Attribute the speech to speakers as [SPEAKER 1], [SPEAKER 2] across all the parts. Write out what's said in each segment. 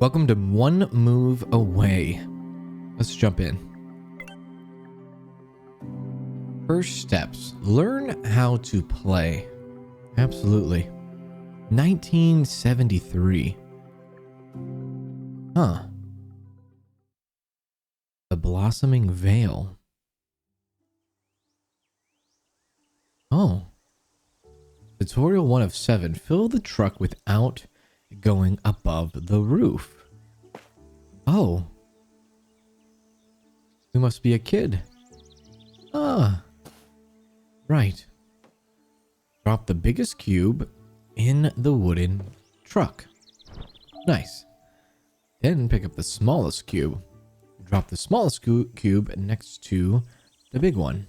[SPEAKER 1] Welcome to One Move Away. Let's jump in. First steps. Learn how to play. Absolutely. 1973. Huh. The Blossoming Vale. Oh. Tutorial 1 of 7. Fill the truck without going above the roof. Oh. We must be a kid. Ah. Right. Drop the biggest cube in the wooden truck. Nice. Then pick up the smallest cube. Drop the smallest cube next to the big one.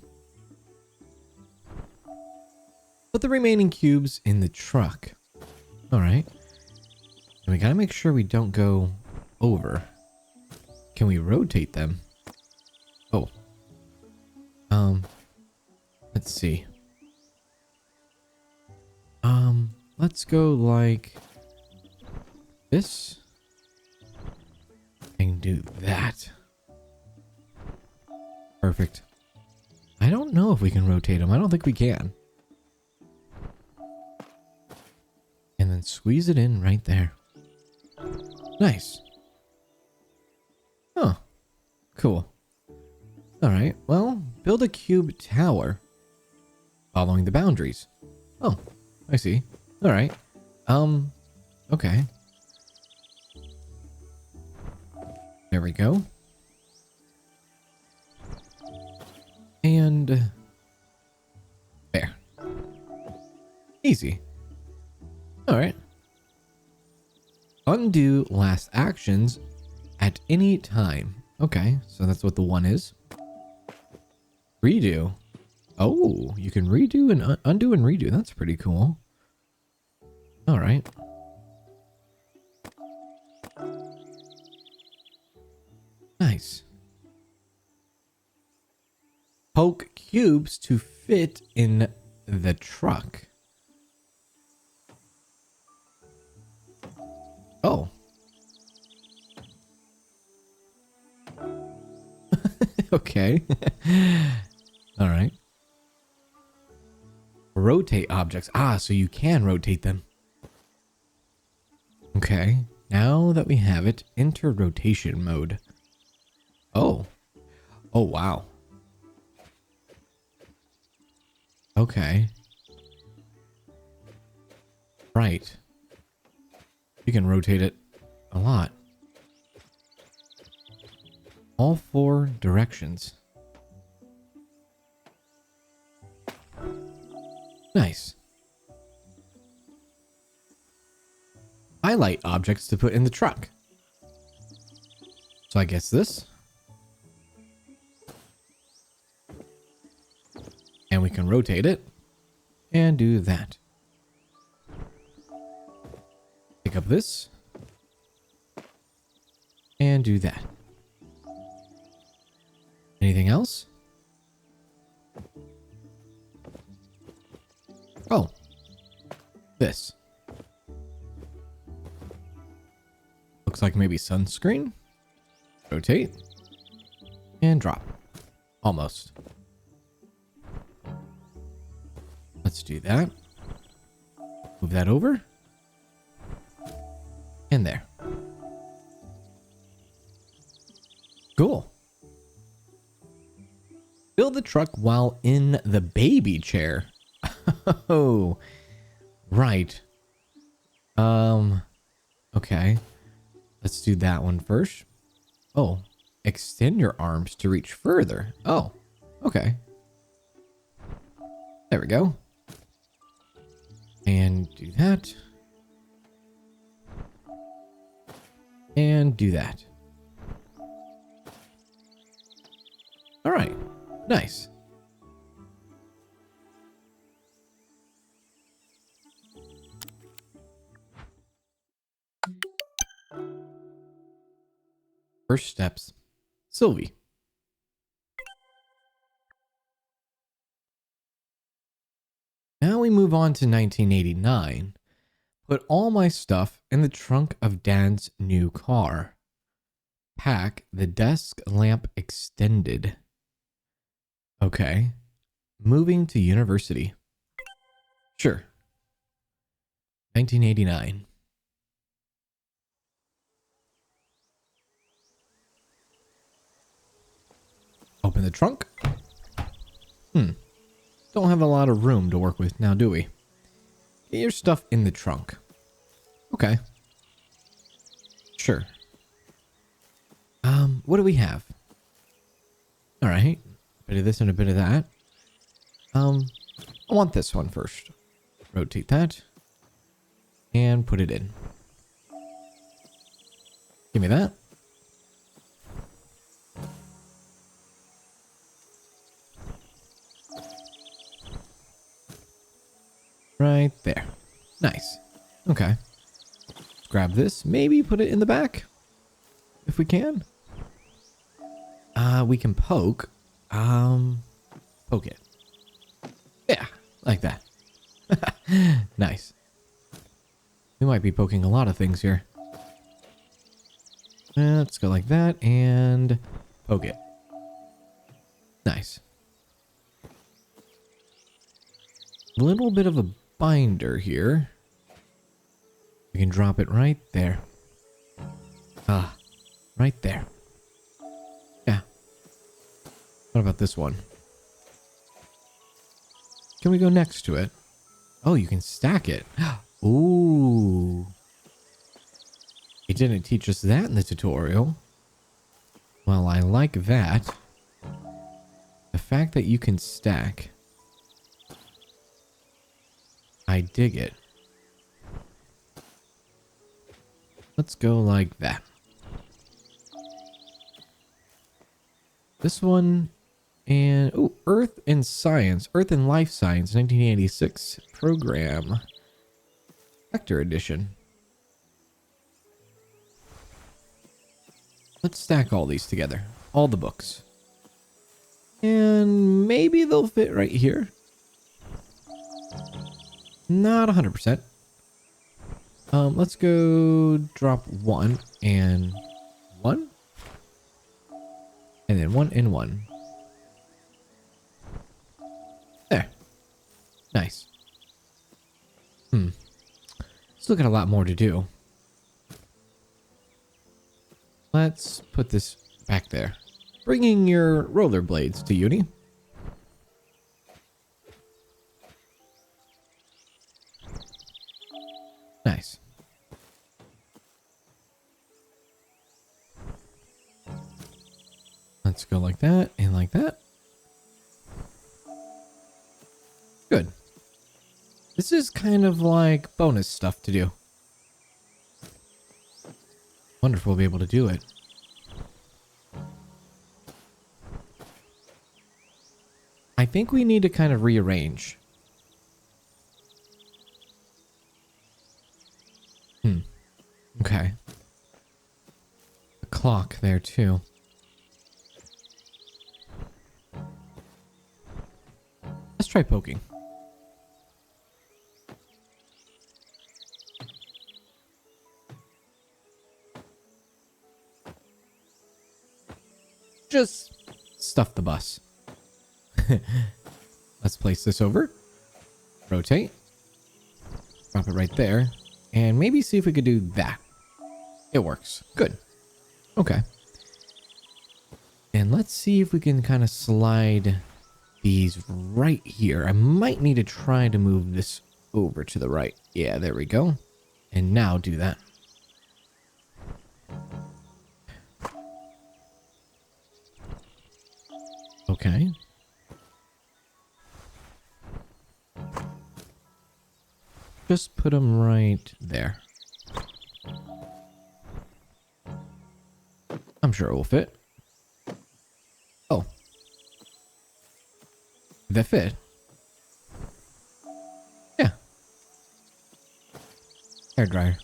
[SPEAKER 1] Put the remaining cubes in the truck. Alright. And we gotta make sure we don't go over. Can we rotate them? Oh. Let's see. Let's go like this. And do that. Perfect. I don't know if we can rotate them. I don't think we can. And then squeeze it in right there. Nice. Oh, cool. All right, well, build a cube tower following the boundaries. Oh, I see. All right. Okay. There we go. And there. Easy. All right. Undo last actions at any time. Okay, so that's what the one is. Redo. Oh, you can redo and undo and redo. That's pretty cool. All right. Nice. Poke cubes to fit in the truck. Oh. Okay. All right. Rotate objects. Ah, so you can rotate them. Okay. Now that we have it, enter rotation mode. Oh. Oh, wow. Okay. Right. You can rotate it a lot. All 4 directions. Nice. Highlight objects to put in the truck. So I guess this. And we can rotate it. And do that. Pick up this. And do that. Anything else? Oh. This. Looks like maybe sunscreen. Rotate. And drop. Almost. Let's do that. Move that over. And there. Cool. Build the truck while in the baby chair. Oh, right. Okay. Let's do that one first. Oh, extend your arms to reach further. Oh, okay. There we go. And do that. And do that. All right. Nice. First steps. Sylvie. Now we move on to 1989. Put all my stuff in the trunk of Dad's new car. Pack the desk lamp extended. Okay. Moving to university. Sure. 1989. Open the trunk. Don't have a lot of room to work with now, do we? Get your stuff in the trunk. Okay. Sure. What do we have? All right. Bit of this and a bit of that. I want this one first. Rotate that. And put it in. Give me that. Right there. Nice. Okay. Let's grab this. Maybe put it in the back. If we can. We can poke. Poke it. Yeah, like that. Nice. We might be poking a lot of things here. Let's go like that and poke it. Nice. A little bit of a binder here. We can drop it right there. Right there. Yeah. What about this one? Can we go next to it? Oh, you can stack it. Ooh. It didn't teach us that in the tutorial. Well, I like that. The fact that you can stack. I dig it. Let's go like that. This one and Earth and Science, Earth and Life Science, 1986 program, Vector Edition. Let's stack all these together, all the books, and maybe they'll fit right here. Not 100%. Let's go drop one and one. And then one and one. There. Nice. Still got a lot more to do. Let's put this back there. Bringing your rollerblades to uni. Nice. Let's go like that and like that. Good. This is kind of like bonus stuff to do. Wonder if we'll be able to do it. I think we need to kind of rearrange. Okay. A clock there too. Let's try poking. Just stuff the bus. Let's place this over. Rotate. Drop it right there. And maybe see if we could do that. It works. Good. Okay. And let's see if we can kind of slide these right here. I might need to try to move this over to the right. Yeah, there we go. And now do that. Okay. Just put them right there. I'm sure it will fit. Oh. Did that fit? Yeah. Hair dryer.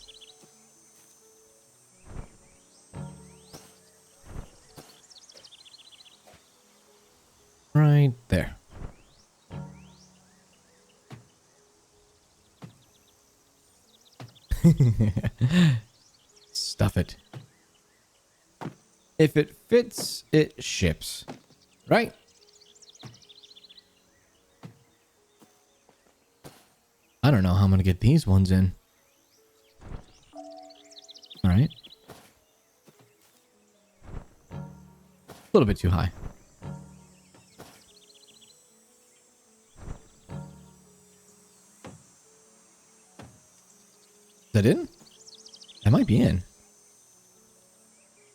[SPEAKER 1] Right there. Stuff it. If it fits, it ships. Right? I don't know how I'm going to get these ones in. All right. A little bit too high. Is that in? That might be in.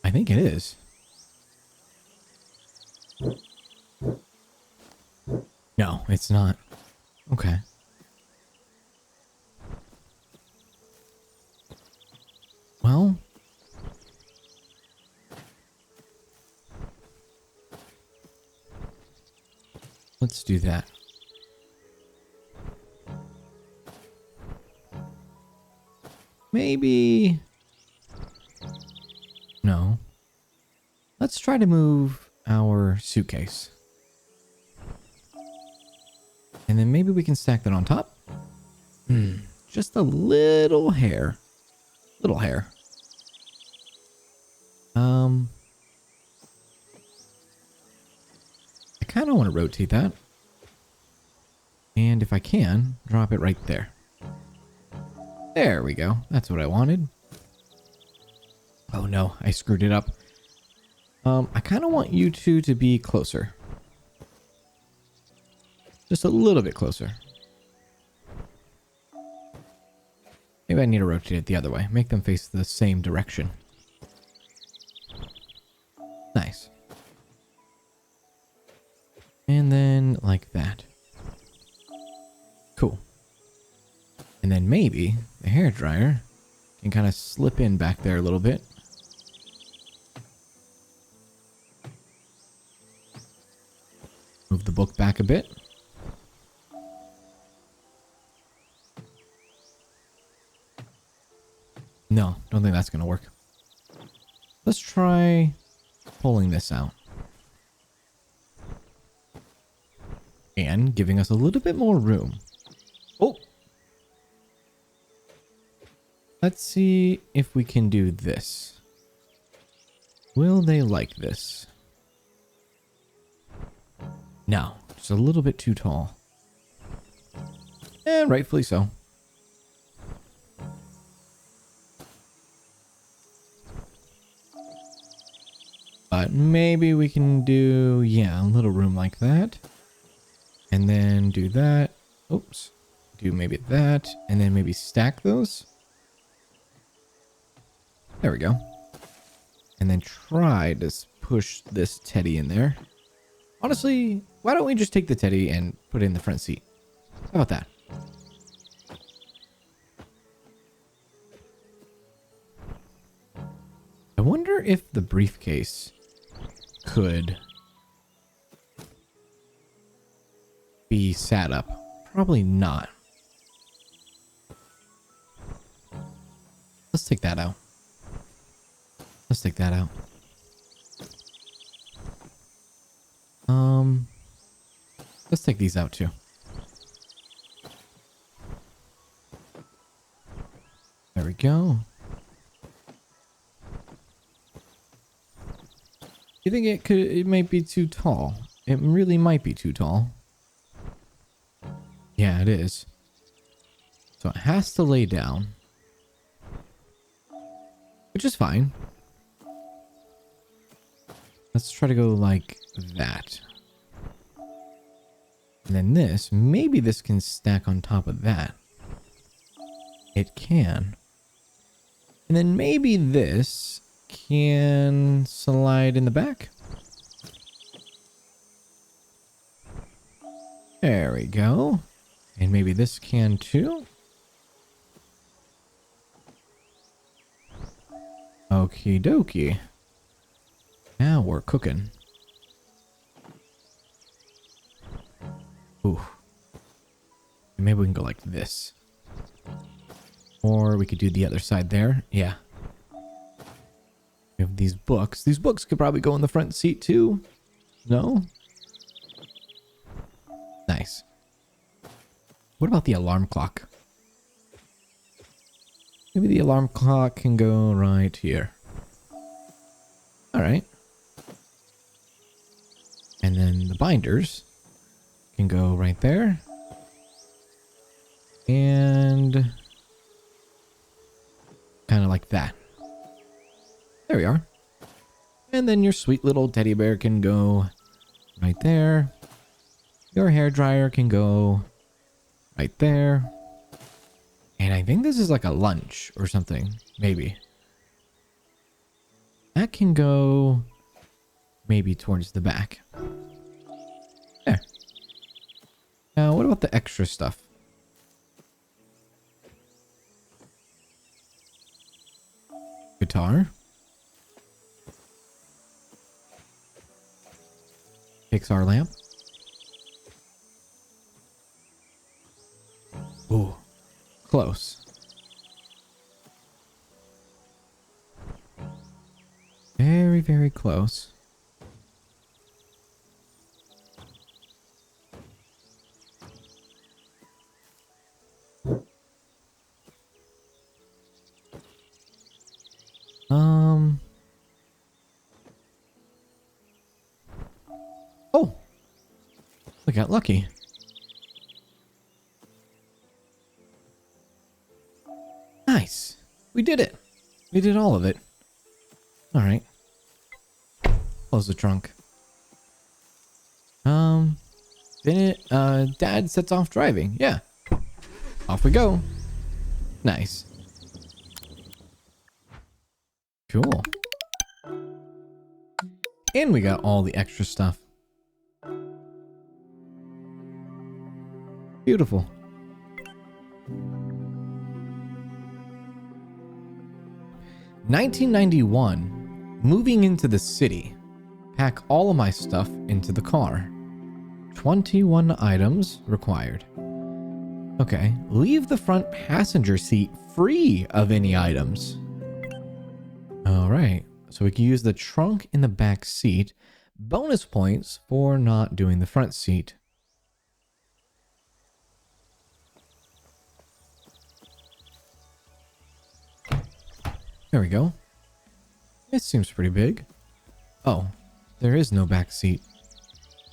[SPEAKER 1] I think it is. No, it's not. Okay. Well. Let's do that. Maybe. No. Let's try to move our suitcase. And then maybe we can stack that on top. Just a little hair. Little hair. I kind of want to rotate that. And if I can, drop it right there. There we go. That's what I wanted. Oh no, I screwed it up. I kind of want you two to be closer. Just a little bit closer. Maybe I need to rotate it the other way. Make them face the same direction. Nice. And then like that. Cool. And then maybe the hairdryer can kind of slip in back there a little bit. Move the book back a bit. No, don't think that's going to work. Let's try pulling this out. And giving us a little bit more room. Oh! Let's see if we can do this. Will they like this? No, just a little bit too tall. And rightfully so. But maybe we can do, yeah, a little room like that. And then do that. Oops. Do maybe that. And then maybe stack those. There we go. And then try to push this teddy in there. Honestly, why don't we just take the teddy and put it in the front seat? How about that? I wonder if the briefcase could be sat up. Probably not. Let's take that out. Let's take that out. Let's take these out too. There we go. You think it might be too tall? It really might be too tall. Yeah, it is. So it has to lay down. Which is fine. Let's try to go like that. And then this, maybe this can stack on top of that. It can. And then maybe this can slide in the back. There we go. And maybe this can too. Okie dokie. Now we're cooking. Ooh. Maybe we can go like this. Or we could do the other side there. Yeah. We have these books. These books could probably go in the front seat too. No? Nice. What about the alarm clock? Maybe the alarm clock can go right here. All right. And then the binders can go right there. And kind of like that. There we are. And then your sweet little teddy bear can go right there. Your hair dryer can go right there. And I think this is like a lunch or something. Maybe. That can go maybe towards the back. There. Now, what about the extra stuff? Guitar. Pixar lamp. Ooh, close. Very, very close. Oh, we got lucky. Nice. We did it. We did all of it. All right. Close the trunk. Dad sets off driving. Yeah. Off we go. Nice. Cool. And we got all the extra stuff. Beautiful. $1991. Moving into the city. Pack all of my stuff into the car. 21 items required. Okay. Leave the front passenger seat free of any items. All right. So we can use the trunk in the back seat. Bonus points for not doing the front seat. There we go. It seems pretty big. Oh, there is no back seat.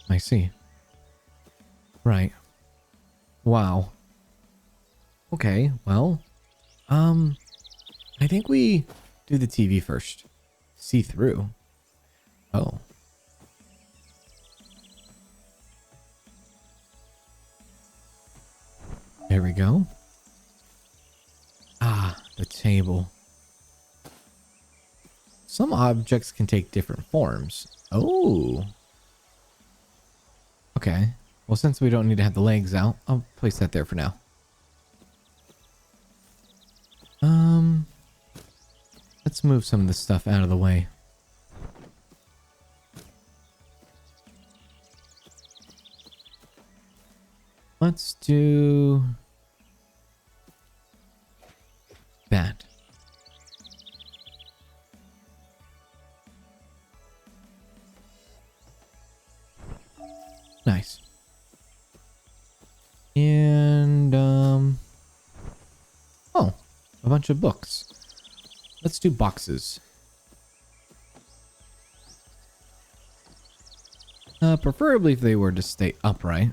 [SPEAKER 1] I see. Right. Wow. Okay, well, I think we do the TV first. See through. Oh. There we go. Ah, the table. Some objects can take different forms. Oh. Okay. Well, since we don't need to have the legs out, I'll place that there for now. Let's move some of this stuff out of the way. Let's do that. Nice. And, oh, a bunch of books. Let's do boxes. Preferably if they were to stay upright.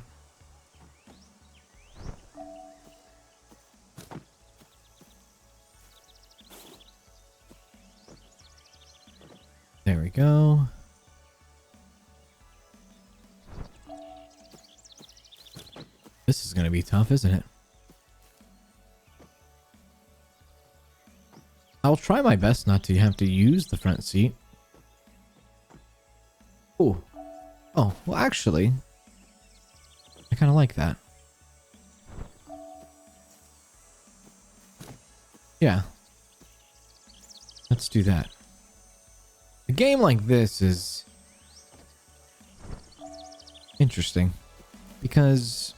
[SPEAKER 1] There we go. This is going to be tough, isn't it? I'll try my best not to have to use the front seat. Oh. Oh, well actually, I kind of like that. Yeah. Let's do that. A game like this is interesting because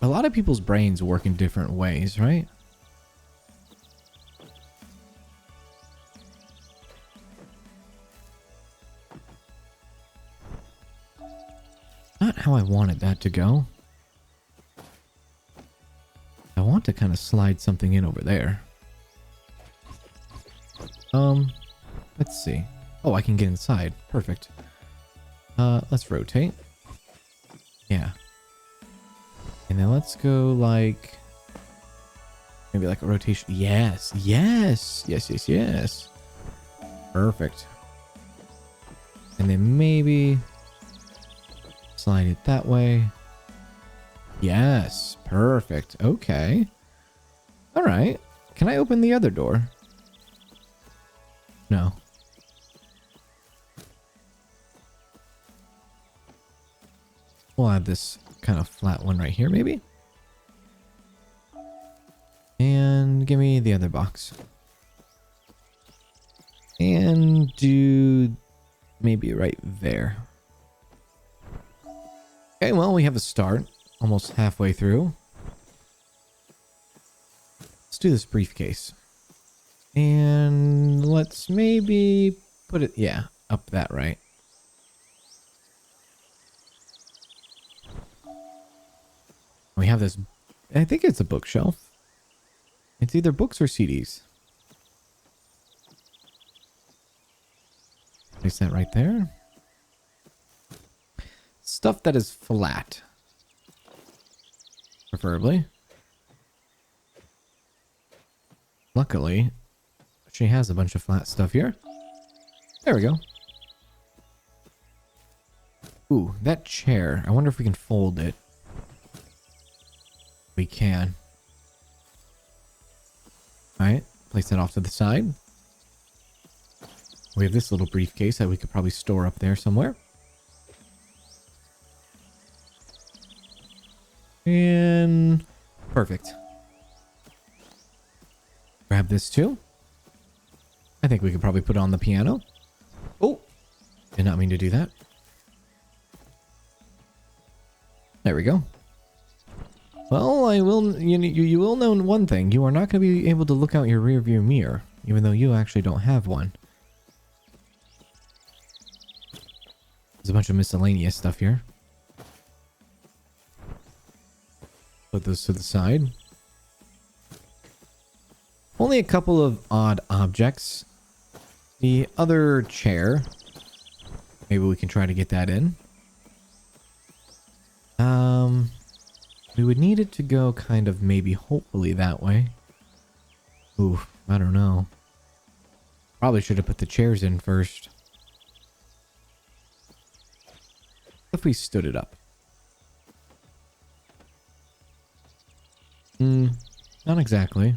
[SPEAKER 1] a lot of people's brains work in different ways, right? Not how I wanted that to go. I wanted to kind of slide something in over there. Let's see. Oh, I can get inside. Perfect. Let's rotate. Yeah. And then let's go like... maybe like a rotation. Yes. Yes. Yes, yes, yes. Perfect. And then maybe slide it that way. Yes. Perfect. Okay. All right. Can I open the other door? No. We'll add this kind of flat one right here, maybe. And give me the other box. And do maybe right there. Okay, well, we have a start. Almost halfway through. Let's do this briefcase. And let's maybe put it, yeah, up that right. We have this, I think it's a bookshelf. It's either books or CDs. Place that right there. Stuff that is flat. Preferably. Luckily, she has a bunch of flat stuff here. There we go. Ooh, that chair. I wonder if we can fold it. We can. Alright, place that off to the side. We have this little briefcase that we could probably store up there somewhere. And perfect. Grab this too. I think we could probably put it on the piano. Oh, did not mean to do that. There we go. Well, I will. You will know one thing. You are not going to be able to look out your rear view mirror, even though you actually don't have one. There's a bunch of miscellaneous stuff here. Put those to the side. Only a couple of odd objects. The other chair. Maybe we can try to get that in. We would need it to go kind of maybe hopefully that way. Ooh, I don't know. Probably should have put the chairs in first. If we stood it up. Not exactly.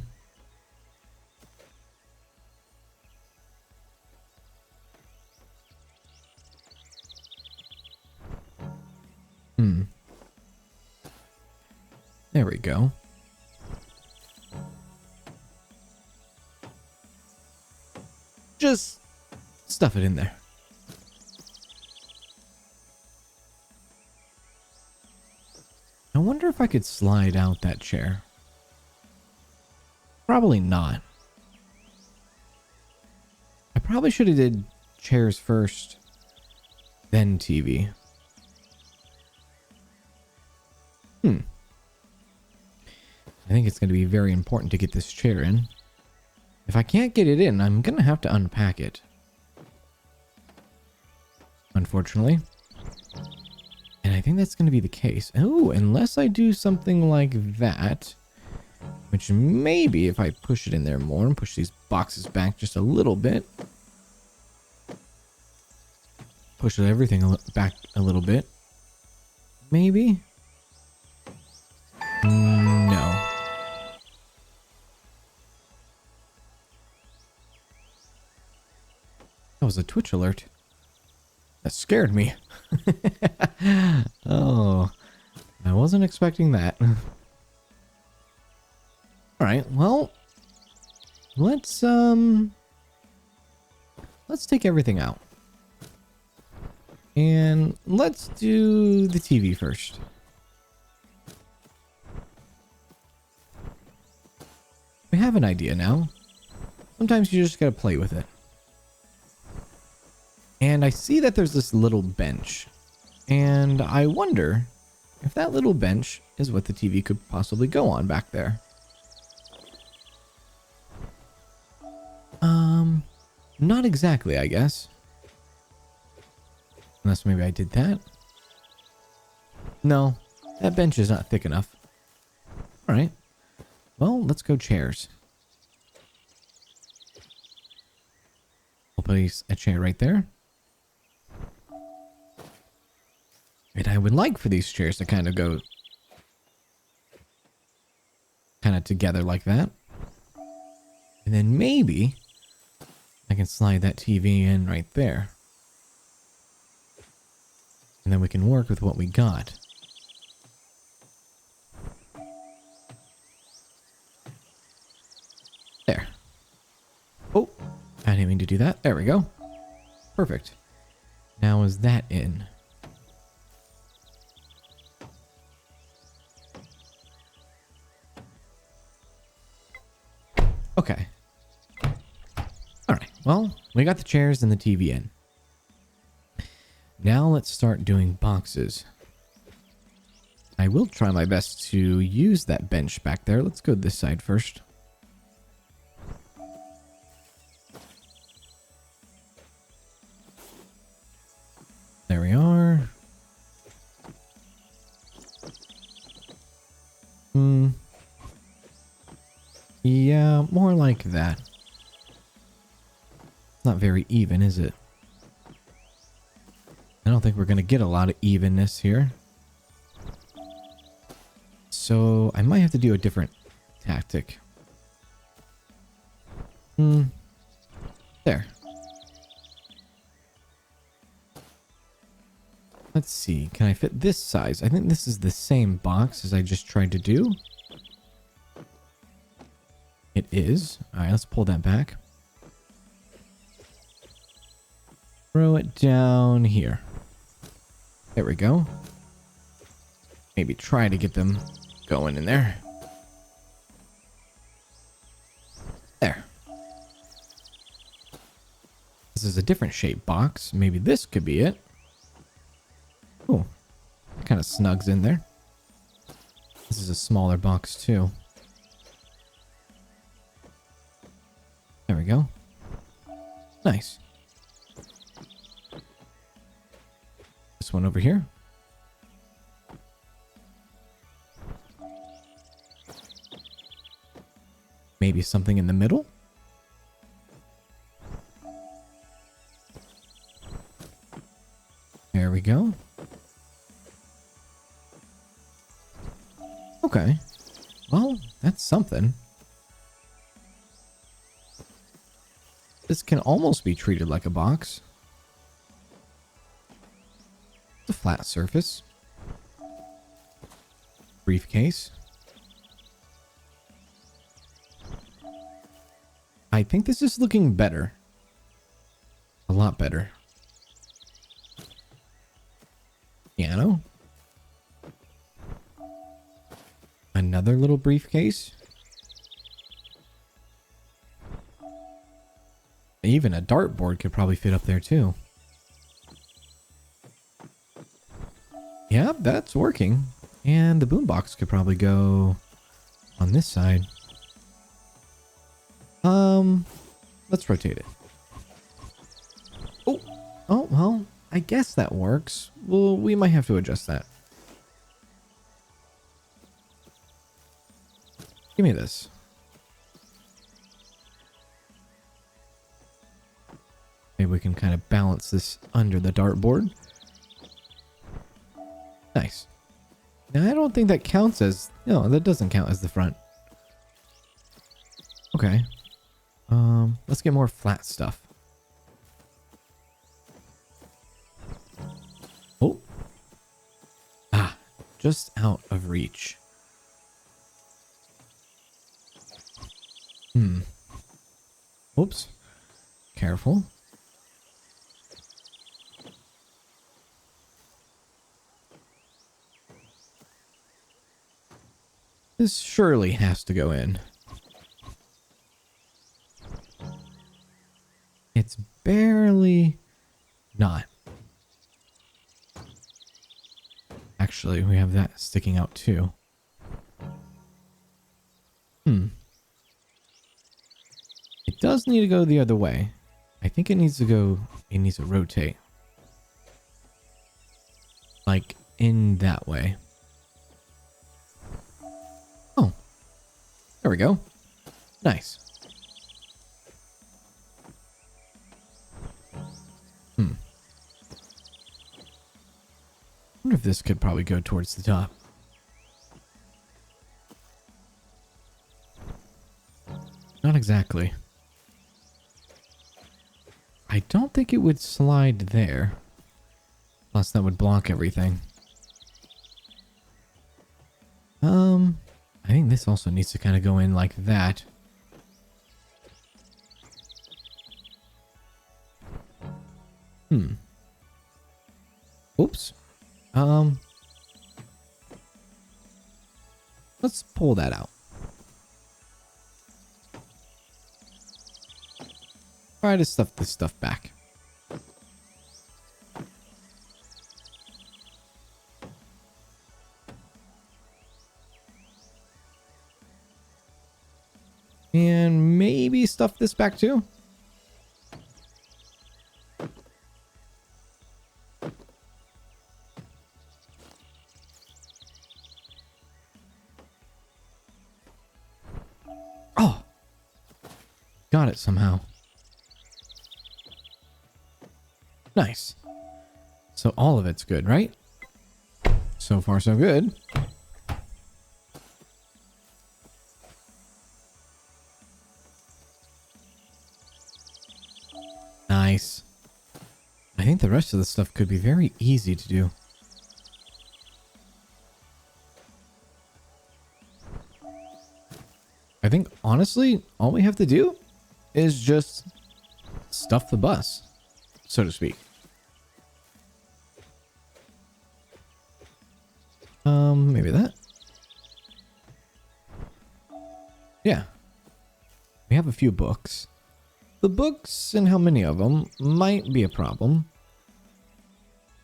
[SPEAKER 1] There we go. Just stuff it in there. I wonder if I could slide out that chair. Probably not. I probably should have did chairs first, then TV. I think it's going to be very important to get this chair in. If I can't get it in, I'm going to have to unpack it. Unfortunately. And I think that's going to be the case. Oh, unless I do something like that. Which maybe if I push it in there more and push these boxes back just a little bit. Push everything back a little bit. Maybe. No. That was a Twitch alert. That scared me. Oh, I wasn't expecting that. All right, well, let's take everything out. And let's do the TV first. We have an idea now. Sometimes you just gotta play with it. And I see that there's this little bench. And I wonder if that little bench is what the TV could possibly go on back there. Not exactly, I guess. Unless maybe I did that. No, that bench is not thick enough. All right. Well, let's go chairs. We'll place a chair right there. And I would like for these chairs to kind of go together like that. And then maybe I can slide that TV in right there. And then we can work with what we got. There. Oh, I didn't mean to do that. There we go. Perfect. Now is that in? Okay. All right. Well, we got the chairs and the TV in. Now let's start doing boxes. I will try my best to use that bench back there. Let's go this side first. There we are. Yeah, more like that. Not very even, is it? I don't think we're going to get a lot of evenness here. So I might have to do a different tactic. There. Let's see. Can I fit this size? I think this is the same box as I just tried to do. It is. All right, let's pull that back. Throw it down here. There we go. Maybe try to get them going in there. There. This is a different shape box. Maybe this could be it. Oh, it kind of snugs in there. This is a smaller box too. There we go. Nice. This one over here. Maybe something in the middle. There we go. Okay. Well, that's something. This can almost be treated like a box. It's a flat surface. Briefcase. I think this is looking better. A lot better. Piano. Another little briefcase. Even a dartboard could probably fit up there too. Yep, that's working. And the boombox could probably go on this side. Let's rotate it. Oh, well, I guess that works. Well, we might have to adjust that. Give me this. Maybe we can kind of balance this under the dartboard. Nice. Now, I don't think that counts as... No, that doesn't count as the front. Okay. Let's get more flat stuff. Oh. Ah, just out of reach. Oops. Careful. This surely has to go in. It's barely not. Actually, we have that sticking out too. It does need to go the other way. I think it needs to go, it needs to rotate. Like in that way. Oh, there we go. Nice. I wonder if this could probably go towards the top. Not exactly. I don't think it would slide there. Plus that would block everything. I think this also needs to kind of go in like that. Oops. Let's pull that out. Try to stuff this stuff back. And maybe stuff this back too. Oh, got it somehow. Nice. So all of it's good, right? So far, so good. Nice. I think the rest of the stuff could be very easy to do. I think, honestly, all we have to do is just stuff the bus, so to speak. Maybe that. Yeah. We have a few books. The books and how many of them might be a problem.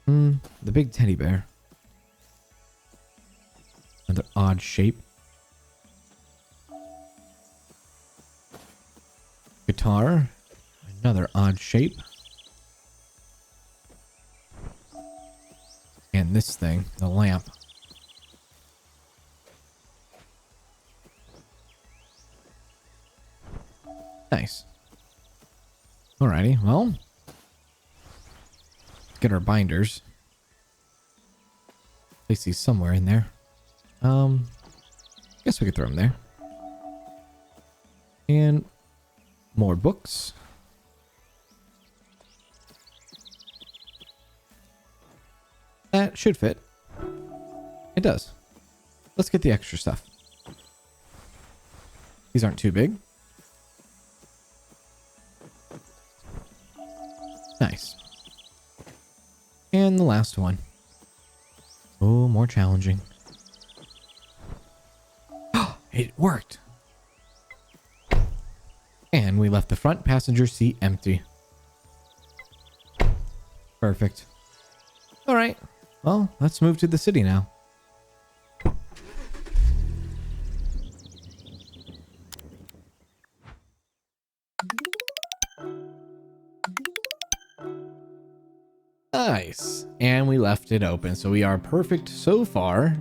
[SPEAKER 1] The big teddy bear. Another odd shape. Guitar. Another odd shape. And this thing, the lamp. Nice. Alrighty, well. Let's get our binders. Place these somewhere in there. Guess we could throw them there. And more books. That should fit. It does. Let's get the extra stuff. These aren't too big. Nice. And the last one. Oh, more challenging. It worked. And we left the front passenger seat empty. Perfect. All right. Well, let's move to the city now. Nice. And we left it open, so we are perfect so far.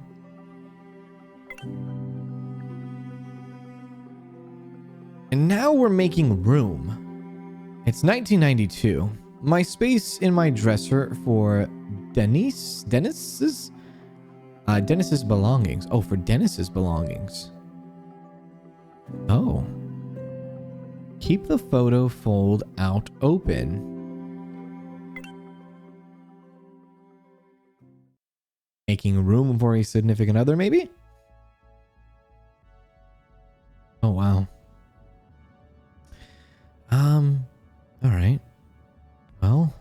[SPEAKER 1] And now we're making room. It's 1992. My space in my dresser for Dennis's belongings. Oh, for Dennis's belongings. Oh. Keep the photo fold out open. Making room for a significant other, maybe? Oh, wow. All right. Well.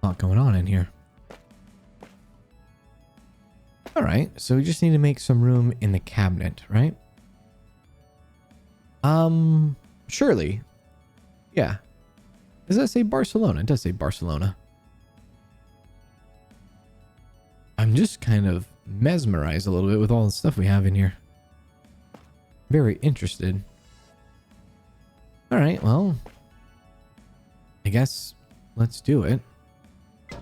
[SPEAKER 1] A lot going on in here. All right. So we just need to make some room in the cabinet, right? Surely. Yeah. Does that say Barcelona? It does say Barcelona. I'm just kind of mesmerized a little bit with all the stuff we have in here. Very interested. All right, well, I guess let's do it. I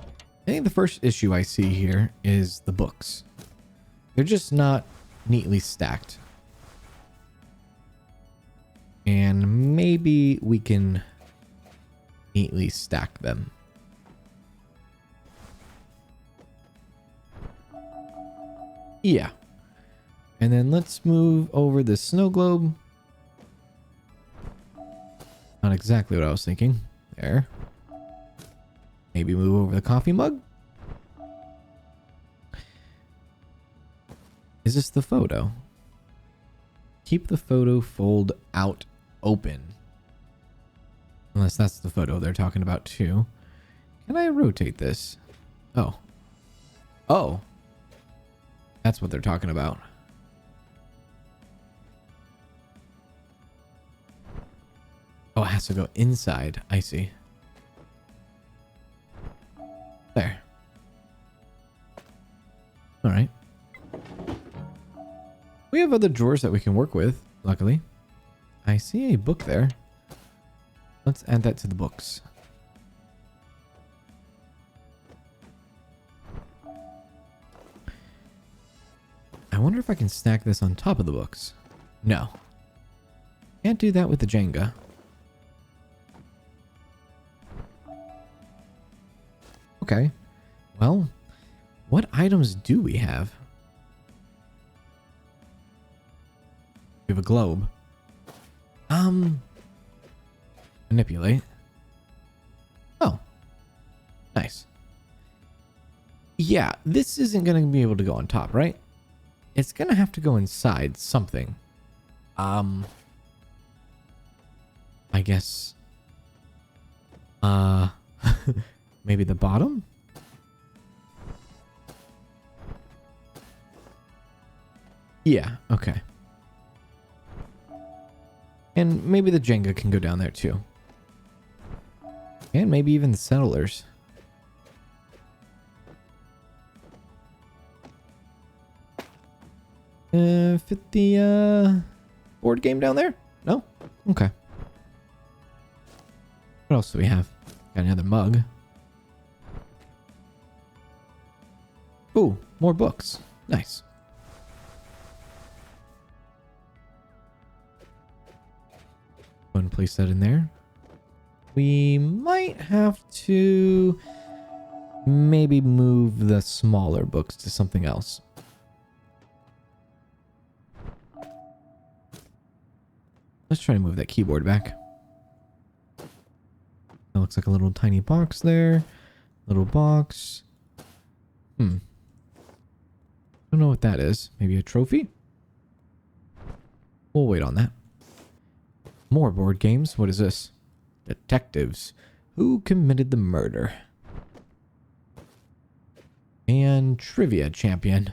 [SPEAKER 1] think the first issue I see here is the books. They're just not neatly stacked. And maybe we can neatly stack them. Yeah. And then let's move over the snow globe. Not exactly what I was thinking. There. Maybe move over the coffee mug. Is this the photo? Keep the photo fold out open. Unless that's the photo they're talking about too. Can I rotate this? Oh. Oh. That's what they're talking about. Oh, it has to go inside. I see. There. All right. We have other drawers that we can work with, luckily. I see a book there. Let's add that to the books. I wonder if I can stack this on top of the books. No. Can't do that with the Jenga. Okay. Well, what items do we have? We have a globe. Manipulate. Oh. Nice. Yeah, this isn't going to be able to go on top, right? It's going to have to go inside something. I guess. Maybe the bottom? Yeah, okay. And maybe the Jenga can go down there too. And maybe even the settlers. Fit the board game down there? No? Okay. What else do we have? Got another mug. Ooh, more books. Nice. Go and place that in there. We might have to maybe move the smaller books to something else. Let's try to move that keyboard back. That looks like a little tiny box there. Little box. Don't know what that is. Maybe a trophy? We'll wait on that. More board games. What is this? Detectives. Who committed the murder? And trivia champion.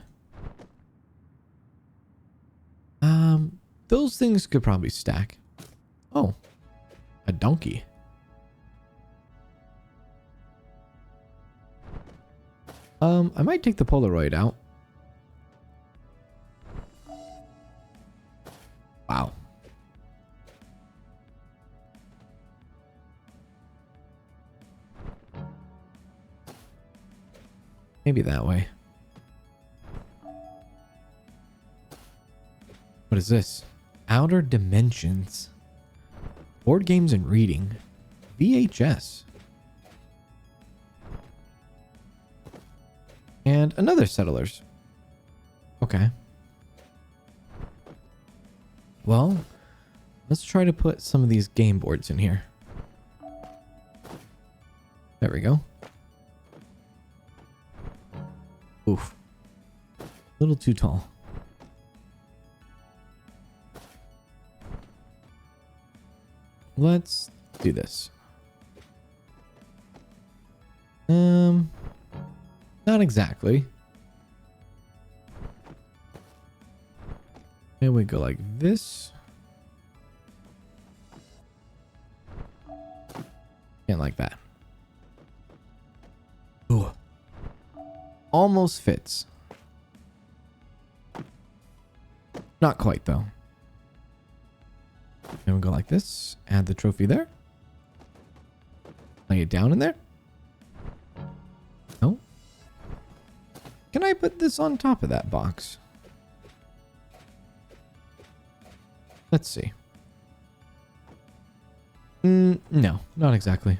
[SPEAKER 1] Those things could probably stack. Oh, a donkey. I might take the Polaroid out. Wow. Maybe that way. What is this? Outer Dimensions. Board games and reading. VHS. And another Settlers. Okay. Well, let's try to put some of these game boards in here. There we go. Oof. A little too tall. Let's do this. Not exactly. And we go like this. And like that. Ooh. Almost fits. Not quite, though. Then we'll go like this. Add the trophy there. Lay it down in there. No. Can I put this on top of that box? Let's see. No, not exactly.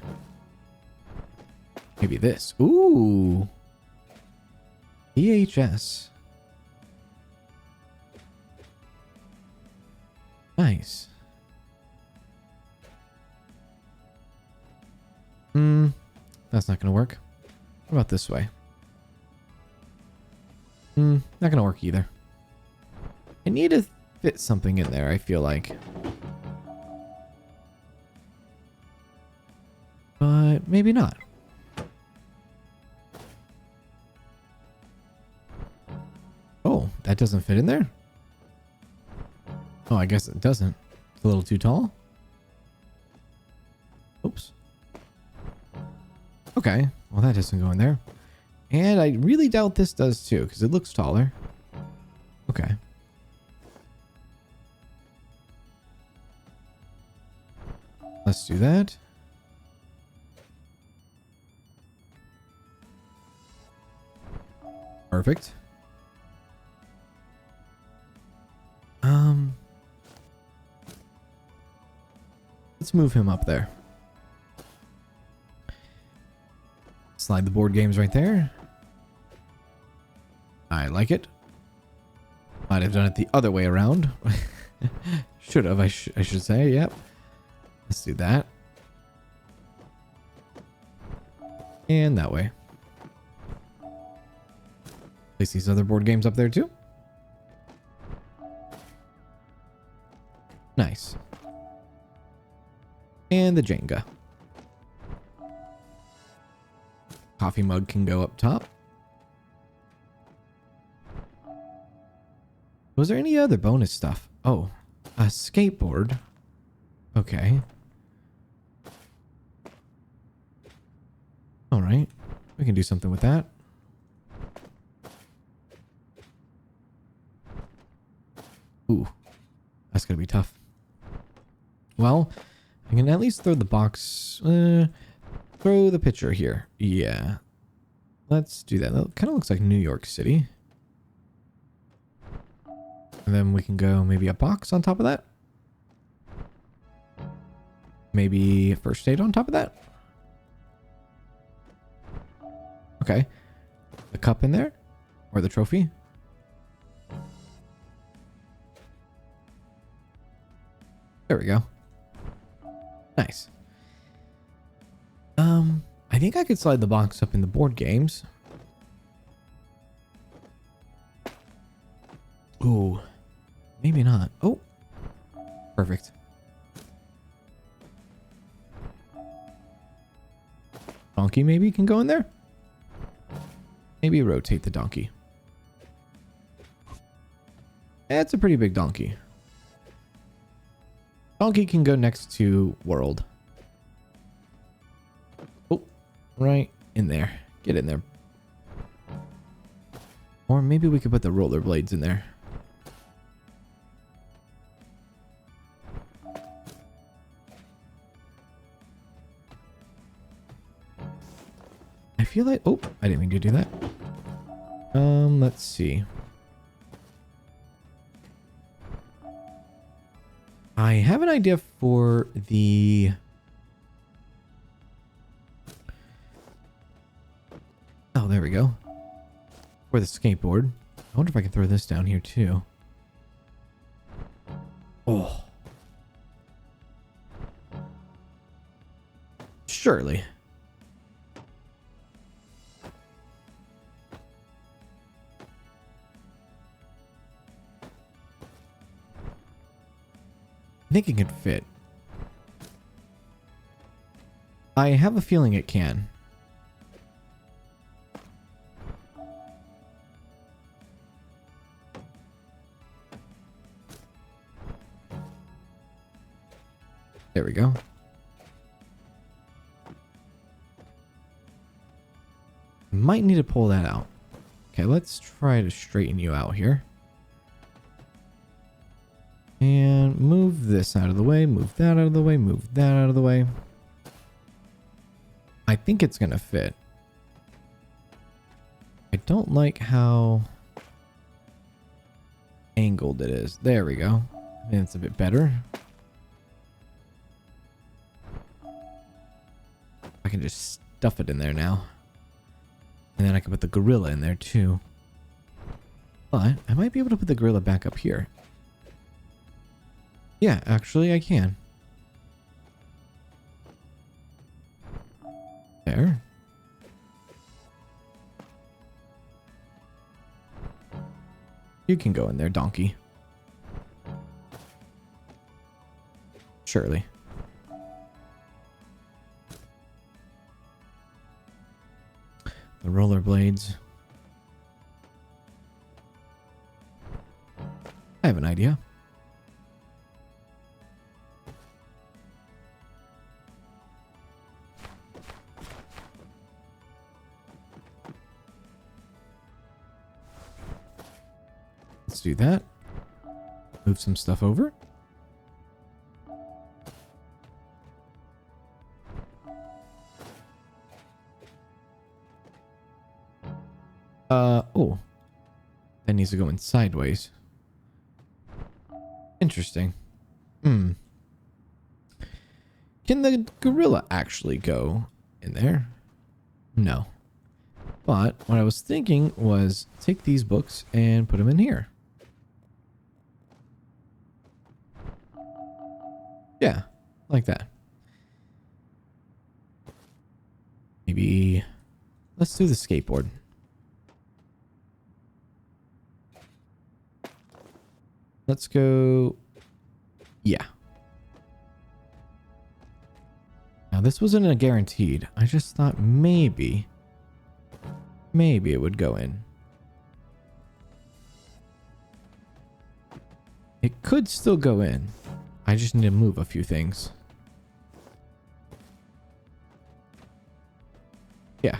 [SPEAKER 1] Maybe this. Ooh. EHS. Nice. That's not going to work. What about this way? Not going to work either. I need to fit something in there, I feel like. But maybe not. Oh, that doesn't fit in there? Oh, I guess it doesn't. It's a little too tall. Oops. Okay, well that doesn't go in there. And I really doubt this does too, because it looks taller. Okay. Let's do that. Perfect. Let's move him up there. Slide the board games right there. I like it. Might have done it the other way around. Should have, I should say. Yep. Let's do that. And that way. Place these other board games up there too. Nice. And the Jenga. Coffee mug can go up top. Was there any other bonus stuff? Oh, a skateboard. Okay. All right. We can do something with that. Ooh, that's going to be tough. Well, I can at least throw the box. Throw the picture here. Yeah. Let's do that. That kind of looks like New York City. And then we can go maybe a box on top of that. Maybe a first aid on top of that. Okay. The cup in there? Or the trophy? There we go. Nice. I think I could slide the box up in the board games. Ooh. Maybe not. Oh. Perfect. Donkey maybe can go in there? Maybe rotate the donkey. That's a pretty big donkey. Donkey can go next to world. Oh, right in there. Get in there. Or maybe we could put the rollerblades in there. I feel like... Oh, I didn't mean to do that. Let's see. I have an idea for the... Oh, there we go. For the skateboard. I wonder if I can throw this down here too. Oh. Surely. I think it can fit. I have a feeling it can. There we go. Might need to pull that out. Okay, let's try to straighten you out here. And move this out of the way, move that out of the way, move that out of the way. I think it's going to fit. I don't like how angled it is. There we go. And it's a bit better. I can just stuff it in there now. And then I can put the gorilla in there too. But I might be able to put the gorilla back up here. Yeah, actually I can. There. You can go in there, donkey. Surely. The rollerblades. I have an idea. Let's do that. Move some stuff over. Oh. That needs to go in sideways. Interesting. Can the gorilla actually go in there? No. But what I was thinking was take these books and put them in here. Yeah, like that. Maybe let's do the skateboard. Let's go. Yeah. Now this wasn't a guaranteed. I just thought maybe it would go in. It could still go in. I just need to move a few things. Yeah.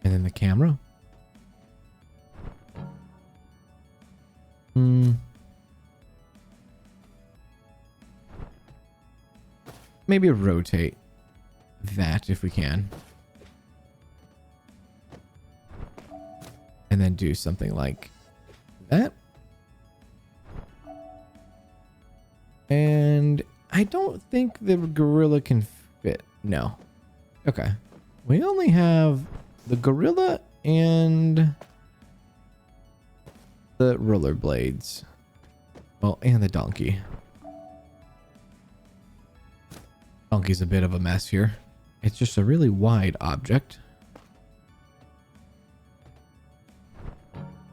[SPEAKER 1] And then the camera. Maybe rotate that if we can. And then do something like that. And I don't think the gorilla can fit. No. Okay. We only have the gorilla and the rollerblades. Well, and the donkey. Donkey's a bit of a mess here. It's just a really wide object.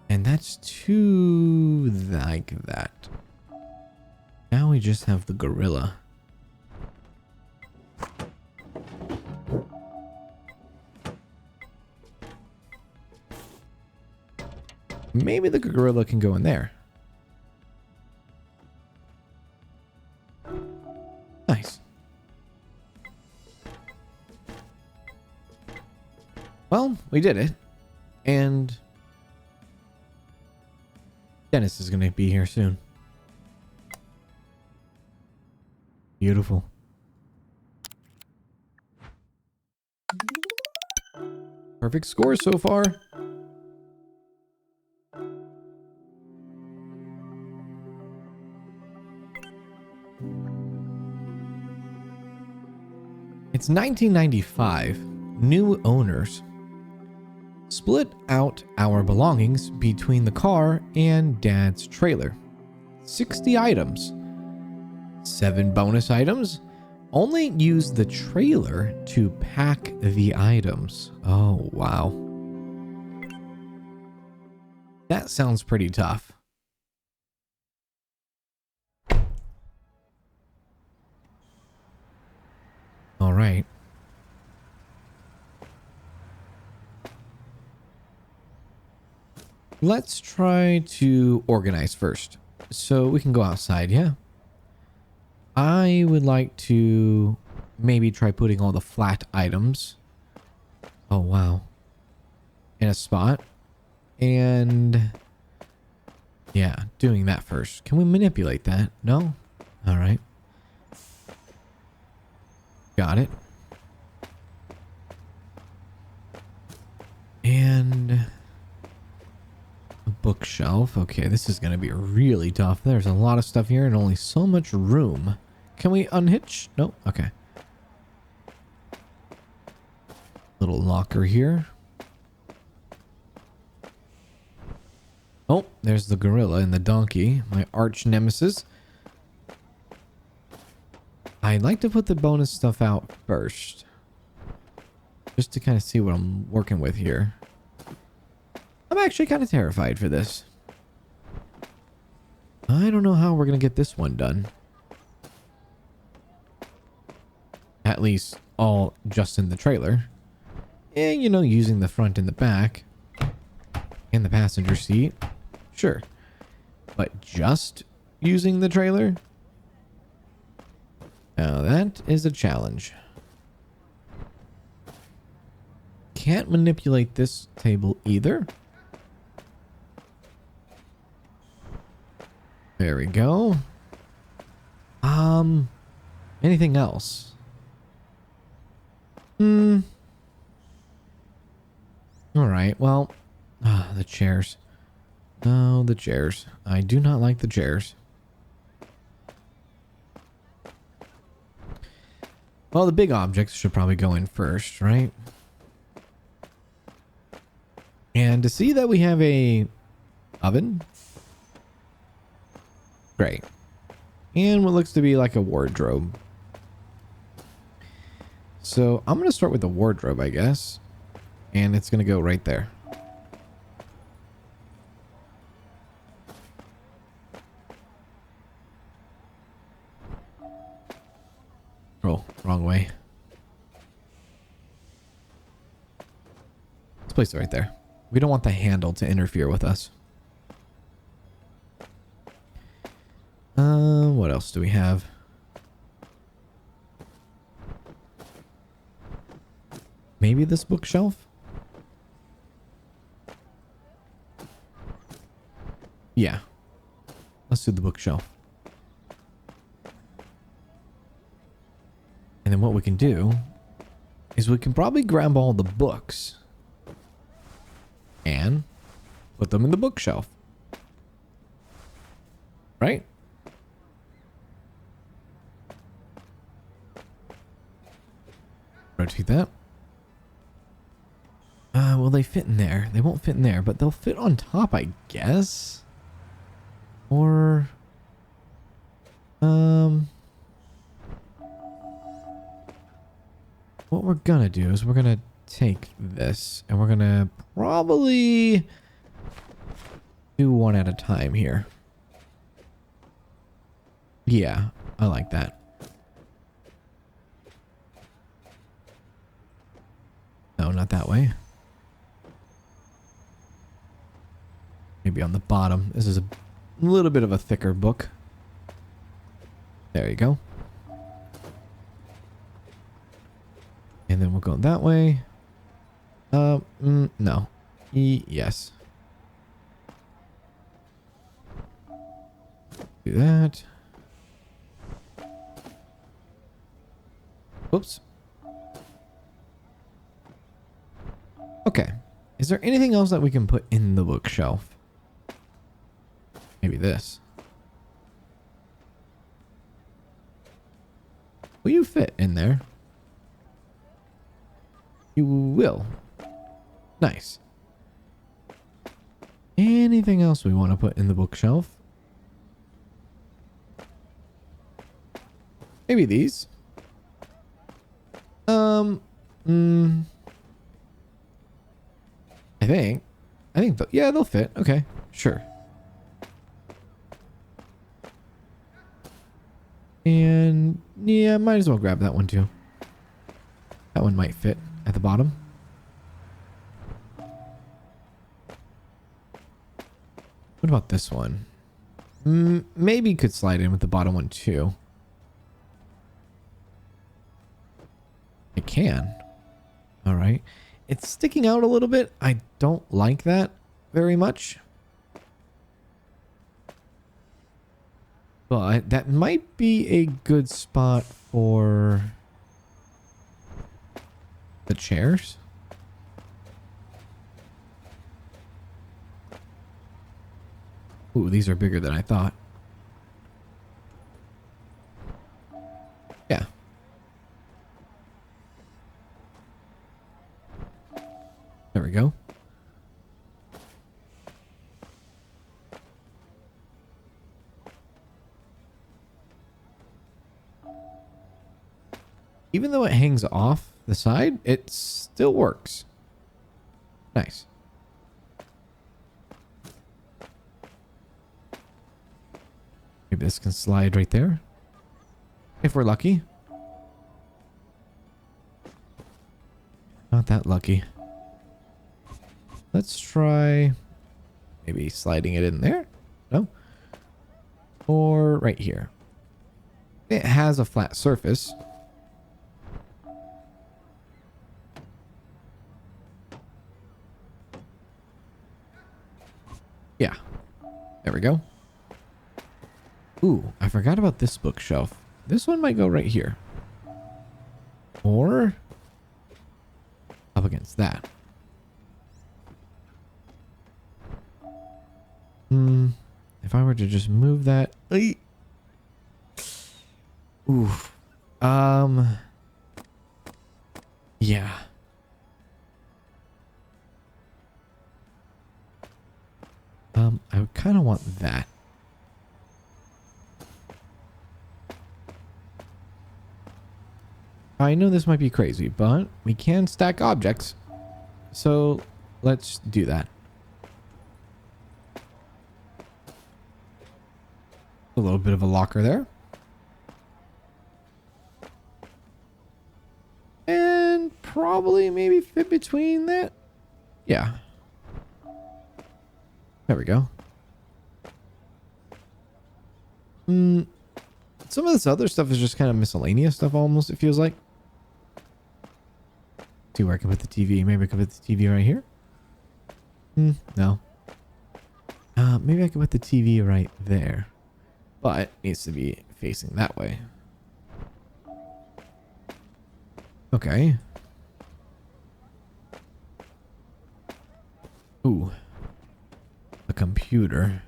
[SPEAKER 1] And that's too like that. Now we just have the gorilla. Maybe the gorilla can go in there. Nice. Well, we did it. And Dennis is going to be here soon. Beautiful. Perfect score so far. It's 1995. New owners. Split out our belongings between the car and Dad's trailer. 60 items. 7 bonus items. Only use the trailer to pack the items. Oh, wow. That sounds pretty tough. All right. Let's try to organize first. So we can go outside, yeah. I would like to maybe try putting all the flat items. Oh, wow. In a spot. And Yeah, doing that first. Can we manipulate that? No? All right. Got it. And a bookshelf. Okay, this is going to be really tough. There's a lot of stuff here and only so much room. Can we unhitch? No? Okay. Little locker here. Oh, there's the gorilla and the donkey, my arch nemesis. I'd like to put the bonus stuff out first, just to kind of see what I'm working with here. I'm actually kind of terrified for this. I don't know how we're going to get this one done. At least all just in the trailer. And, you know, using the front and the back and the passenger seat. Sure. But just using the trailer? Now that is a challenge. Can't manipulate this table either. There we go. Anything else? All right, well, the chairs. No, the chairs. I do not like the chairs. Well, the big objects should probably go in first, right? And to see that we have a oven. Great. And what looks to be like a wardrobe. So I'm going to start with the wardrobe, I guess. And it's going to go right there. Oh, wrong way. Let's place it right there. We don't want the handle to interfere with us. What else do we have? Maybe this bookshelf? Yeah. Let's do the bookshelf. And then what we can do is we can probably grab all the books and put them in the bookshelf. Right? Rotate that. Will they fit in there? They won't fit in there, but they'll fit on top, I guess. Or... what we're gonna do is we're gonna take this and we're gonna probably do one at a time here. Yeah, I like that. No, not that way. Maybe on the bottom. This is a little bit of a thicker book. There you go. And then we'll go that way. No. Yes. Do that. Oops. Okay. Is there anything else that we can put in the bookshelf? Maybe this. Will you fit in there? You will. Nice. Anything else we want to put in the bookshelf? Maybe these. I think, yeah, they'll fit. Okay, sure. And yeah, might as well grab that one too. That one might fit at the bottom. What about this one? Maybe could slide in with the bottom one too. It can. All right. It's sticking out a little bit. I don't like that very much. But that might be a good spot for the chairs. Ooh, these are bigger than I thought. Yeah. There we go. Even though it hangs off the side, it still works. Nice. Maybe this can slide right there. If we're lucky. Not that lucky. Let's try maybe sliding it in there. No. Or right here. It has a flat surface. Yeah. There we go. Ooh, I forgot about this bookshelf. This one might go right here. Or up against that. If I were to just move that. Oof. Yeah. I would kind of want that. I know this might be crazy, but we can stack objects. So let's do that. A little bit of a locker there. And probably maybe fit between that. Yeah. There we go. Some of this other stuff is just kind of miscellaneous stuff almost, it feels like. See where I can put the TV. Maybe I can put the TV right here. No. Maybe I can put the TV right there. But it needs to be facing that way. Okay. Ooh. A computer.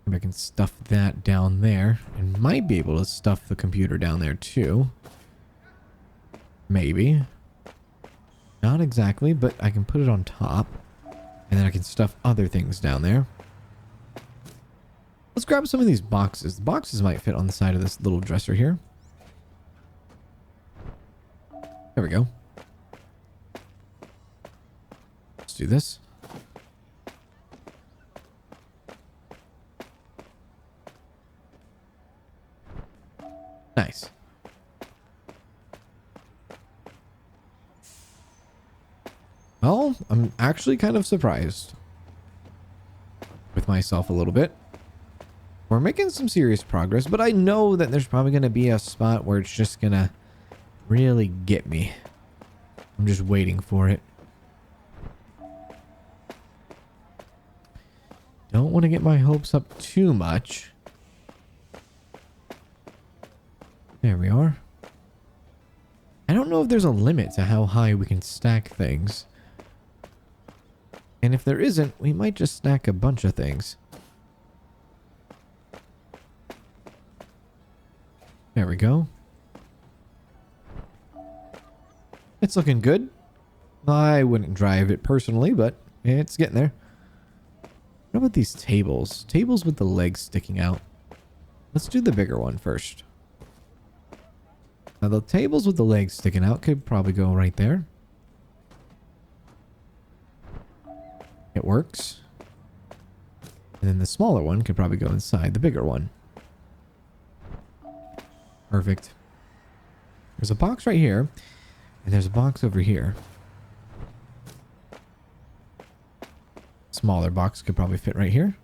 [SPEAKER 1] Maybe I can stuff that down there. And might be able to stuff the computer down there too. Maybe. Not exactly, but I can put it on top. And then I can stuff other things down there. Let's grab some of these boxes. The boxes might fit on the side of this little dresser here. There we go. Let's do this. Nice. Well, I'm actually kind of surprised with myself a little bit. We're making some serious progress, but I know that there's probably going to be a spot where it's just going to really get me. I'm just waiting for it. Don't want to get my hopes up too much. There we are. I don't know if there's a limit to how high we can stack things. And if there isn't, we might just stack a bunch of things. There we go. It's looking good. I wouldn't drive it personally, but it's getting there. What about these tables? Tables with the legs sticking out. Let's do the bigger one first. Now the tables with the legs sticking out could probably go right there. It works. And then the smaller one could probably go inside the bigger one. Perfect. There's a box right here. And there's a box over here. Smaller box could probably fit right here.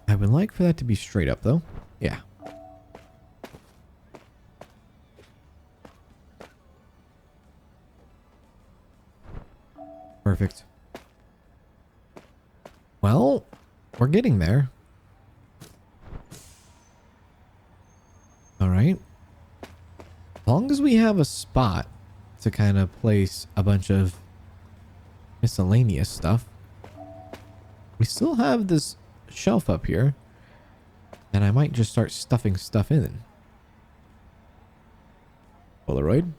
[SPEAKER 1] I would like for that to be straight up though. Yeah. Perfect. Well, We're getting there. All right. As long as we have a spot to kind of place a bunch of miscellaneous stuff. We still have this shelf up here. And I might just start stuffing stuff in. Polaroid.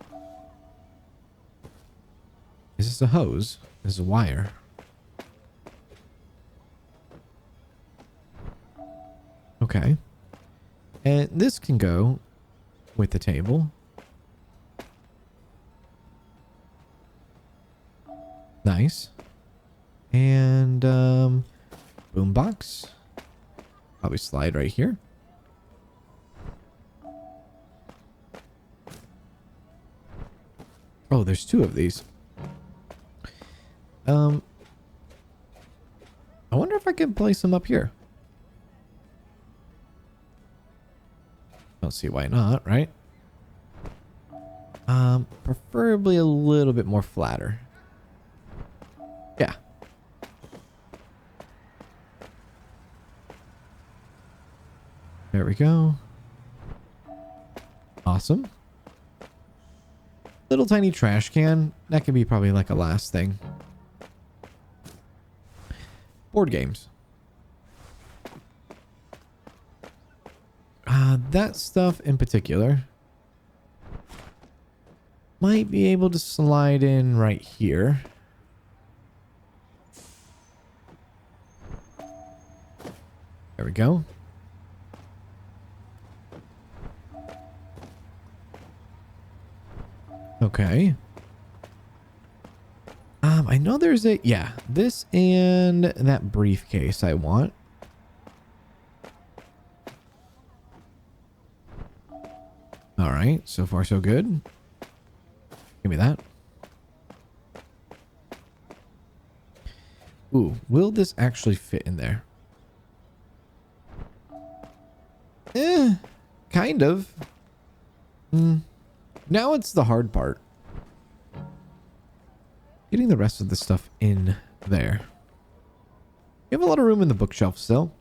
[SPEAKER 1] Is this a hose? This is a wire. Okay. And this can go with the table. Nice. And boombox. Probably slide right here. Oh, there's two of these. I wonder if I can place them up here. Don't see why not, right? Preferably a little bit more flatter. Yeah. There we go. Awesome. Little tiny trash can. That could be probably like a last thing. Board games. That stuff in particular might be able to slide in right here. There we go. Okay. I know there's a... Yeah, this and that briefcase I want. All right, so far so good. Give me that. Ooh, will this actually fit in there? Kind of. Now it's the hard part. Getting the rest of the stuff in there. You have a lot of room in the bookshelf still.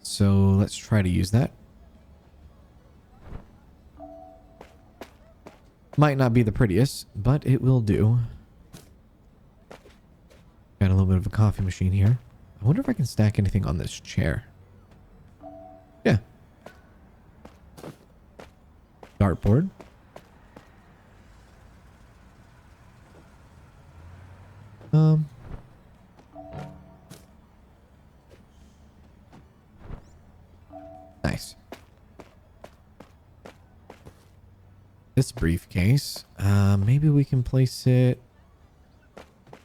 [SPEAKER 1] So let's try to use that. Might not be the prettiest, but it will do. Got a little bit of a coffee machine here. I wonder if I can stack anything on this chair. Yeah. Dartboard. Nice. This briefcase, maybe we can place it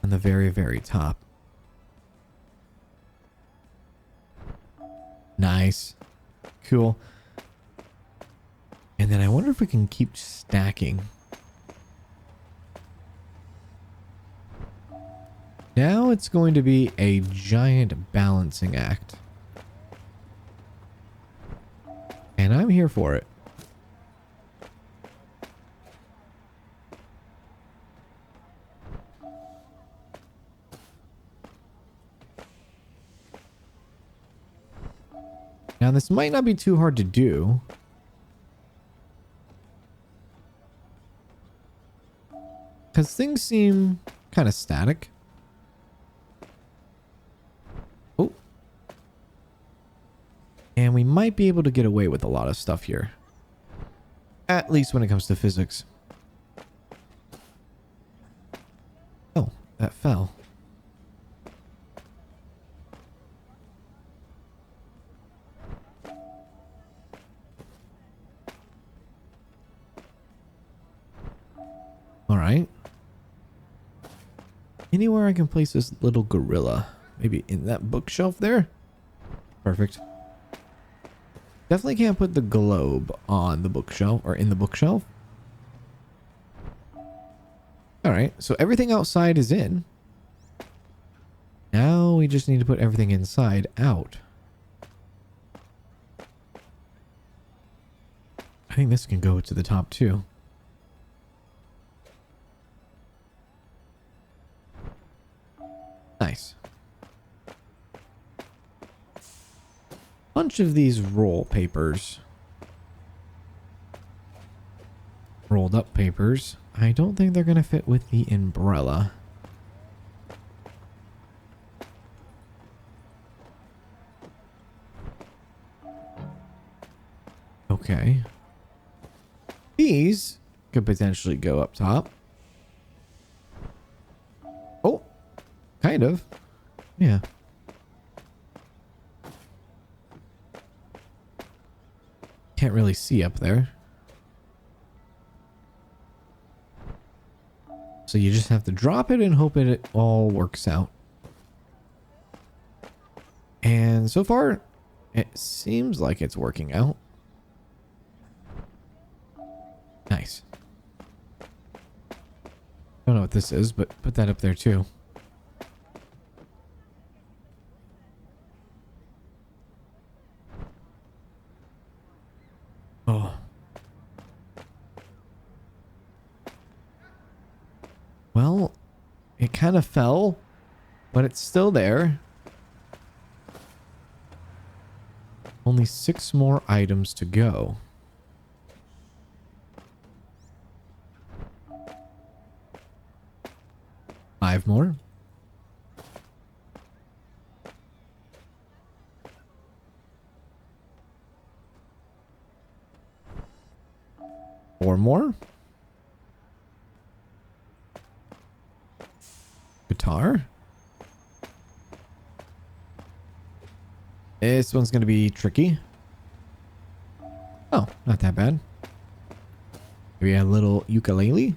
[SPEAKER 1] on the very, very top. Nice. Cool. And then I wonder if we can keep stacking. Now it's going to be a giant balancing act. And I'm here for it. Now this might not be too hard to do. Because things seem kind of static. Oh. And we might be able to get away with a lot of stuff here. At least when it comes to physics. Oh, that fell. All right. Anywhere I can place this little gorilla. Maybe in that bookshelf there. Perfect. Definitely can't put the globe on the bookshelf or in the bookshelf. All right. So everything outside is in. Now we just need to put everything inside out. I think this can go to the top too. Nice. bunch of these roll papers. Rolled up papers. I don't think they're going to fit with the umbrella. Okay. These could potentially go up top. Oh, kind of. Yeah. Can't really see up there. So you just have to drop it and hope it all works out. And so far, it seems like it's working out. Nice. Don't know what this is, but put that up there too. Oh. Well, it kind of fell, but it's still there. Only 6 more items to go. Five more. Four more. Guitar. This one's going to be tricky. Oh, not that bad. Maybe a little ukulele.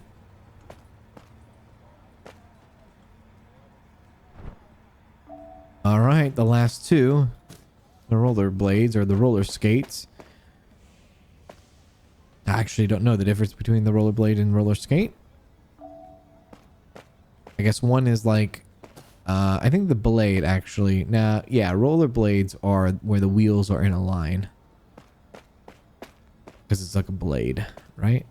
[SPEAKER 1] All right, the last two. The roller blades or the roller skates. I actually don't know the difference between the rollerblade and roller skate. I guess one is like, I think the blade actually, yeah, roller blades are where the wheels are in a line. Because it's like a blade, right?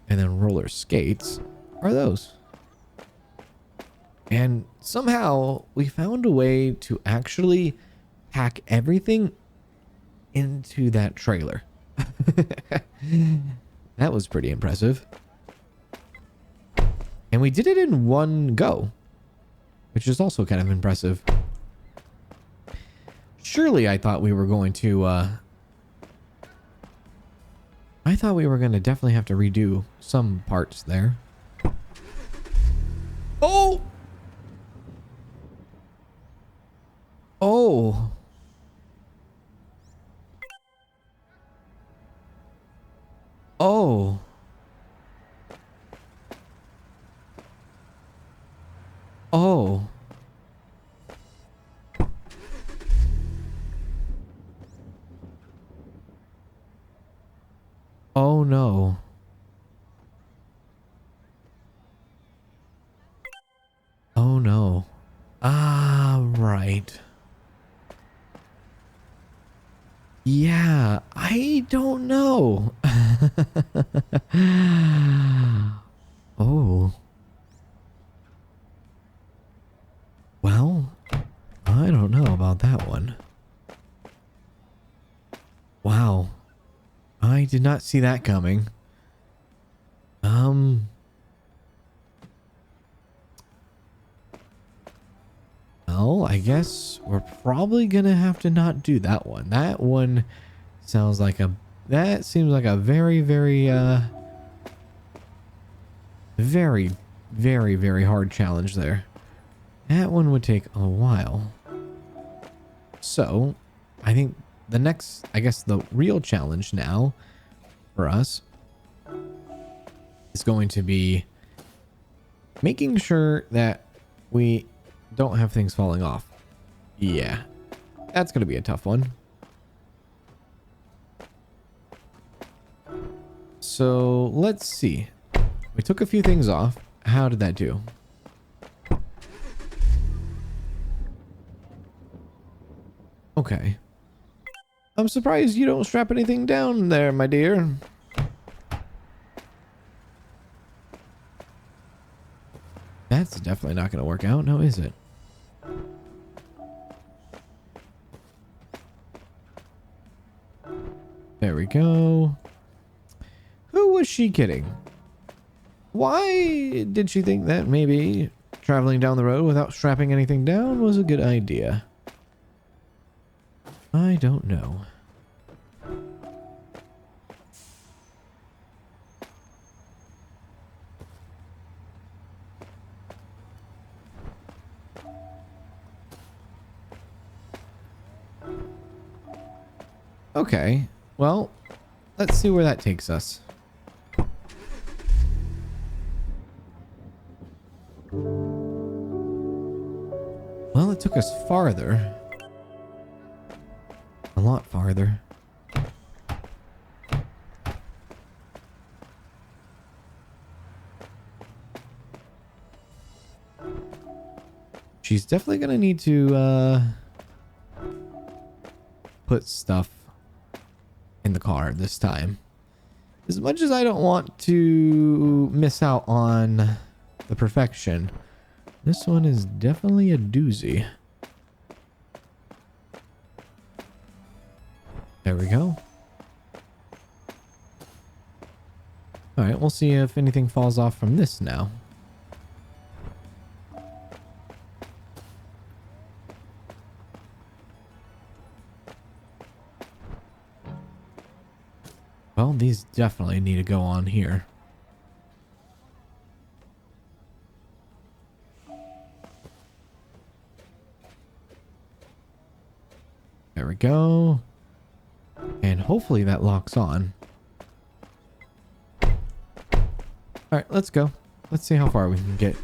[SPEAKER 1] And then roller skates are those. And somehow we found a way to actually pack everything into that trailer. That was pretty impressive. And we did it in one go, which is also kind of impressive. Surely I thought we were going to, I thought we were going to definitely have to redo some parts there. Oh! Oh. Oh. Oh. Oh no. Oh no. Ah, right. Yeah, I don't know. Oh. Well, I don't know about that one. Wow. I did not see that coming. Well, I guess we're probably gonna have to not do that one. That one sounds like that seems like a very, very, very hard challenge there. That one would take a while. So, I think the next, I guess the real challenge now for us is going to be making sure that we don't have things falling off. Yeah, that's going to be a tough one. So let's see. We took a few things off. How did that do? Okay. I'm surprised you don't strap anything down there, my dear. That's definitely not going to work out, now is it? we go. Who was she kidding? Why did she think that maybe traveling down the road without strapping anything down was a good idea? I don't know. Okay, well, let's see where that takes us. Well, it took us farther. A lot farther. She's definitely gonna need to put stuff in the car this time. As much as I don't want to miss out on the perfection, this one is definitely a doozy. There we go. Alright, we'll see if anything falls off from this now. Well, these definitely need to go on here. There we go. And hopefully that locks on. Alright, let's go. Let's see how far we can get.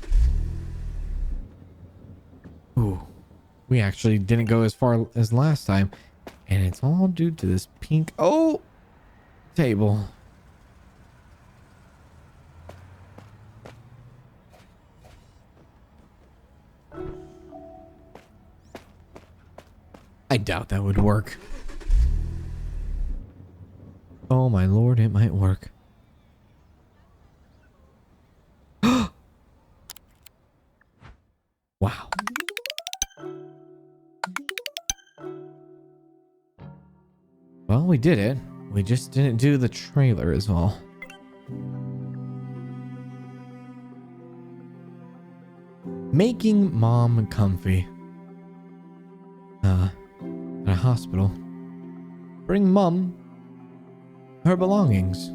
[SPEAKER 1] Ooh. We actually didn't go as far as last time. And it's all due to this pink... Oh! Table. I doubt that would work. Oh my lord, it might work. Wow. Well, we did it. We just didn't do the trailer as well. Making mom comfy. At a hospital. Bring mom her belongings.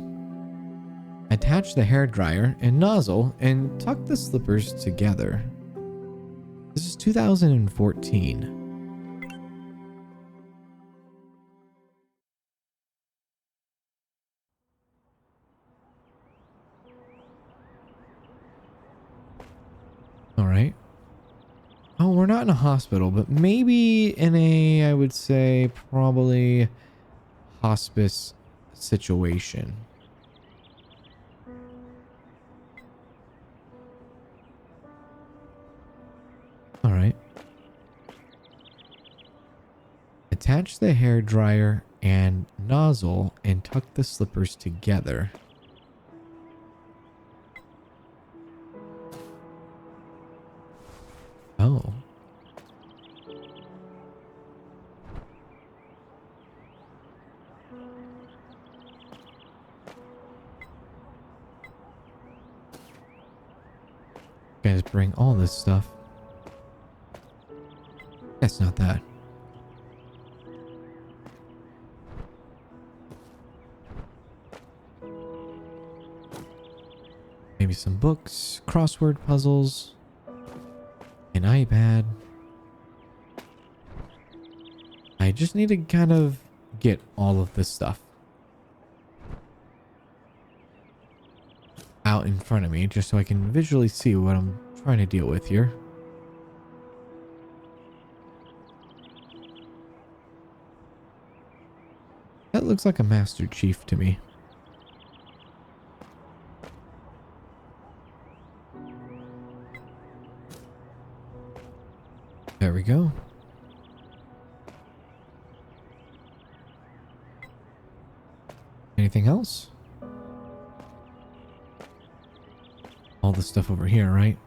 [SPEAKER 1] Attach the hairdryer and nozzle and tuck the slippers together. This is 2014. All right. Oh, we're not in a hospital, but maybe in a, I would say, probably hospice situation. All right. Attach the hairdryer and nozzle and tuck the slippers together. Oh. Guys, bring all this stuff. That's not that. Maybe some books, crossword puzzles, an iPad. I just need to kind of get all of this stuff out in front of me just so I can visually see what I'm trying to deal with here. That looks like a Master Chief to me. There we go. Anything else? All the stuff over here, right?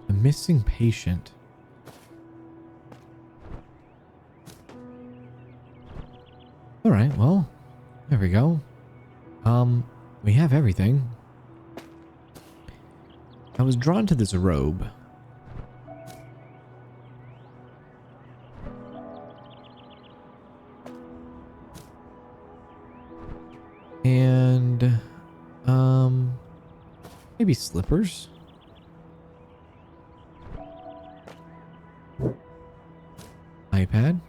[SPEAKER 1] The missing patient. All right, well, there we go. We have everything. I was drawn to this robe. And, maybe slippers? iPad?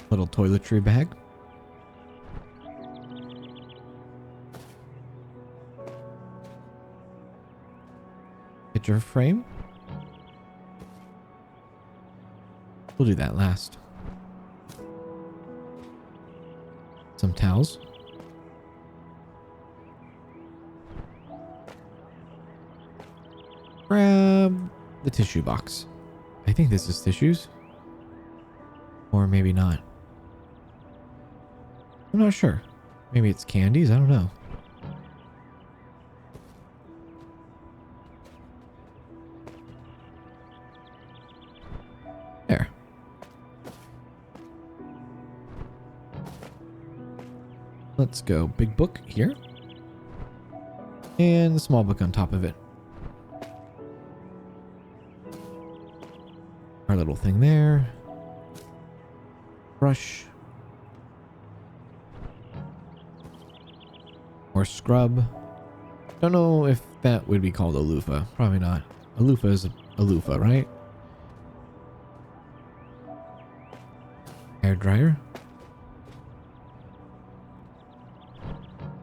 [SPEAKER 1] Little toiletry bag? Picture frame? We'll do that last. Some towels. Grab the tissue box. I think this is tissues. Or maybe not. I'm not sure. Maybe it's candies? I don't know. There. Let's go. Big book here. And the small book on top of it. Our little thing there. Brush. Or scrub. Don't know if that would be called a loofah. Probably not. A loofah is a loofah, right? Hair dryer.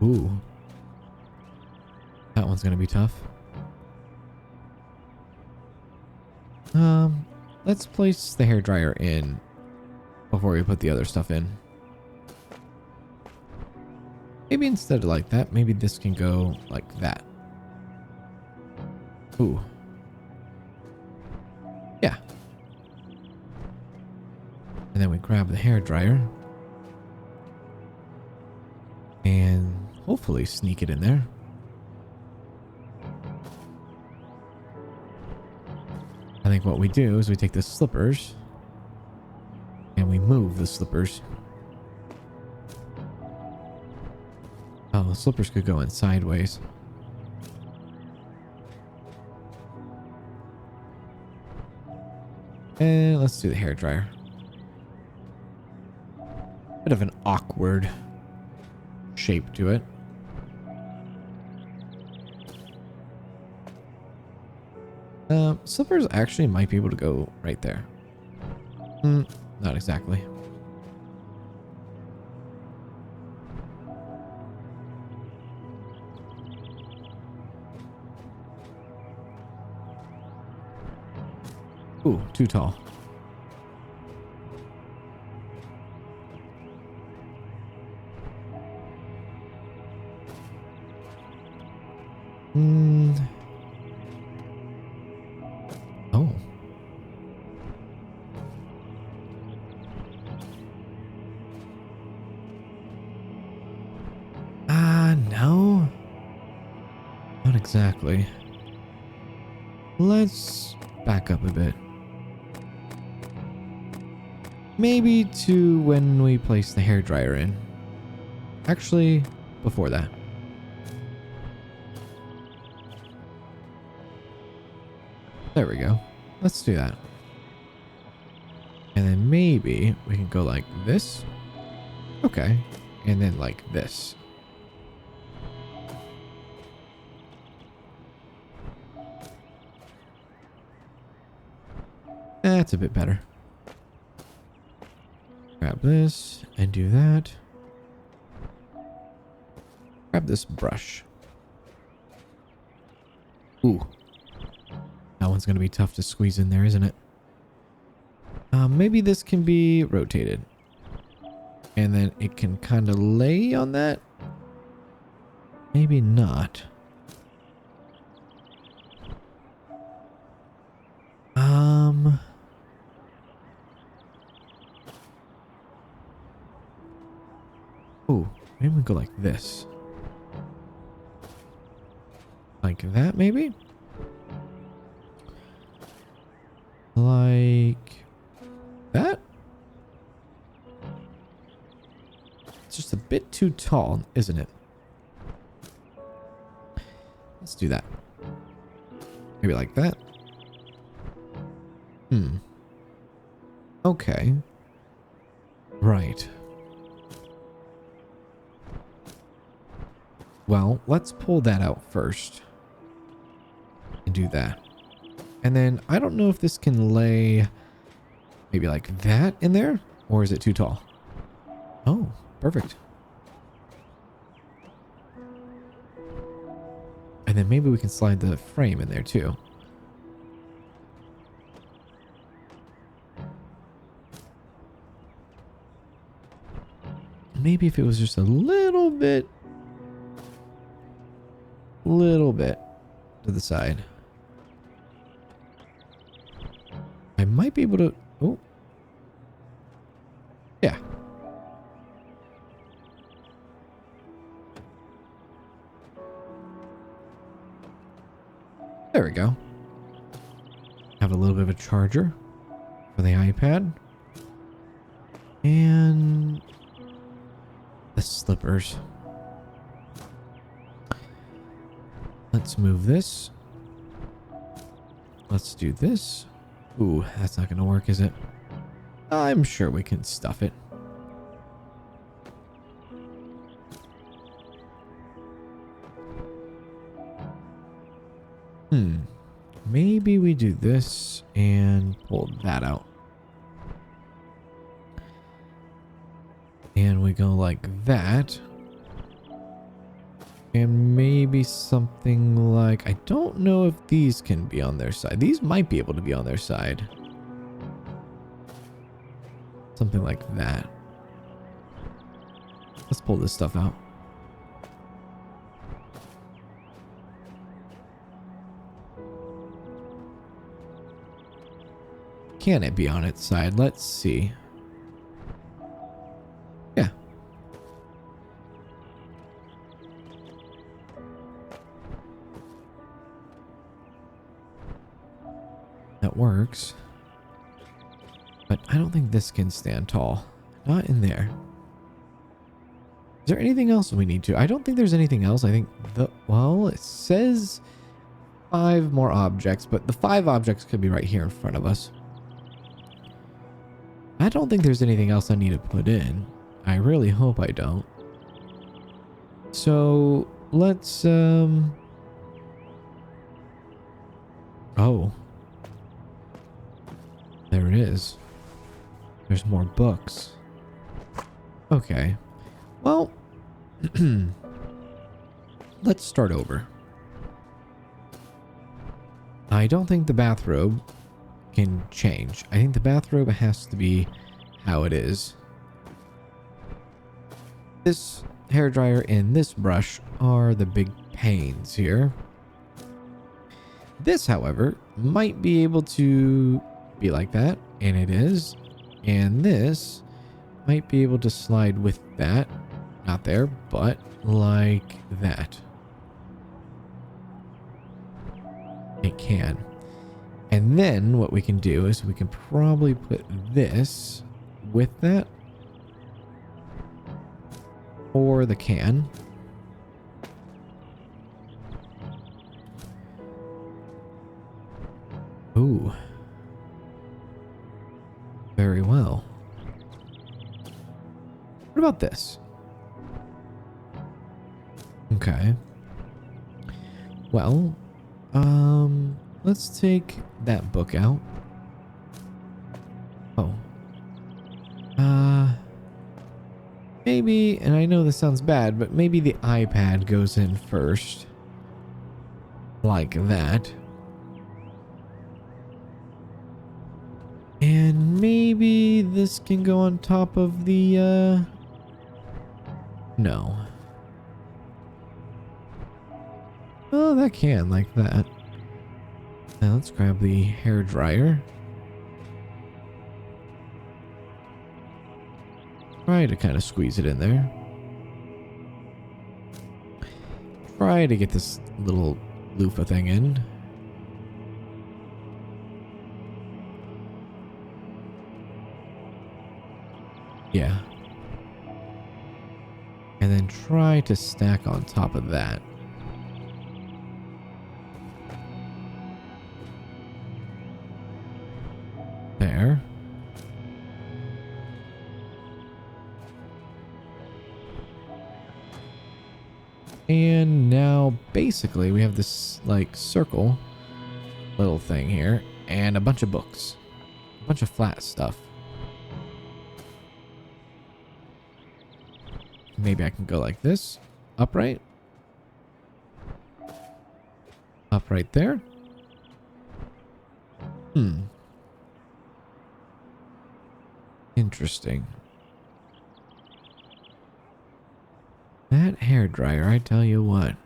[SPEAKER 1] Ooh. That one's gonna be tough. Let's place the hair dryer in before we put the other stuff in. Maybe instead of like that, maybe this can go like that. Ooh. Yeah. And then we grab the hair dryer. And hopefully sneak it in there. I think what we do is we take the slippers and we move the slippers. Oh, the slippers could go in sideways. And let's do the hair dryer. Bit of an awkward shape to it. Slippers actually might be able to go right there. Not exactly. Ooh, too tall. Oh. No. Not exactly. Let's back up a bit. Maybe to when we place the hair dryer in. Actually, before that. There we go. Let's do that. And then maybe we can go like this. Okay. And then like this. That's a bit better. Grab this and do that. Grab this brush. Ooh. That one's going to be tough to squeeze in there, isn't it? Maybe this can be rotated. And then it can kind of lay on that. Maybe not. Ooh, maybe we go like this. Like that, maybe? Like that? It's just a bit too tall, isn't it? Let's do that. Maybe like that. Okay. Right. Well, let's pull that out first. And do that. And then I don't know if this can lay maybe like that in there, or is it too tall? Oh, perfect. And then maybe we can slide the frame in there too. Maybe if it was just a little bit to the side. I might be able to, oh. Yeah. There we go. Have a little bit of a charger for the iPad. And the slippers. Let's move this. Let's do this. Ooh, that's not going to work, is it? I'm sure we can stuff it. Maybe we do this and pull that out. And we go like that. And maybe something like, I don't know if these can be on their side. These might be able to be on their side. Something like that. Let's pull this stuff out. Can it be on its side? Let's see. Yeah. That works. But I don't think this can stand tall. Not in there. Is there anything else we need to? I don't think there's anything else. I think well, it says 5 more objects, but the 5 objects could be right here in front of us. I don't think there's anything else I need to put in. I really hope I don't. So let's oh. There it is. There's more books. Okay. Well, let's start over. I don't think the bathrobe can change. I think the bathrobe has to be how it is. This hairdryer and this brush are the big pains here. This, however, might be able to be like that, and it is. And this might be able to slide with that. Not there, but like that. It can. And then what we can do is we can probably put this with that. Or the can. Ooh. Very well. What about this? Okay. Well, let's take that book out. Oh. Maybe, and I know this sounds bad, but maybe the iPad goes in first. Like that. And maybe this can go on top of the, no. Oh, that can, like that. Now let's grab the hair dryer. Try to kind of squeeze it in there. Try to get this little loofah thing in. Yeah. And then try to stack on top of that. There. And now basically we have this like circle little thing here and a bunch of books. A bunch of flat stuff. Maybe I can go like this. Upright. Upright there. Interesting. That hairdryer, I tell you what.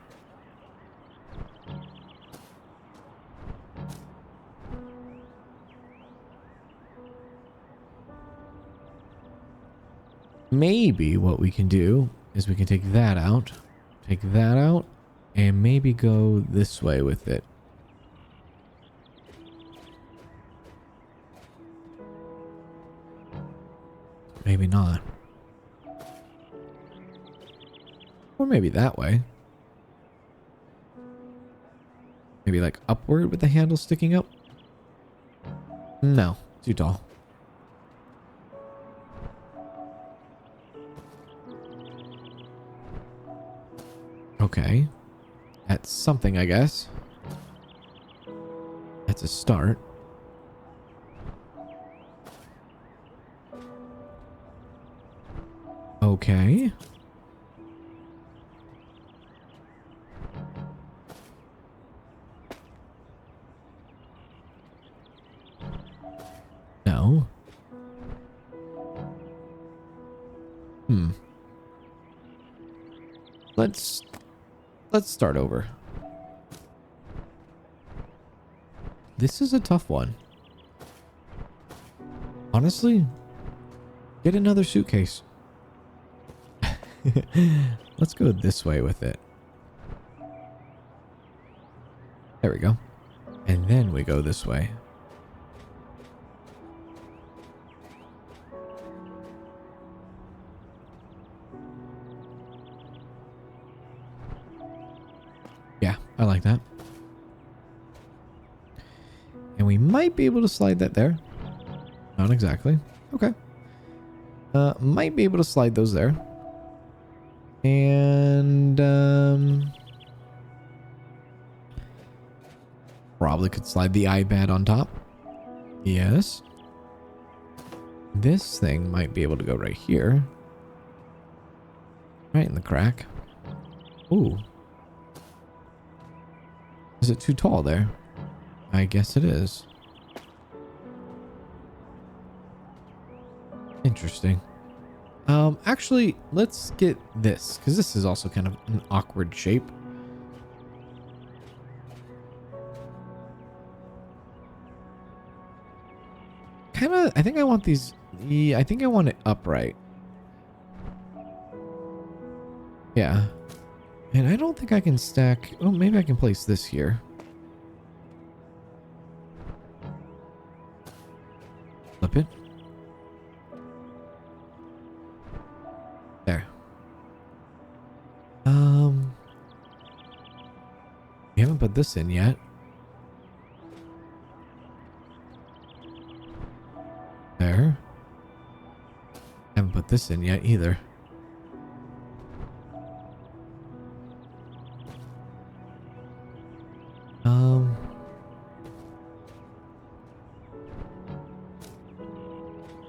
[SPEAKER 1] Maybe what we can do is we can take that out, and maybe go this way with it. Maybe not. Or maybe that way. Maybe like upward with the handle sticking up? No, too tall. Okay. That's something, I guess. That's a start. Okay. No. Let's start over. This is a tough one. Honestly, get another suitcase. Let's go this way with it. There we go. And then we go this way. Yeah, I like that. And we might be able to slide that there. Not exactly. Okay. Might be able to slide those there. And probably could slide the iPad on top. Yes. This thing might be able to go right here. Right in the crack. Ooh. Is it too tall there? I guess it is. Interesting. Actually, let's get this, because this is also kind of an awkward shape. I think I want these. Yeah, I think I want it upright. Yeah. And I don't think I can stack. Oh, maybe I can place this here. Flip it. There. We haven't put this in yet. There. Haven't put this in yet either.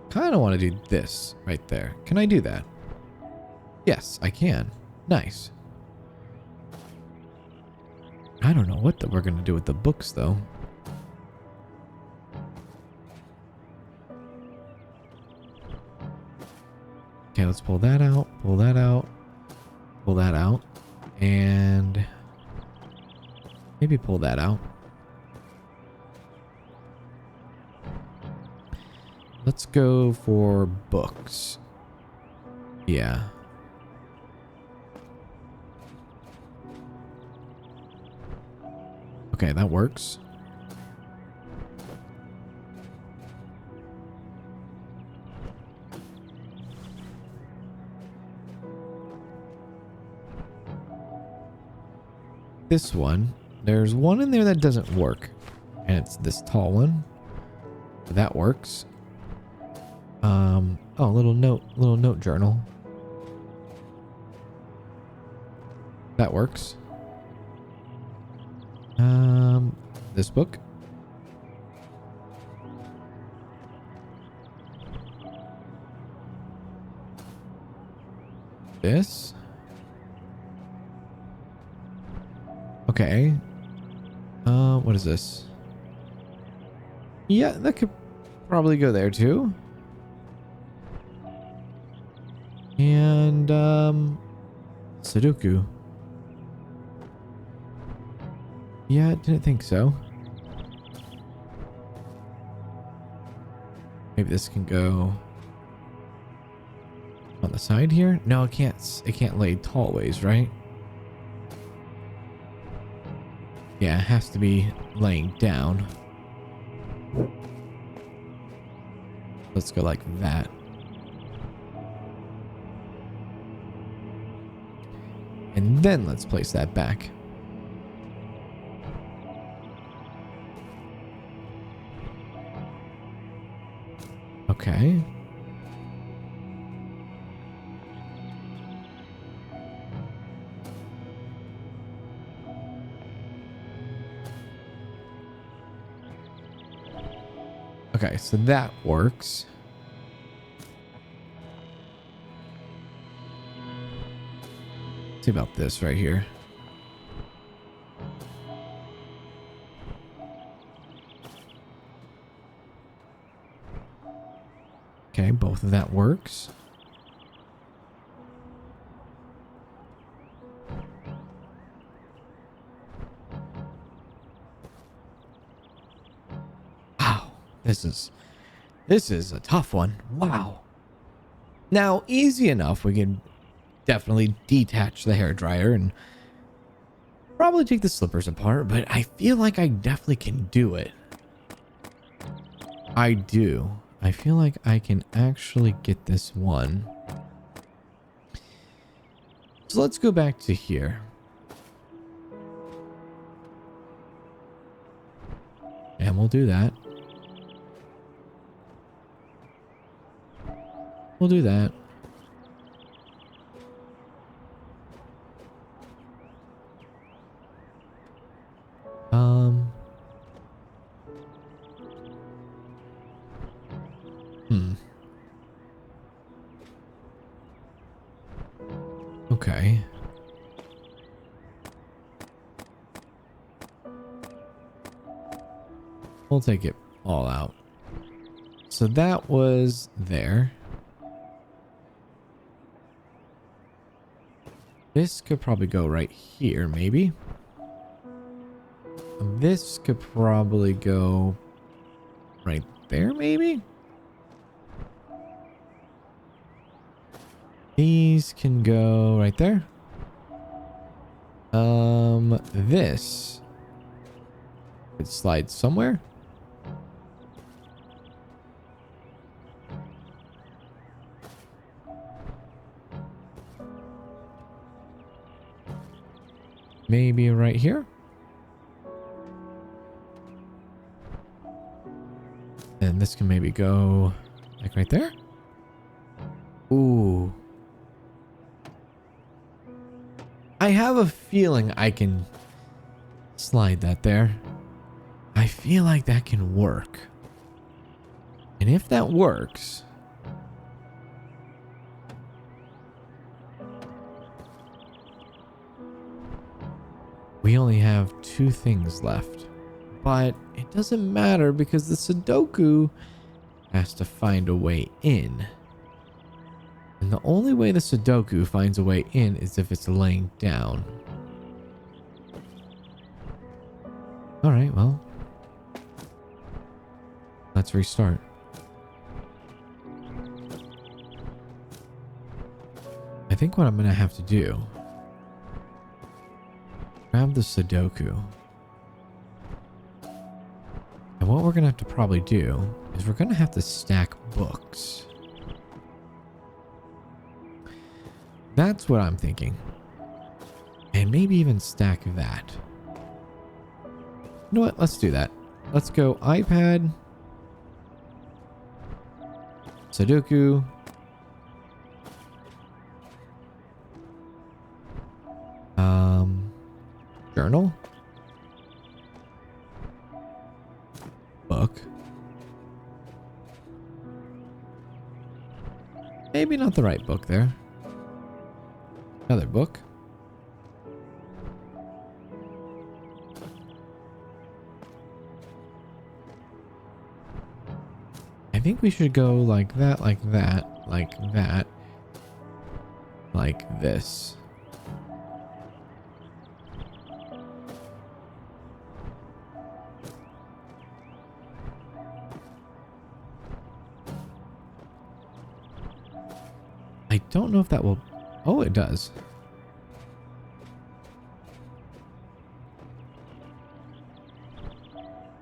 [SPEAKER 1] Kind of want to do this right there. Can I do that? Yes, I can. Nice. I don't know what we're going to do with the books, though. Okay, let's pull that out, pull that out, pull that out, and maybe pull that out. Let's go for books. Yeah. Okay, that works. this one. There's one in there that doesn't work. And it's this tall one. That works. Oh, little note journal. That works. This book. This. Okay. What is this? Yeah, that could probably go there too. And, Sudoku. Yeah, didn't think so. Maybe this can go on the side here. No, it can't. It can't lay tall ways, right? Yeah, it has to be laying down. Let's go like that. And then let's place that back. Okay. Okay, so that works. Let's see about this right here. Okay, both of that works. Wow, this is a tough one. Wow. Now, easy enough. We can definitely detach the hairdryer and probably take the slippers apart, but I feel like I definitely can do it. I do. I feel like I can actually get this one. So let's go back to here. And we'll do that. We'll do that. Okay. We'll take it all out. So that was there. This could probably go right here, maybe. This could probably go right there, maybe. These can go right there. This could slide somewhere. Maybe right here. And this can maybe go like right there. Ooh. I have a feeling I can slide that there. I feel like that can work. And if that works, we only have 2 things left. But it doesn't matter because the Sudoku has to find a way in. And the only way the Sudoku finds a way in is if it's laying down. Alright, well. Let's restart. I think what I'm going to have to do... grab the Sudoku. And what we're going to have to probably do is we're going to have to stack books. That's what I'm thinking. And maybe even stack that. You know what? Let's do that. Let's go iPad, Sudoku, journal, book. Maybe not the right book there. Another book. I think we should go like that, like that, like that, like this. I don't know if that will... Oh, it does.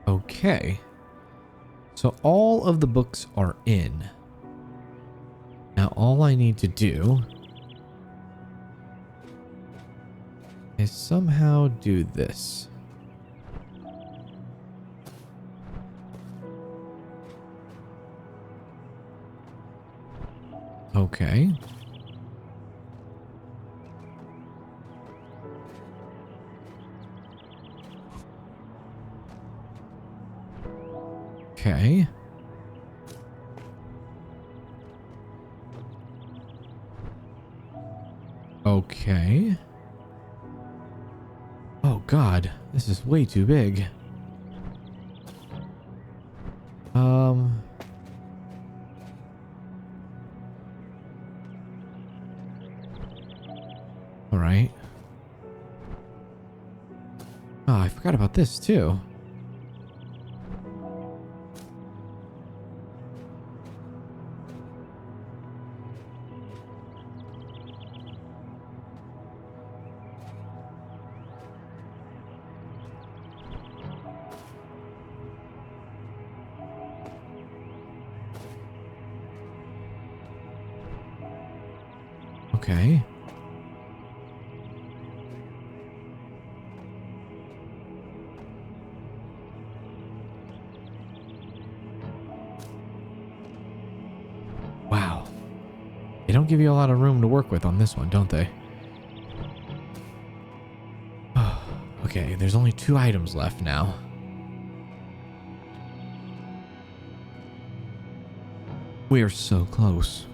[SPEAKER 1] Okay. So all of the books are in. Now all I need to do is somehow do this. Okay. Okay. Okay. Oh God, this is way too big. All right. Oh, I forgot about this too. Okay. Wow. They don't give you a lot of room to work with on this one, don't they? Okay, there's only 2 items left now. We are so close.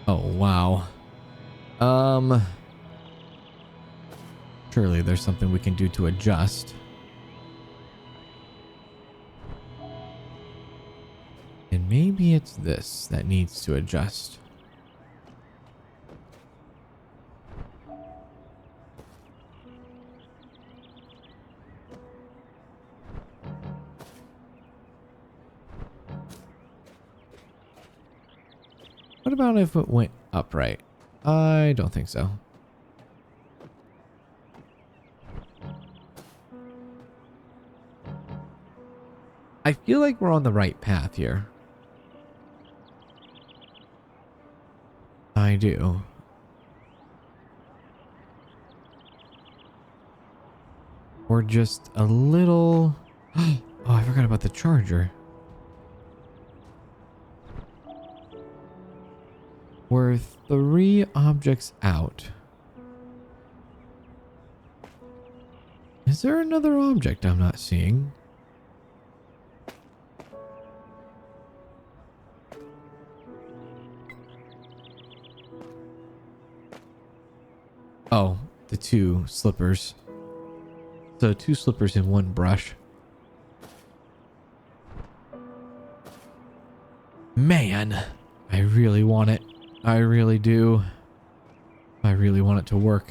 [SPEAKER 1] Oh, wow. Surely there's something we can do to adjust. And maybe it's this that needs to adjust. What about if it went upright? I don't think so. I feel like we're on the right path here. I do. We're just a little... Oh, I forgot about the charger. We're 3 objects out. Is there another object I'm not seeing? Oh, the 2 slippers. So 2 slippers in 1 brush. Man, I really want it. I really do. I really want it to work.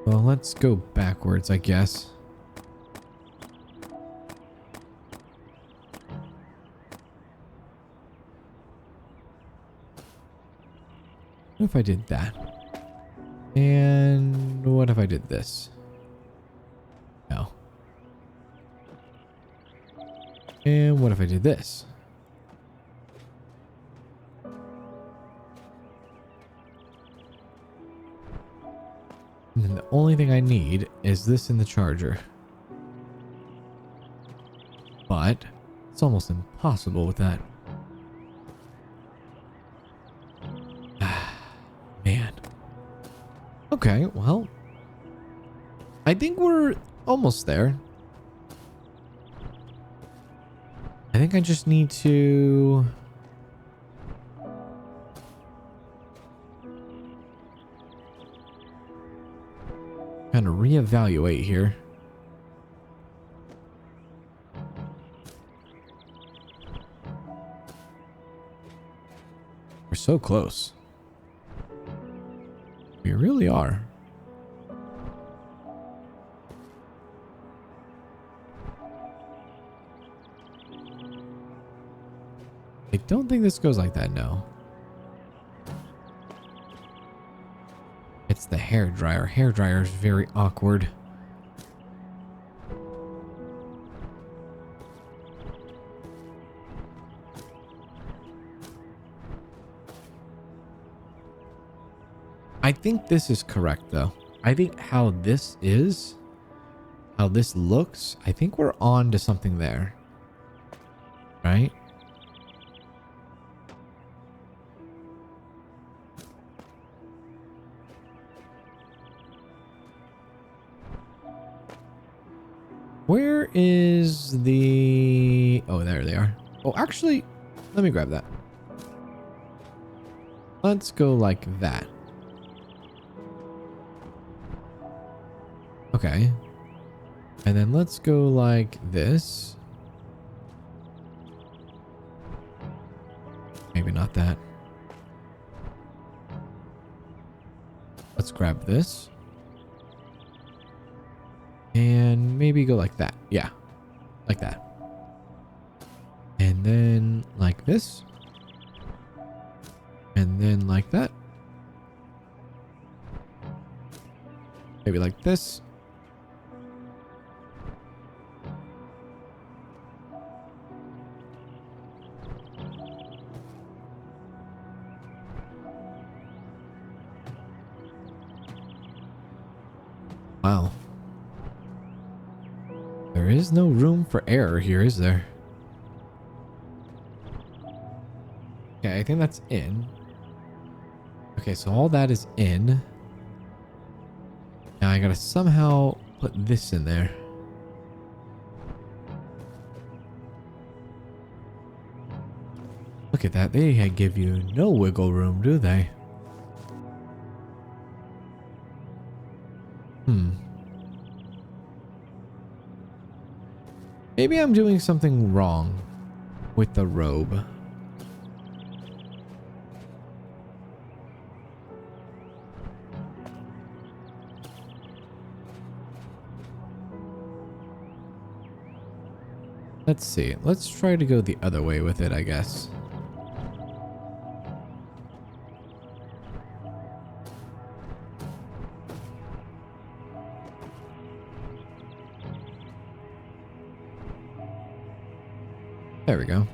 [SPEAKER 1] Well, let's go backwards, I guess. What if I did that? And what if I did this? No. And what if I did this? And then the only thing I need is this in the charger. But it's almost impossible with that. Man. Okay, well, I think we're almost there. I think I just need to... kind of reevaluate here. We're so close. We really are. I don't think this goes like that, no. It's the hair dryer. Hair dryer is very awkward. I think this is correct, though. I think how this is, how this looks, I think we're on to something there. Right? Where is the... oh, there they are. Oh, actually, let me grab that. Let's go like that. Okay. And then let's go like this. Maybe not that. Let's grab this. And maybe go like that. Yeah. Like that. And then like this. And then like that. Maybe like this. Wow. There is no room for error here, is there? Okay, I think that's in. Okay, so all that is in. Now I gotta somehow put this in there. Look at that. They give you no wiggle room, do they? Maybe I'm doing something wrong with the robe. Let's see. Let's try to go the other way with it, I guess. There we go.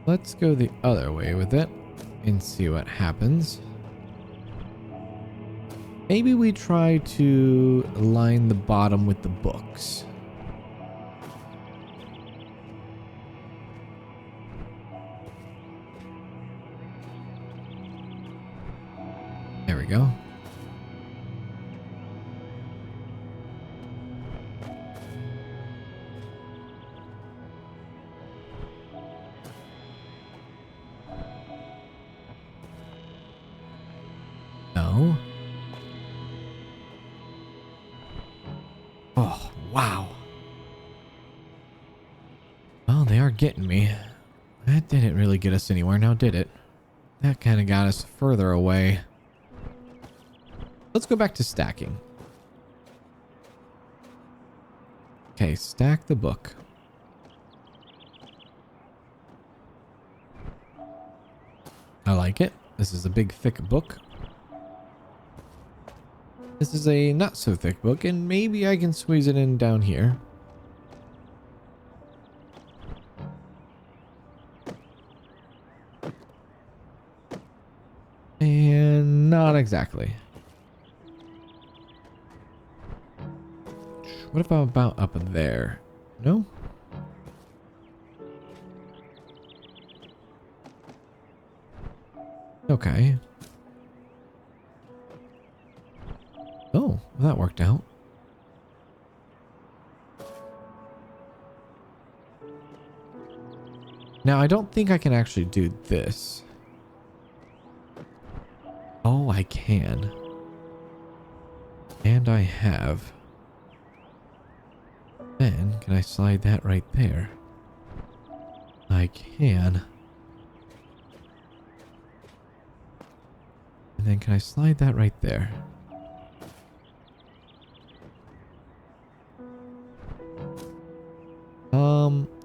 [SPEAKER 1] Let's go the other way with it and see what happens. Maybe we try to line the bottom with the books. There we go. No. Oh, wow. Well, they are getting me. That didn't really get us anywhere now, did it? That kind of got us further away. Let's go back to stacking. Okay, stack the book. I like it. This is a big, thick book. This is a not so thick book, and maybe I can squeeze it in down here. And not exactly. What about up there? No? Okay. Oh, that worked out. Now, I don't think I can actually do this. Oh, I can. And I have. Then, can I slide that right there? I can. And then can I slide that right there?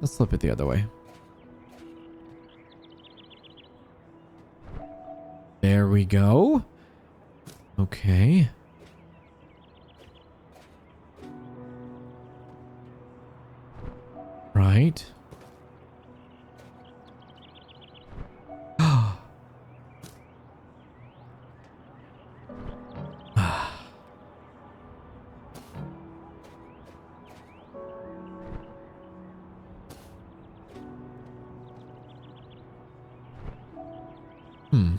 [SPEAKER 1] Let's flip it the other way. There we go. Okay. Right. Hmm.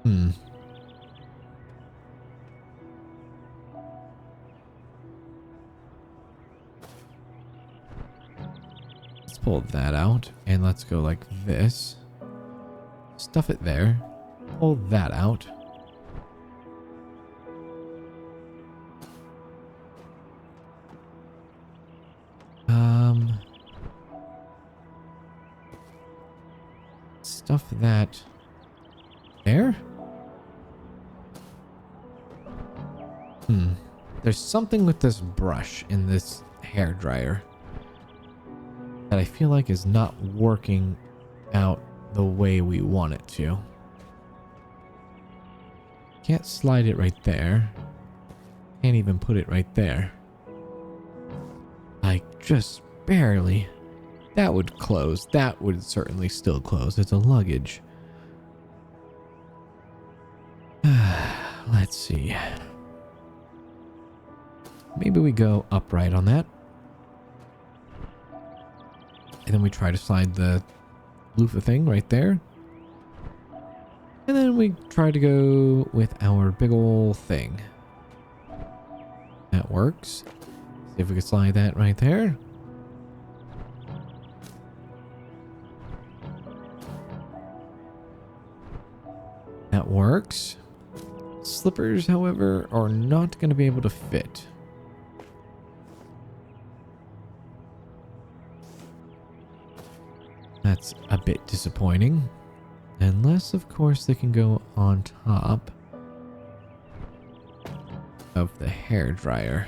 [SPEAKER 1] Hmm. Let's pull that out and let's go like this. Stuff it there. Pull that out. Stuff that there. There's something with this brush in this hair dryer that I feel like is not working out the way we want it to. Can't slide it right there. Can't even put it right there. Like, just barely. That would close. That would certainly still close. It's a luggage. Let's see. Maybe we go upright on that. And then we try to slide the loofah thing right there. And then we try to go with our big ol' thing. That works. See if we can slide that right there. That works. Slippers, however, are not going to be able to fit. That's a bit disappointing. Unless, of course, they can go on top of the hair dryer.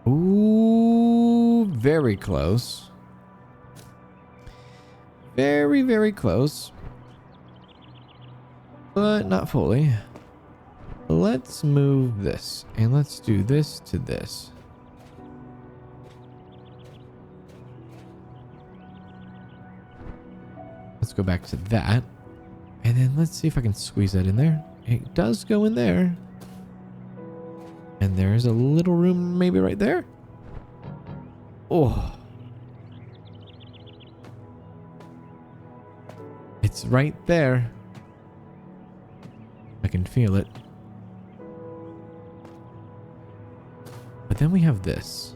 [SPEAKER 1] Ooh, very close. Very, very close. But not fully. Let's move this. And let's do this to this. Let's go back to that. And then let's see if I can squeeze that in there. It does go in there. And there's a little room maybe right there. Oh. It's right there. I can feel it. But then we have this.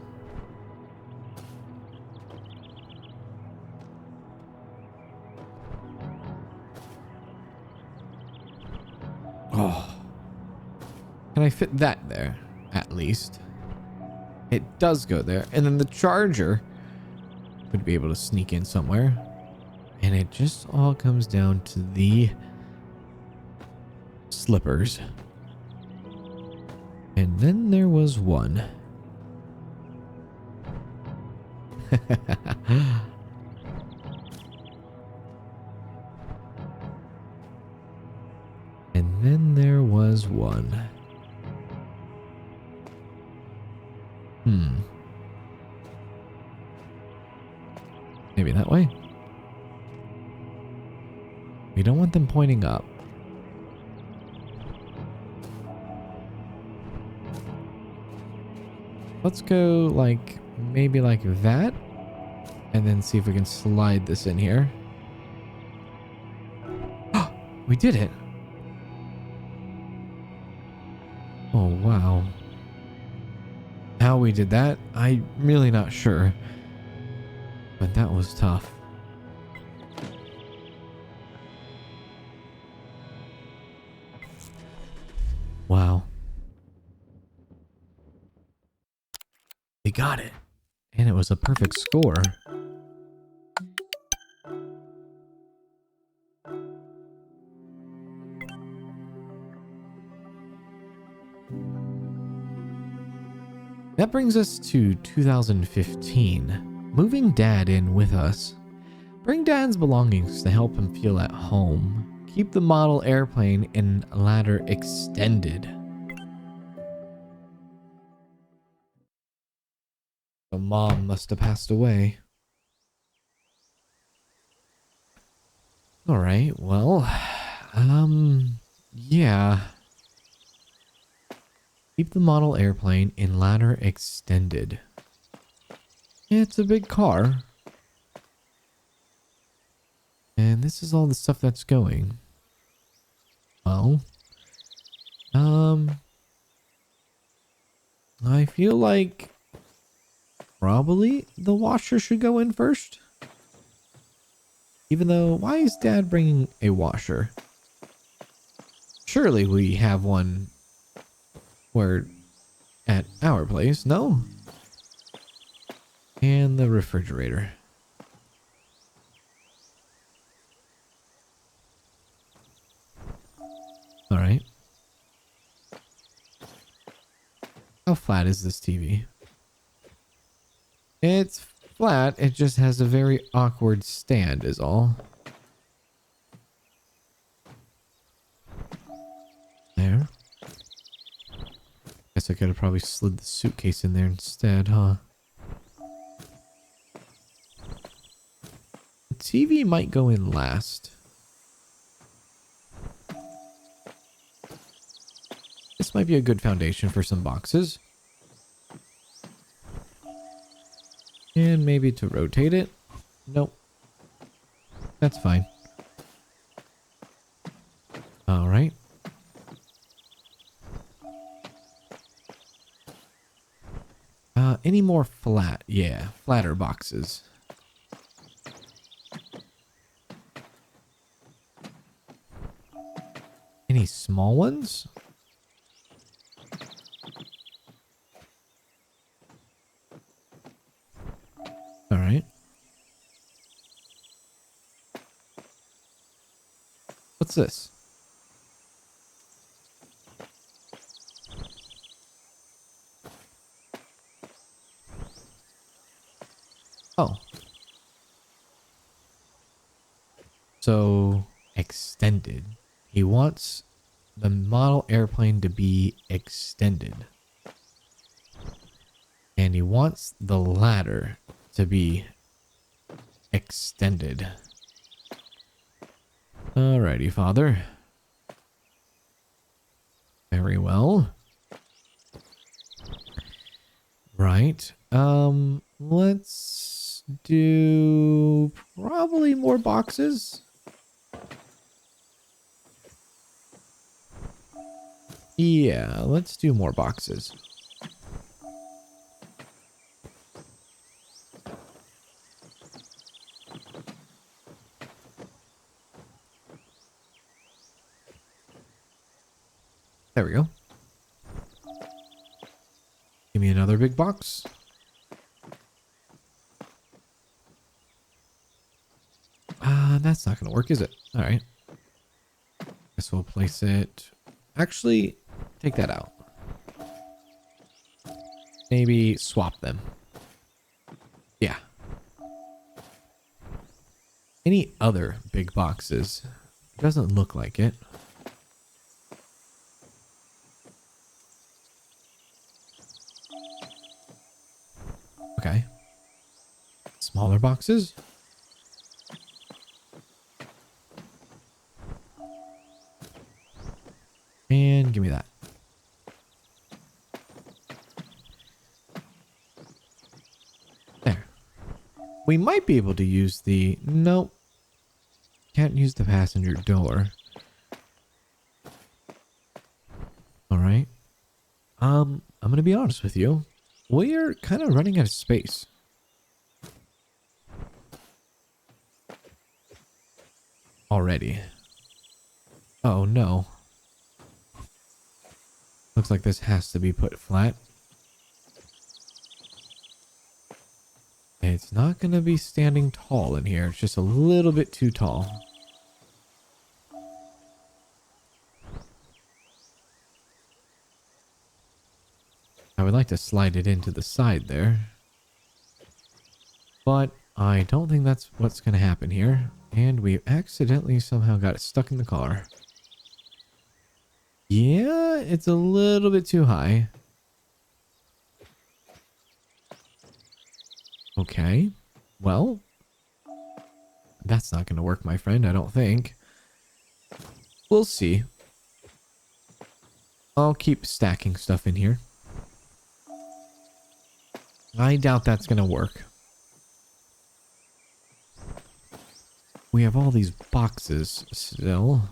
[SPEAKER 1] Oh. Can I fit that there? At least. It does go there. And then the charger would be able to sneak in somewhere. And it just all comes down to the slippers. And then there was one. then there was one. Maybe that way? We don't want them pointing up. Let's go like, maybe like that. And then see if we can slide this in here. We did it. Oh, wow. How we did that, I'm really not sure. But that was tough. Wow. We got it. And it was a perfect score. That brings us to 2015. Moving Dad in with us. Bring Dad's belongings to help him feel at home. Keep the model airplane in ladder extended. So Mom must have passed away. Alright, well, yeah. Keep the model airplane in ladder extended. It's a big car. And this is all the stuff that's going. Well, I feel like probably the washer should go in first. Even though, why is Dad bringing a washer? Surely we have one where at our place, no? And the refrigerator. All right. How flat is this TV? It's flat. It just has a very awkward stand is all. There. Guess I could have probably slid the suitcase in there instead, huh? The TV might go in last. This might be a good foundation for some boxes. And maybe to rotate it. Nope. That's fine. All right. Any more flat? Yeah, flatter boxes. Any small ones? All right. What's this? Oh. So, extended. He wants the model airplane to be extended. And he wants the ladder to be extended. Alrighty, Father. Very well. Right. Let's do probably more boxes. Yeah, let's do more boxes. There we go. Give me another big box. That's not going to work, is it? All right. Guess we'll place it. Actually, take that out. Maybe swap them. Yeah. Any other big boxes? Doesn't look like it. Okay. Smaller boxes. And give me that. There. We might be able to use the... Nope. Can't use the passenger door. Alright. I'm going to be honest with you. We're kind of running out of space. Already. Oh, no. Looks like this has to be put flat. It's not going to be standing tall in here. It's just a little bit too tall. I would like to slide it into the side there. But I don't think that's what's going to happen here. And we accidentally somehow got it stuck in the car. Yeah, it's a little bit too high. Okay. Well, that's not going to work, my friend, I don't think. We'll see. I'll keep stacking stuff in here. I doubt that's going to work. We have all these boxes still.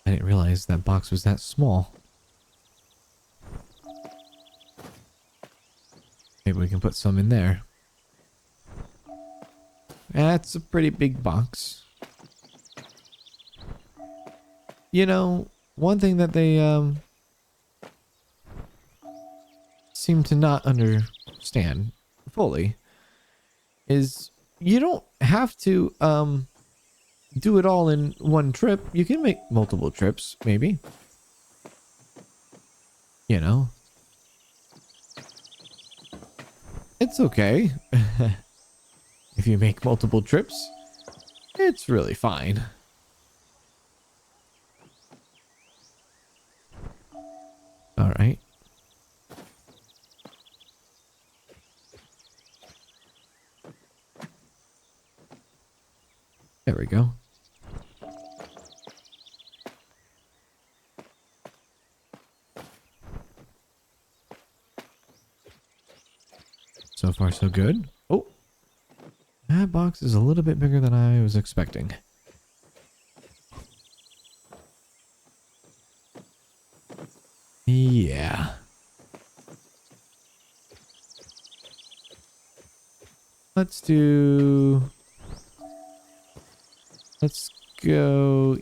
[SPEAKER 1] I didn't realize that box was that small. Maybe we can put some in there. That's a pretty big box. You know, one thing that they seem to not understand fully is you don't have to do it all in one trip. You can make multiple trips, maybe. You know. It's okay. If you make multiple trips, it's really fine. All right. There we go. So far, so good. Oh, that box is a little bit bigger than I was expecting. Yeah. Let's go.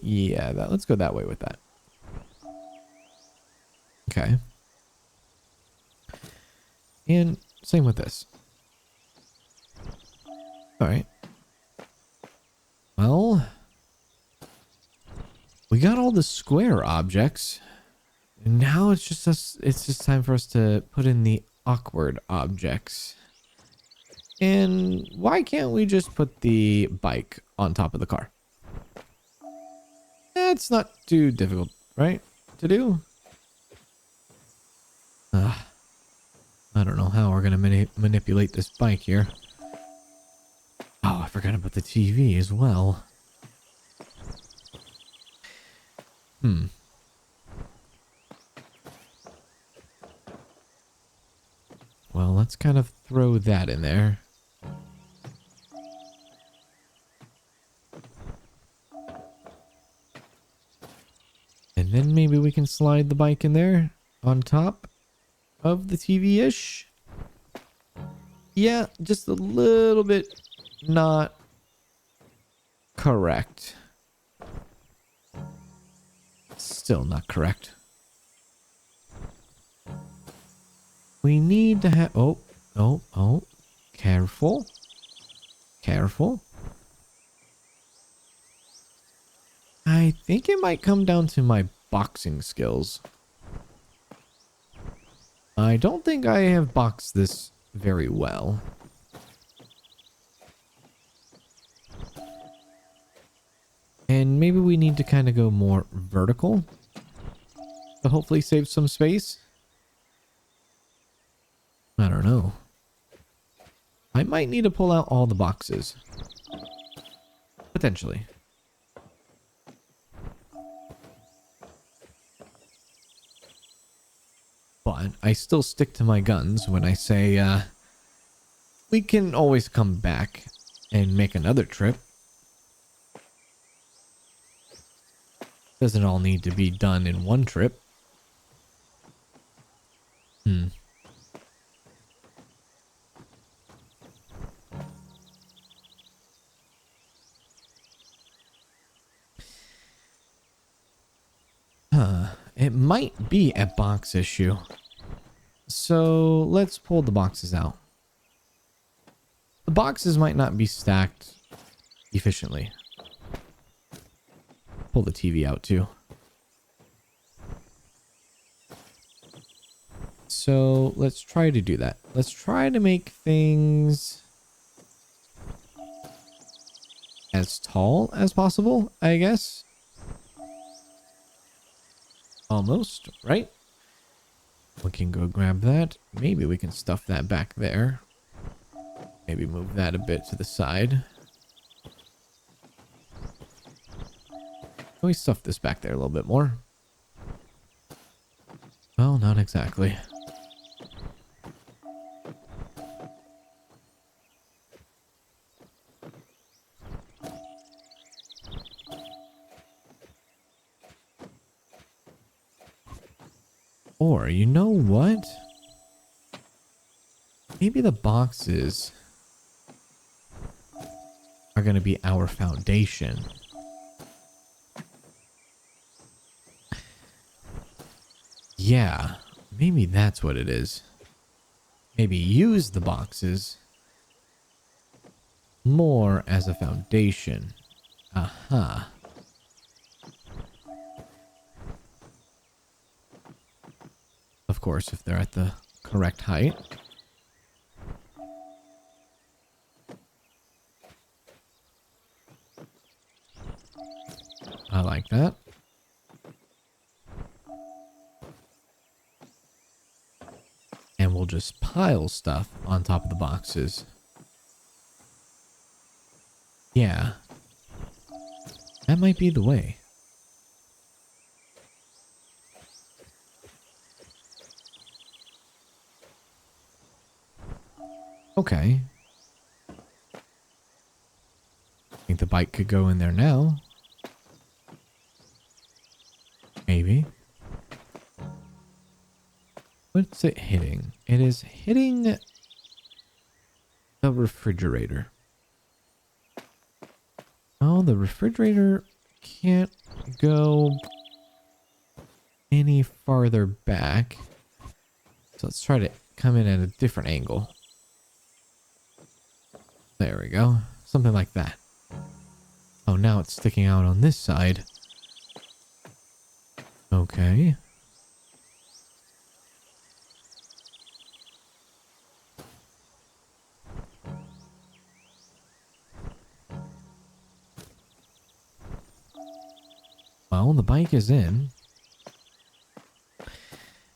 [SPEAKER 1] Yeah, let's go that way with that. Okay. And same with this. All right. Well, we got all the square objects. Now it's just time for us to put in the awkward objects. And why can't we just put the bike on top of the car? That's not too difficult, right? To do? I don't know how we're going to manipulate this bike here. Oh, I forgot about the TV as well. Well, let's kind of throw that in there. And then maybe we can slide the bike in there on top of the TV-ish. Yeah, just a little bit not correct. Still not correct. We need to have... Oh. Careful. Careful. I think it might come down to my boxing skills. I don't think I have boxed this very well. And maybe we need to kind of go more vertical to hopefully save some space. I don't know. I might need to pull out all the boxes. Potentially. But I still stick to my guns when I say, we can always come back and make another trip. Doesn't all need to be done in one trip. It might be a box issue. So let's pull the boxes out. The boxes might not be stacked efficiently. Pull the TV out too. So let's try to do that. Let's try to make things as tall as possible, I guess. Almost, right? We can go grab that. Maybe we can stuff that back there. Maybe move that a bit to the side. Can we stuff this back there a little bit more? Well, not exactly. Or, you know what? Maybe the boxes are going to be our foundation. Yeah, maybe that's what it is. Maybe use the boxes more as a foundation. Aha. Of course, if they're at the correct height. I like that. And we'll just pile stuff on top of the boxes. Yeah. That might be the way. Okay. I think the bike could go in there now. Maybe. What's it hitting? It is hitting the refrigerator. Oh, the refrigerator can't go any farther back. So let's try to come in at a different angle. There we go. Something like that. Oh, now it's sticking out on this side. Okay. Well, the bike is in.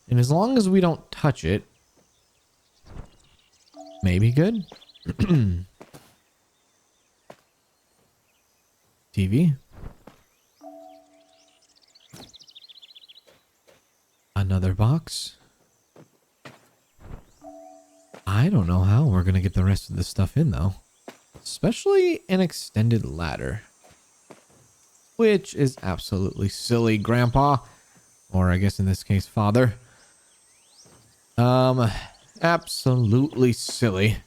[SPEAKER 1] And as long as we don't touch it, maybe good. TV. Another box. I don't know how we're going to get the rest of this stuff in, though. Especially an extended ladder. Which is absolutely silly, Grandpa. Or I guess in this case, Father. Absolutely silly.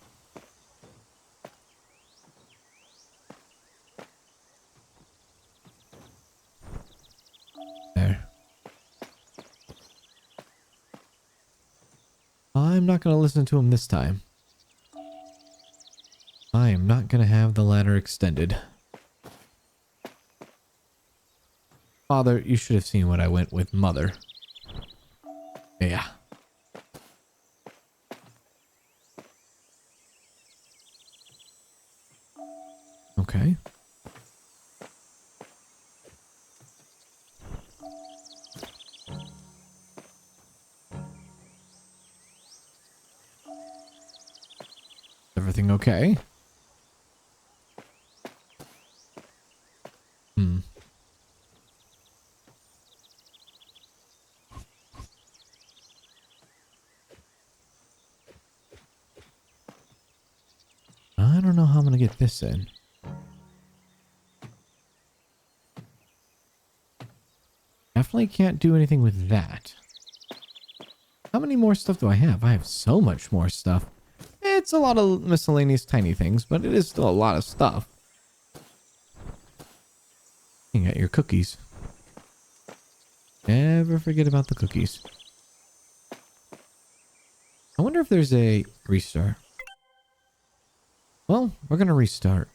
[SPEAKER 1] There. I'm not going to listen to him this time. I am not going to have the ladder extended. Father, you should have seen what I went with Mother. Yeah. Okay. everything okay? I don't know how I'm going to get this in. Definitely can't do anything with that. How many more stuff do I have? I have so much more stuff. It's a lot of miscellaneous tiny things, but it is still a lot of stuff. You got your cookies. Never forget about the cookies. I wonder if there's a restart. Well, we're going to restart.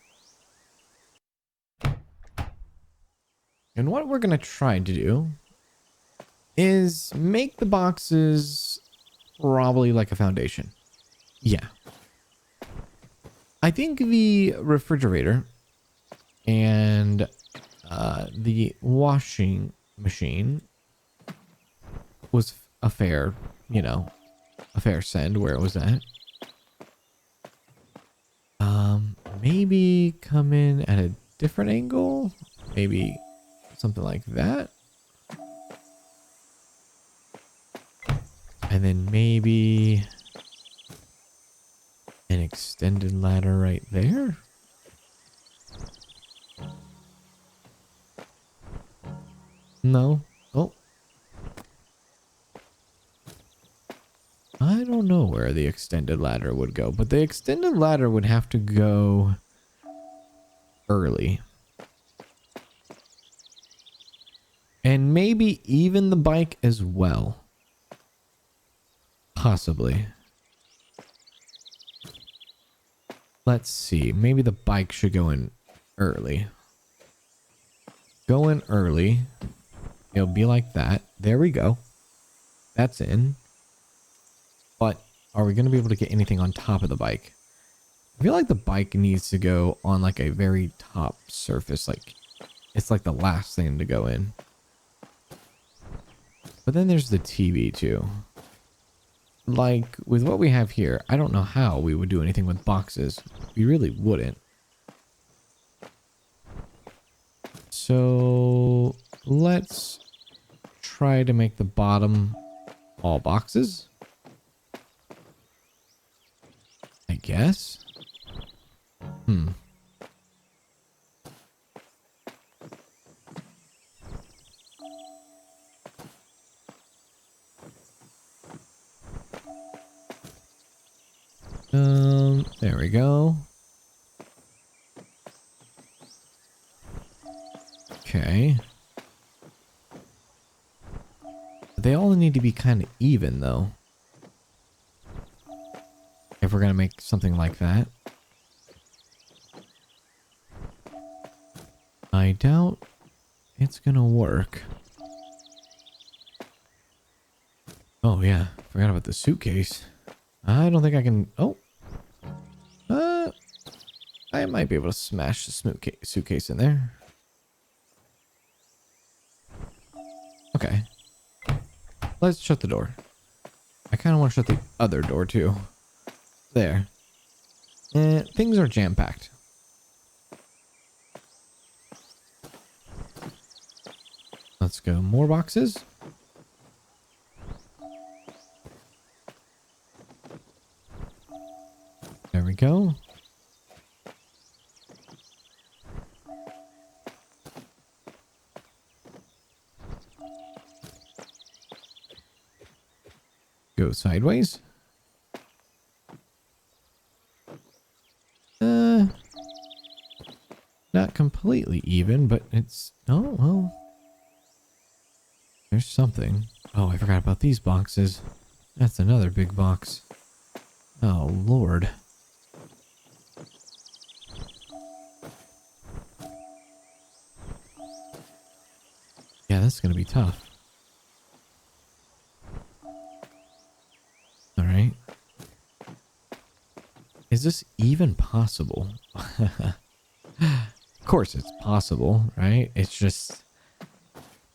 [SPEAKER 1] And what we're going to try to do is make the boxes probably like a foundation. Yeah. I think the refrigerator and the washing machine was a fair, a fair send where it was at. Maybe come in at a different angle. Maybe something like that. And then maybe an extended ladder right there. No. Oh. I don't know where the extended ladder would go, but the extended ladder would have to go early. And maybe even the bike as well. Possibly. Let's see. Maybe the bike should go in early. Go in early. It'll be like that. There we go. That's in. But are we going to be able to get anything on top of the bike? I feel like the bike needs to go on like a very top surface. Like it's like the last thing to go in. But then there's the TV too. Like with what we have here, I don't know how we would do anything with boxes. We really wouldn't. So let's try to make the bottom all boxes. I guess. There we go. Okay. They all need to be kind of even though. If we're going to make something like that. I doubt it's going to work. Oh yeah, forgot about the suitcase. I don't think I can... Oh. I might be able to smash the suitcase in there. Okay. Let's shut the door. I kind of want to shut the other door too. There. Things are jam-packed. Let's go. More boxes. There we go. Go sideways. Not completely even, but it's... Oh, well. There's something. Oh, I forgot about these boxes. That's another big box. Oh, Lord. Yeah, that's gonna be tough. Alright. Is this even possible? Of course it's possible, right? It's just...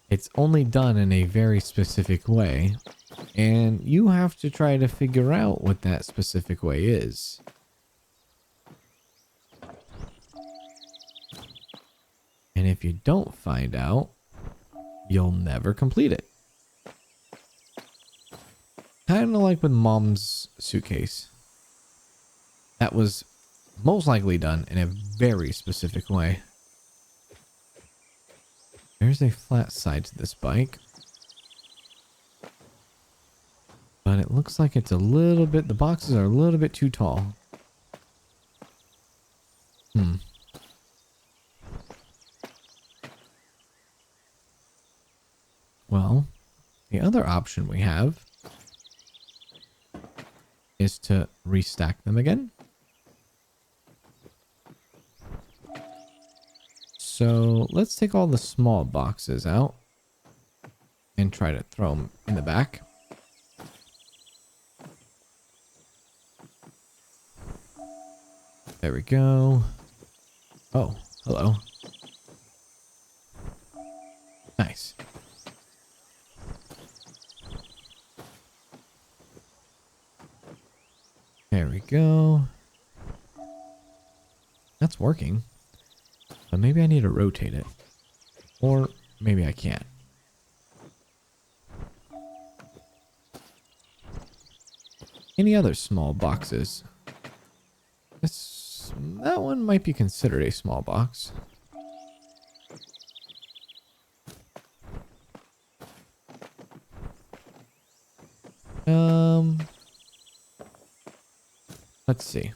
[SPEAKER 1] It's only done in a very specific way. And you have to try to figure out what that specific way is. And if you don't find out, you'll never complete it. Kind of like with Mom's suitcase. That was most likely done in a very specific way. There's a flat side to this bike. But it looks like it's a little bit, the boxes are a little bit too tall. Well, the other option we have is to restack them again. So let's take all the small boxes out and try to throw them in the back. There we go. Oh, hello. Nice. There we go. That's working. But maybe I need to rotate it. Or maybe I can't. Any other small boxes? That one might be considered a small box. Let's see.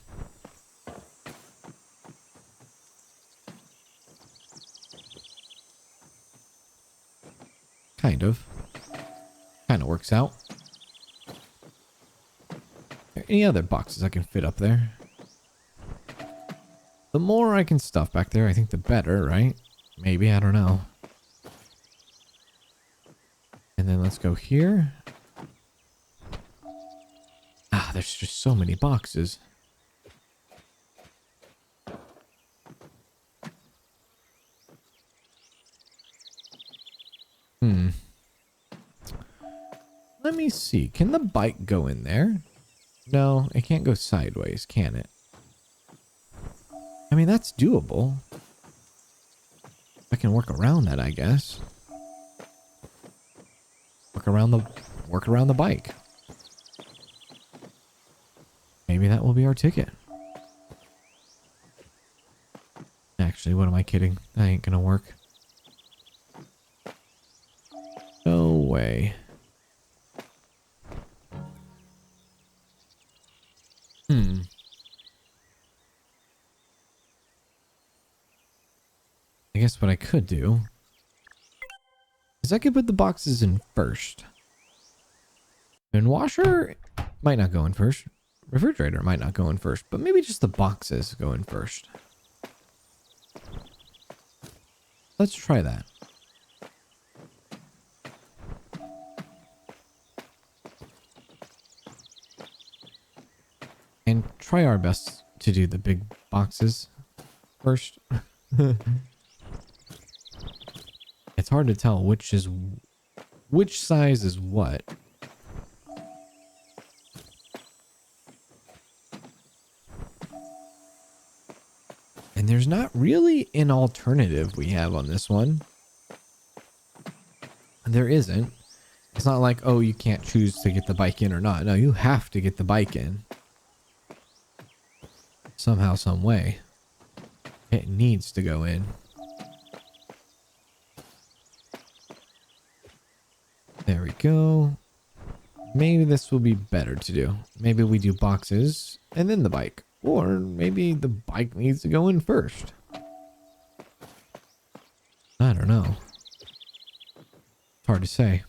[SPEAKER 1] Kind of works out. Are there any other boxes I can fit up there? The more I can stuff back there, I think the better, right? Maybe, I don't know. And then let's go here. Ah, there's just so many boxes. Let me see. Can the bike go in there? No, it can't go sideways, can it? I mean, that's doable. I can work around that, I guess. Work around the bike. Maybe that will be our ticket. Actually, what am I kidding? That ain't gonna work. No way. I guess what I could do is I could put the boxes in first. And washer might not go in first. Refrigerator might not go in first, but maybe just the boxes go in first. Let's try that. And try our best to do the big boxes first. It's hard to tell which size is what. And there's not really an alternative we have on this one. There isn't. It's not like, oh, you can't choose to get the bike in or not. No, you have to get the bike in. Somehow, some way. It needs to go in. There we go. Maybe this will be better to do. Maybe we do boxes and then the bike. Or maybe the bike needs to go in first. I don't know. It's hard to say.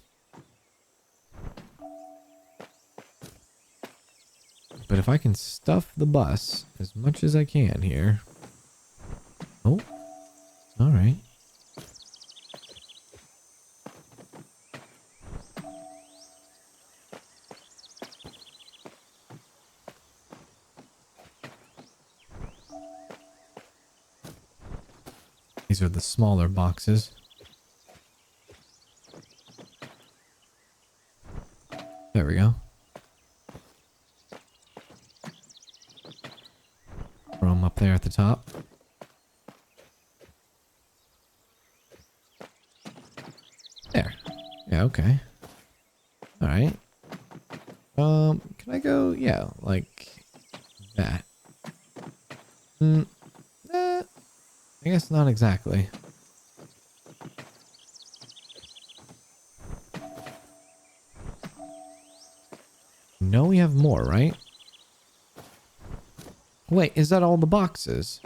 [SPEAKER 1] But if I can stuff the bus as much as I can here. Oh, all right. These are the smaller boxes. There we go. Throw them up there at the top. okay. All right. Can I go? Yeah, like that. I guess not exactly. No, we have more, right? Wait, is that all the boxes?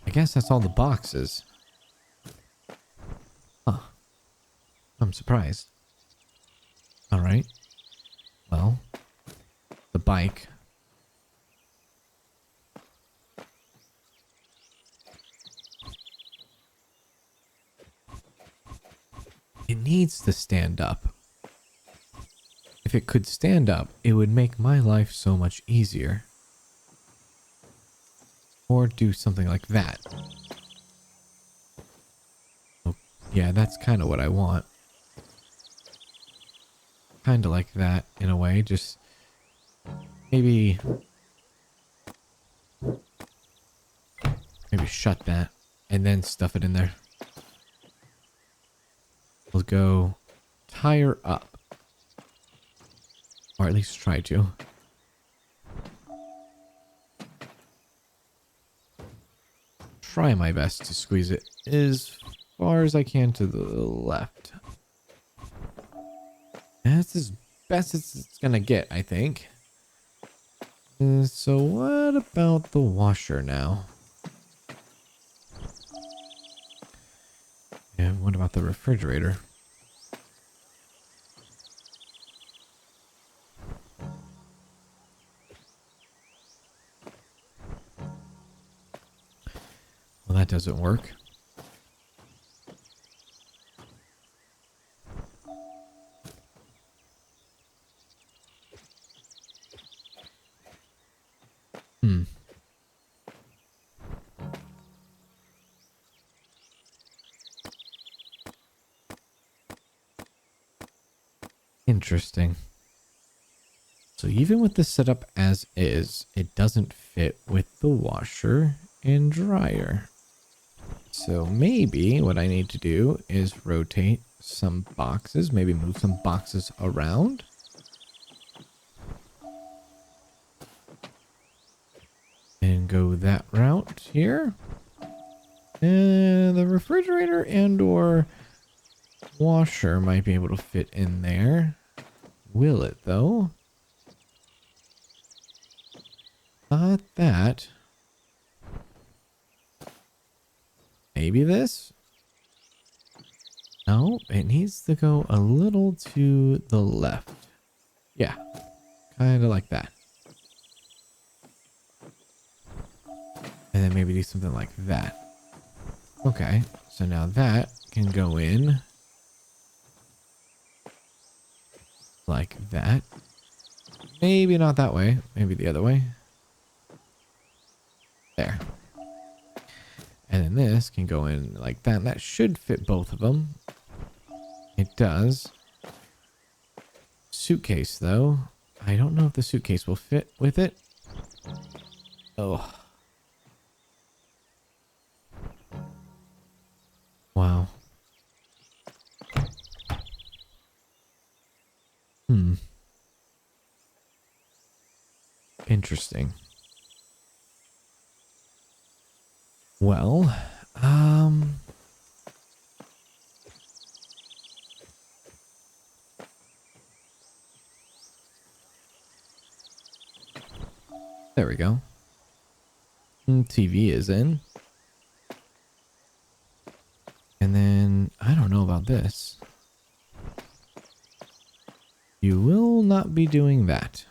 [SPEAKER 1] I guess that's all the boxes. Huh. I'm surprised. All right. Well, the bike. It needs to stand up. If it could stand up, it would make my life so much easier. Or do something like that. Oh, yeah, that's kind of what I want. Kind of like that in a way. Just maybe shut that and then stuff it in there. We'll go tire up. Or at least try to. Try my best to squeeze it as far as I can to the left. That's as best as it's gonna get, I think. So what about the washer now? And what about the refrigerator? Well, that doesn't work. Interesting. So even with this setup as is, it doesn't fit with the washer and dryer. So maybe what I need to do is rotate some boxes, maybe move some boxes around. And go that route here. And the refrigerator and or washer might be able to fit in there. Will it though? Not that. Maybe this? No, it needs to go a little to the left. Yeah, kind of like that. And then maybe do something like that. Okay, so now that can go in like that. Maybe not that way. Maybe the other way. There. And then this can go in like that. And that should fit both of them. It does. Suitcase, though. I don't know if the suitcase will fit with it. Oh. Wow. Interesting. Well, there we go. TV is in. And then, I don't know about this. You will not be doing that.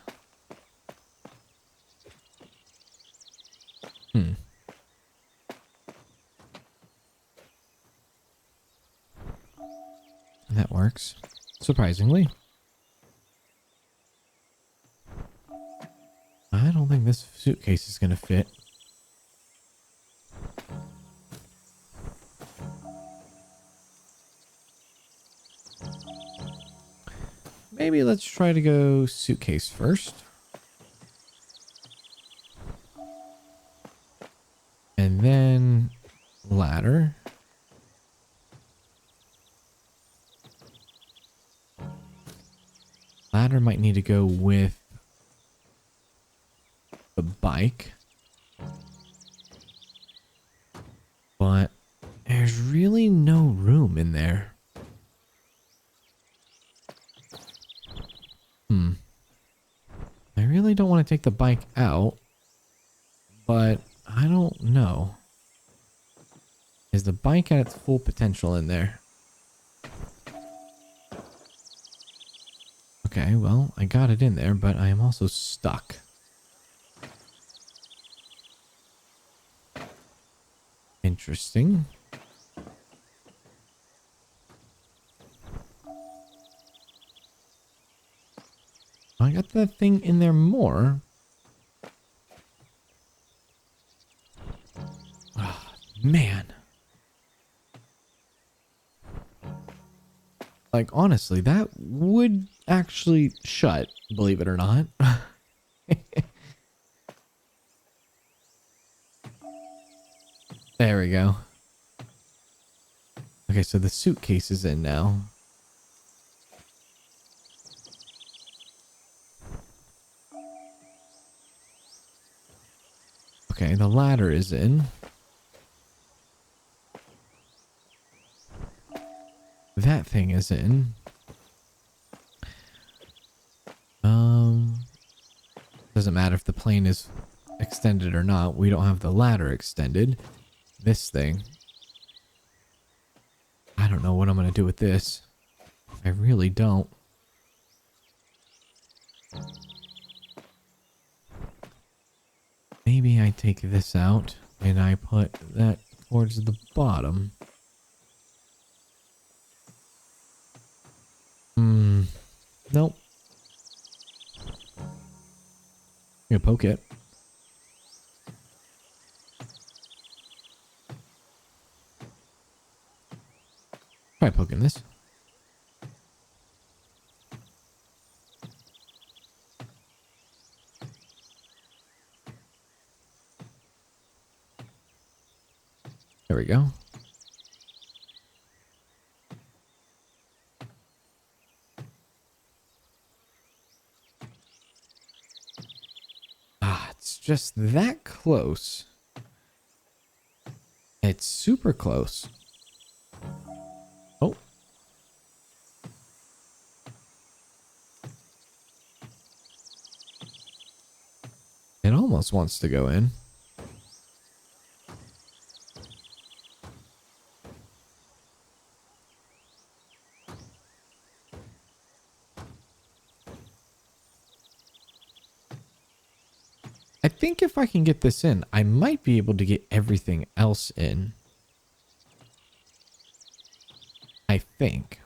[SPEAKER 1] That works. Surprisingly. I don't think this suitcase is going to fit. Maybe let's try to go suitcase first. And then ladder. Ladder might need to go with the bike. But there's really no room in there. I really don't want to take the bike out, but I don't know. Is the bike at its full potential in there? Okay, well, I got it in there, but I am also stuck. Interesting. I got that thing in there more. Oh, man. Like, honestly, that would actually shut, believe it or not. There we go. Okay, so the suitcase is in now. Okay, the ladder is in. That thing is in. Doesn't matter if the plane is extended or not. We don't have the ladder extended. This thing. I don't know what I'm going to do with this. I really don't. Maybe I take this out and I put that towards the bottom. Nope. I'm gonna poke it. Try poking this. There we go. Ah, it's just that close. It's super close. Oh. It almost wants to go in. I think if I can get this in, I might be able to get everything else in. I think.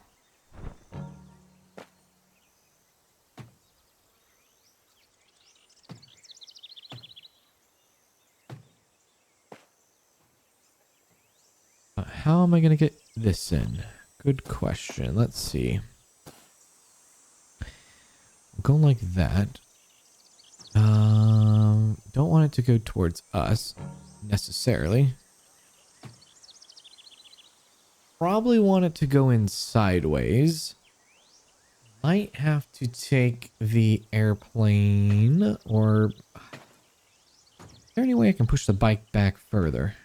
[SPEAKER 1] How am I going to get this in? Good question. Let's see. Go like that. Don't want it to go towards us necessarily. Probably want it to go in sideways. Might have to take the airplane, or is there any way I can push the bike back further?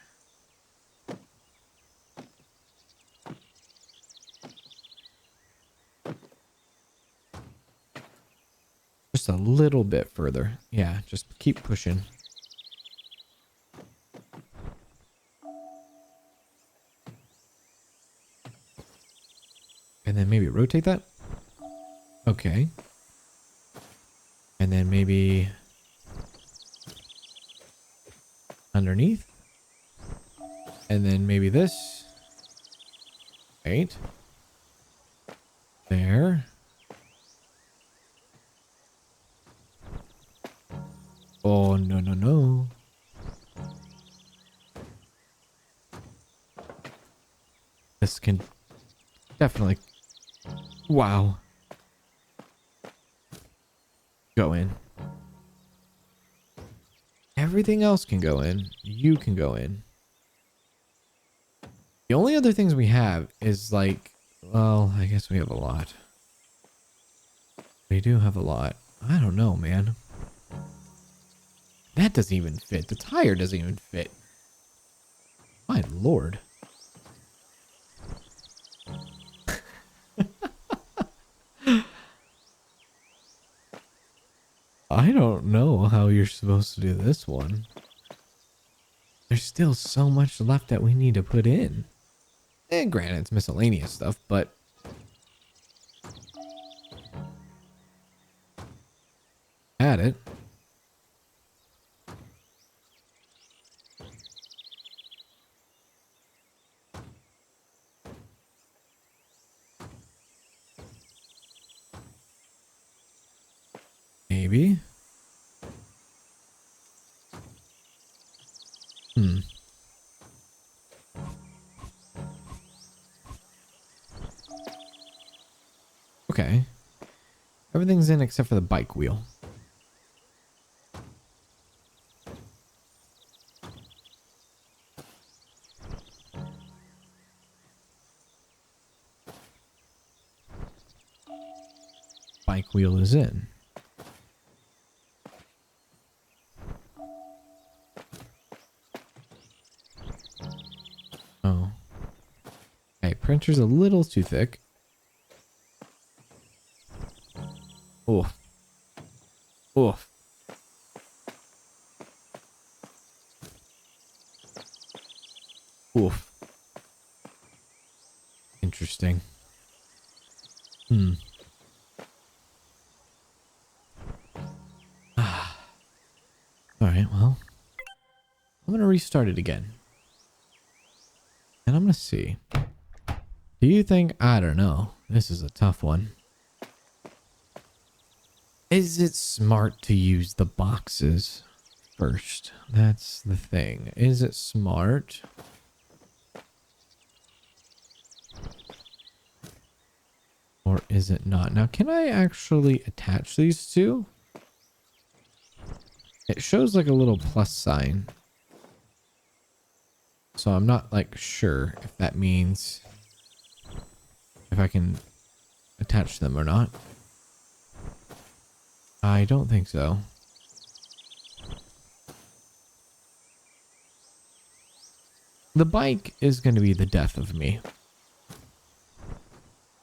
[SPEAKER 1] Just a little bit further. Yeah, just keep pushing. And then maybe rotate that. Okay. And then maybe underneath. And then maybe this. Right. There. Oh, no, no, no. This can definitely... Wow. Go in. Everything else can go in. You can go in. The only other things we have is like, well, I guess we have a lot. We do have a lot. I don't know, man. That doesn't even fit. The tire doesn't even fit. My lord. I don't know how you're supposed to do this one. There's still so much left that we need to put in. And granted, it's miscellaneous stuff, but... add it. Maybe. Okay. Everything's in except for the bike wheel. Bike wheel is in. Oh. Okay, printer's a little too thick. Oh. Oh. Oof. Interesting. Alright, well. I'm going to restart it again. And I'm going to see. Do you think... I don't know. This is a tough one. Is it smart to use the boxes first? That's the thing. Is it smart? Or is it not? Now, can I actually attach these two? It shows like a little plus sign. So I'm not like sure if that means if I can attach them or not. I don't think so. The bike is going to be the death of me.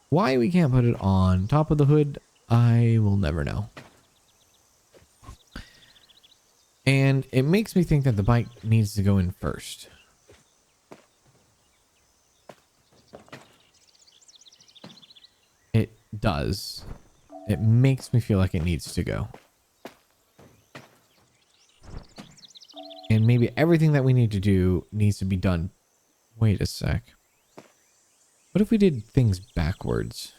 [SPEAKER 1] Why we can't put it on top of the hood, I will never know. And it makes me think that the bike needs to go in first. It does. It makes me feel like it needs to go. And maybe everything that we need to do needs to be done. Wait a sec. What if we did things backwards?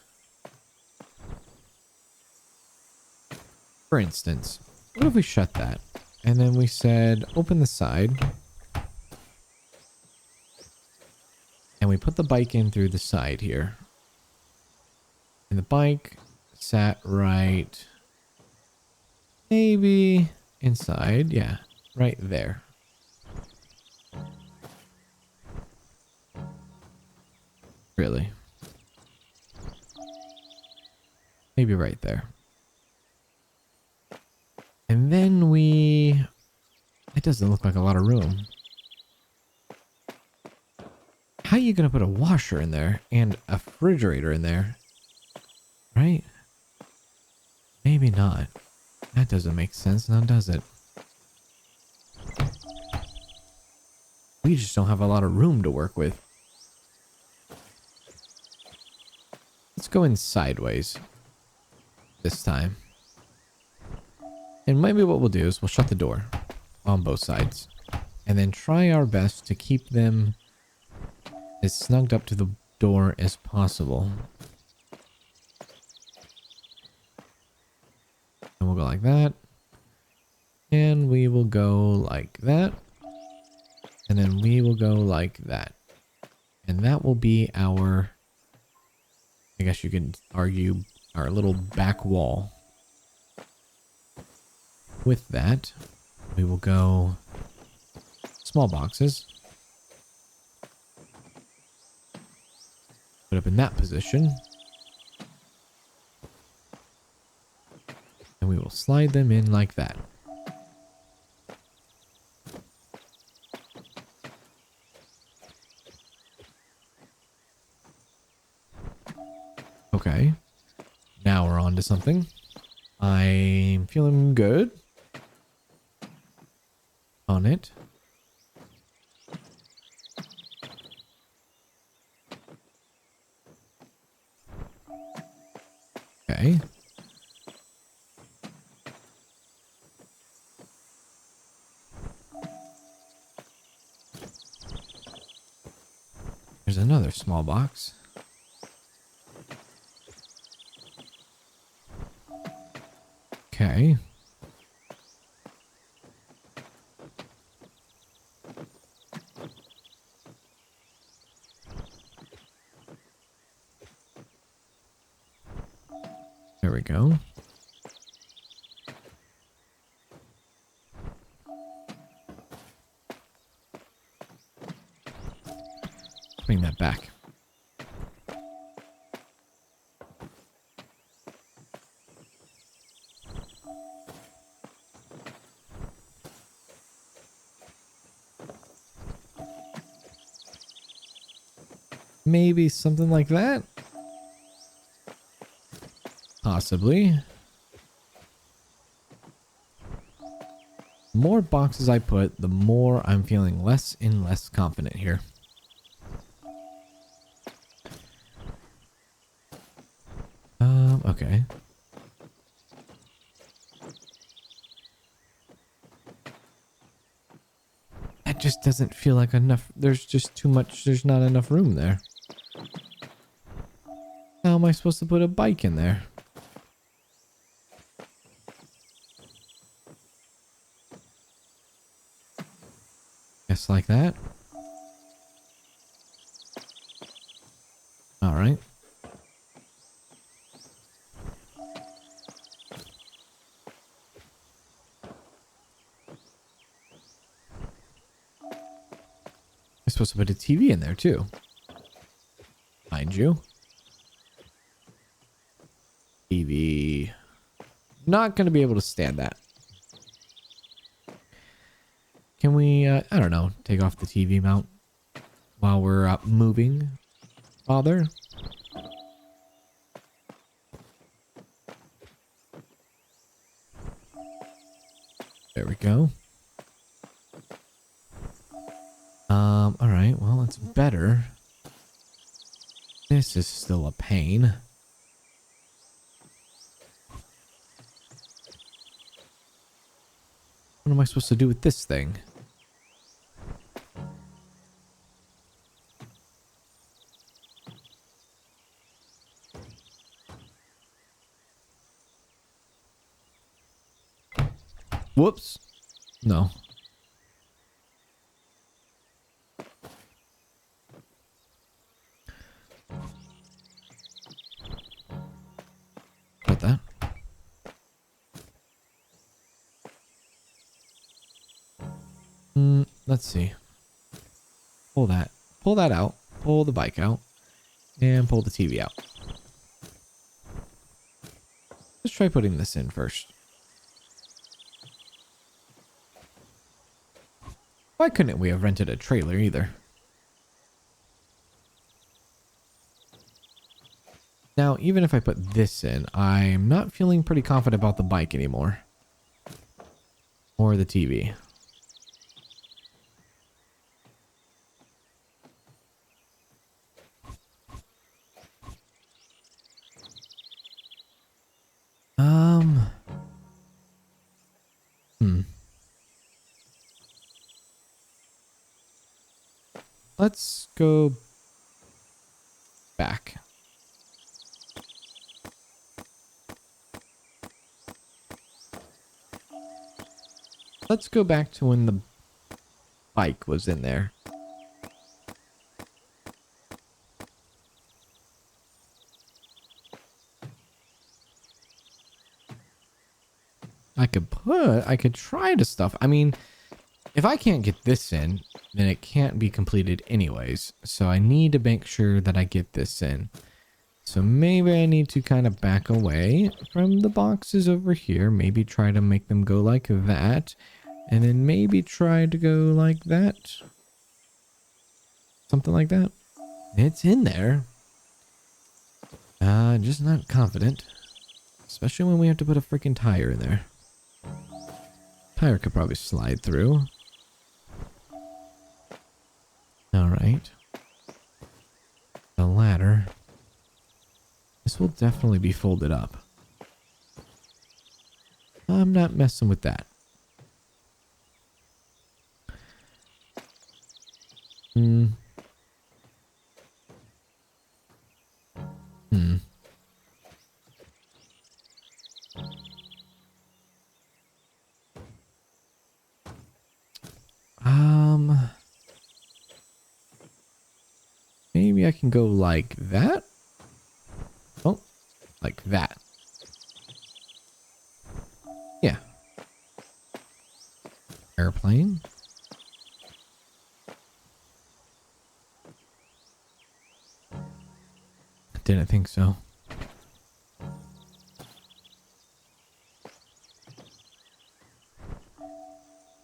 [SPEAKER 1] For instance, what if we shut that? And then we said, open the side. And we put the bike in through the side here. And the bike sat right, maybe inside. Yeah, right there. Really? Maybe right there. And then we... It doesn't look like a lot of room. How are you going to put a washer in there and a refrigerator in there? Right? Maybe not. That doesn't make sense now, does it? We just don't have a lot of room to work with. Let's go in sideways this time. And maybe what we'll do is we'll shut the door on both sides. And then try our best to keep them as snugged up to the door as possible. And we'll go like that. And we will go like that. And then we will go like that. And that will be our, I guess you could argue, our little back wall. With that, we will go small boxes. Put up in that position. And we will slide them in like that. Okay. Now we're on to something. I'm feeling good on it. Okay. There's another small box. Okay. There we go. Bring that back. Maybe something like that? Possibly. The more boxes I put, the more I'm feeling less and less confident here. Okay. That just doesn't feel like enough. There's just too much. There's not enough room there. How am I supposed to put a bike in there? Guess like that. All right. I'm supposed to put a TV in there too. Mind you. TV. Not going to be able to stand that. Can we, I don't know, take off the TV mount while we're moving? Father? There we go. All right. Well, it's better. This is still a pain. What am I supposed to do with this thing? Whoops. No. Got that. Let's see. Pull that. Pull that out. Pull the bike out. And pull the TV out. Let's try putting this in first. Why couldn't we have rented a trailer either? Now, even if I put this in, I'm not feeling pretty confident about the bike anymore. Or the TV. Let's go back. Let's go back to when the bike was in there. I could try to stuff. I mean, if I can't get this in, then it can't be completed anyways. So I need to make sure that I get this in. So maybe I need to kind of back away from the boxes over here. Maybe try to make them go like that. And then maybe try to go like that. Something like that. It's in there. Just not confident. Especially when we have to put a freaking tire in there. Tire could probably slide through. Alright. The ladder. This will definitely be folded up. I'm not messing with that. Maybe I can go like that. Oh, like that. Yeah. Airplane. Didn't think so.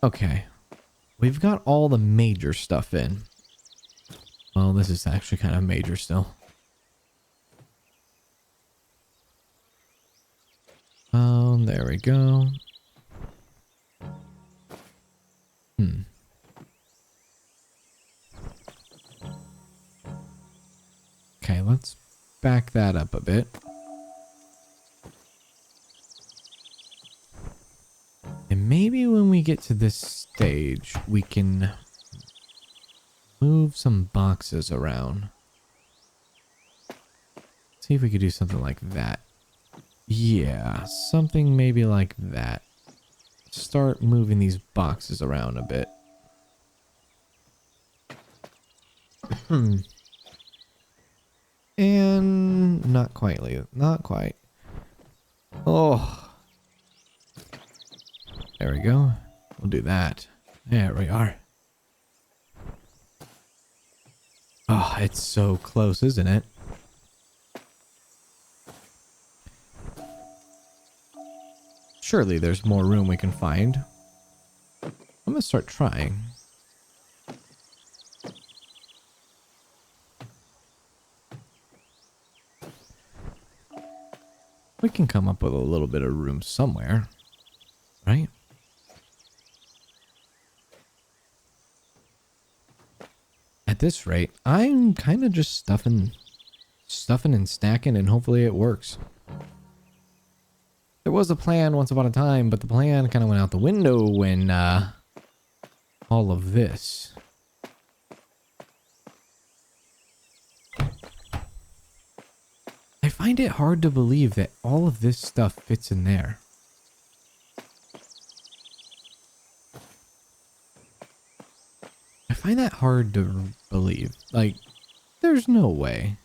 [SPEAKER 1] Okay. We've got all the major stuff in. Well, this is actually kind of major still. There we go. Okay, let's back that up a bit. And maybe when we get to this stage, we can move some boxes around. See if we could do something like that. Yeah, something maybe like that. Start moving these boxes around a bit. And not quite, not quite. Oh. There we go. We'll do that. There we are. Oh, it's so close, isn't it? Surely there's more room we can find. I'm gonna start trying. We can come up with a little bit of room somewhere, right? At this rate, I'm kind of just stuffing and stacking, and hopefully it works. There was a plan once upon a time, but the plan kind of went out the window when all of this. I find it hard to believe that all of this stuff fits in there. I find that hard to believe. Like, there's no way.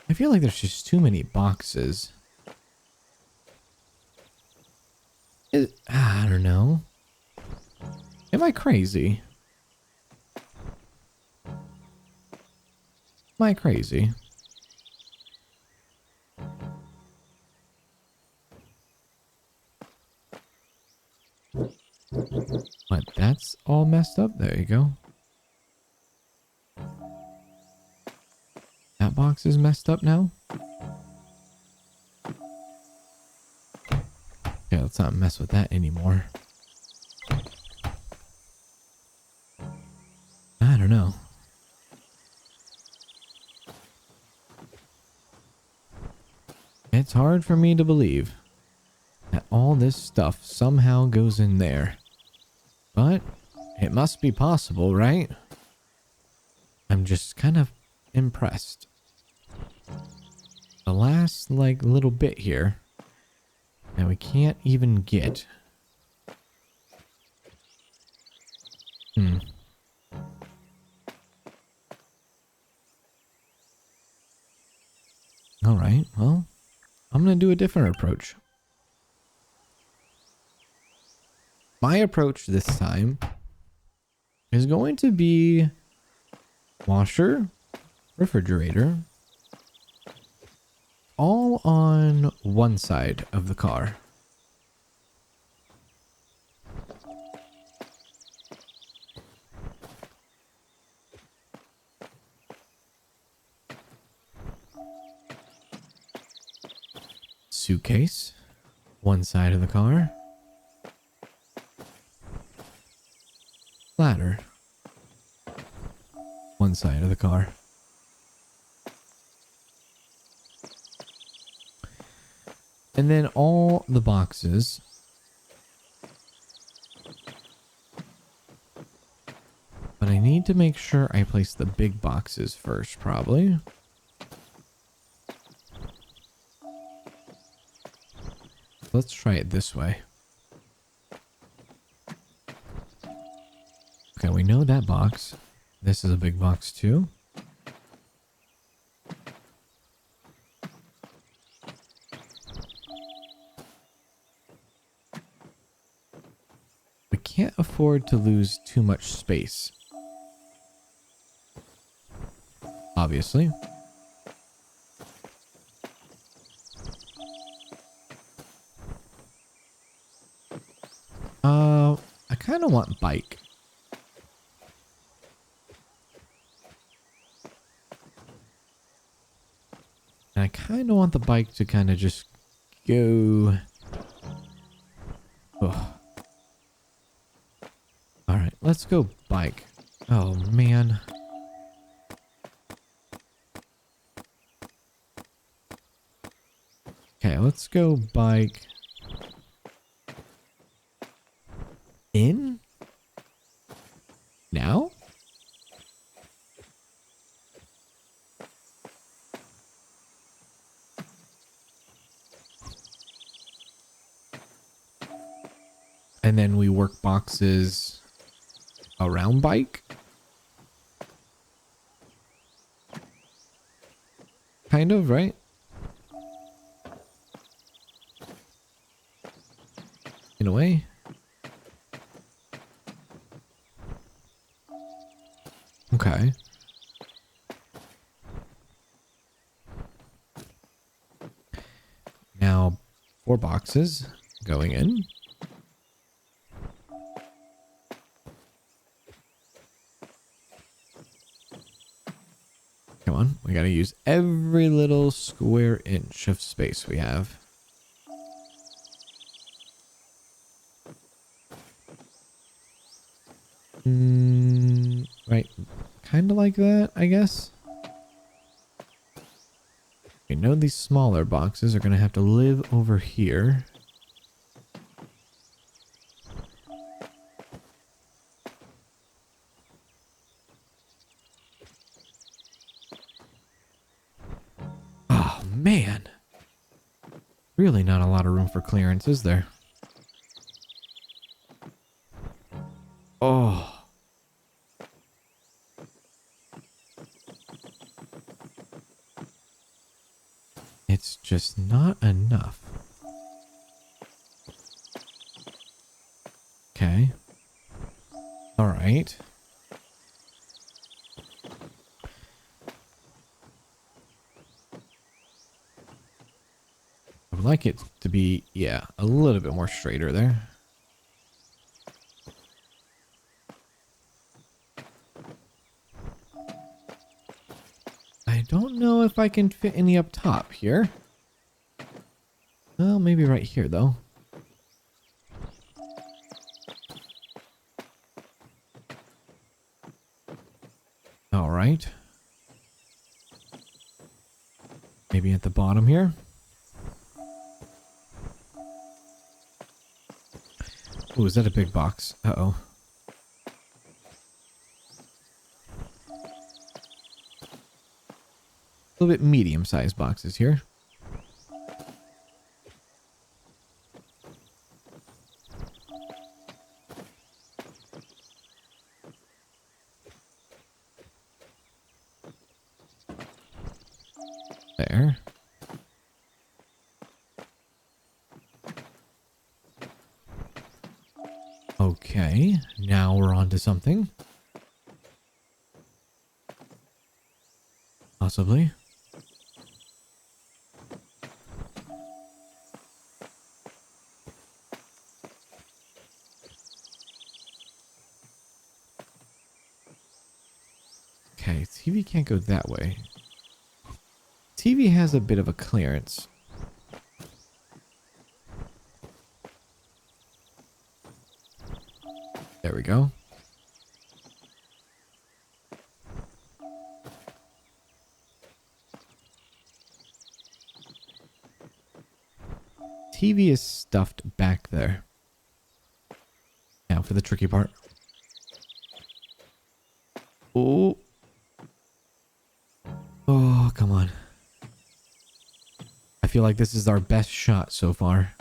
[SPEAKER 1] I feel like there's just too many boxes. I don't know. Am I crazy? Am I crazy? What? That's all messed up? There you go. That box is messed up now? Yeah, let's not mess with that anymore. I don't know. It's hard for me to believe that all this stuff somehow goes in there. But it must be possible, right? I'm just kind of impressed. The last, like, little bit here that we can't even get. Alright, well, I'm gonna do a different approach. My approach this time is going to be washer, refrigerator, all on one side of the car. Suitcase, one side of the car. Ladder, one side of the car. And then all the boxes but I need to make sure I place the big boxes first, probably. Let's try it this way. Okay, we know that box. This is a big box too. We can't afford to lose too much space. Obviously. I kind of want bike. And I kind of want the bike to kind of just go. Oh. All right, let's go bike. Oh, man. Okay, let's go bike. In? Now? And then we work boxes around bike? Kind of, right? In a way. Okay. Now, 4 boxes going in. Come on, we gotta use every little square inch of space we have. Right. Kind of like that, I guess. We know these smaller boxes are going to have to live over here. Oh, man. Really not a lot of room for clearance, is there? Oh. It's just not enough. Okay. All right. I would like it to be, yeah, a little bit more straighter there. I don't know if I can fit any up top here. Well, maybe right here, though. All right. Maybe at the bottom here. Oh, is that a big box? Uh-oh. A little bit medium-sized boxes here. There. Okay, now we're on to something. Possibly. Okay, TV can't go that way. TV has a bit of a clearance. There we go. TV is stuffed back there. Now for the tricky part. Oh. Oh, come on. I feel like this is our best shot so far.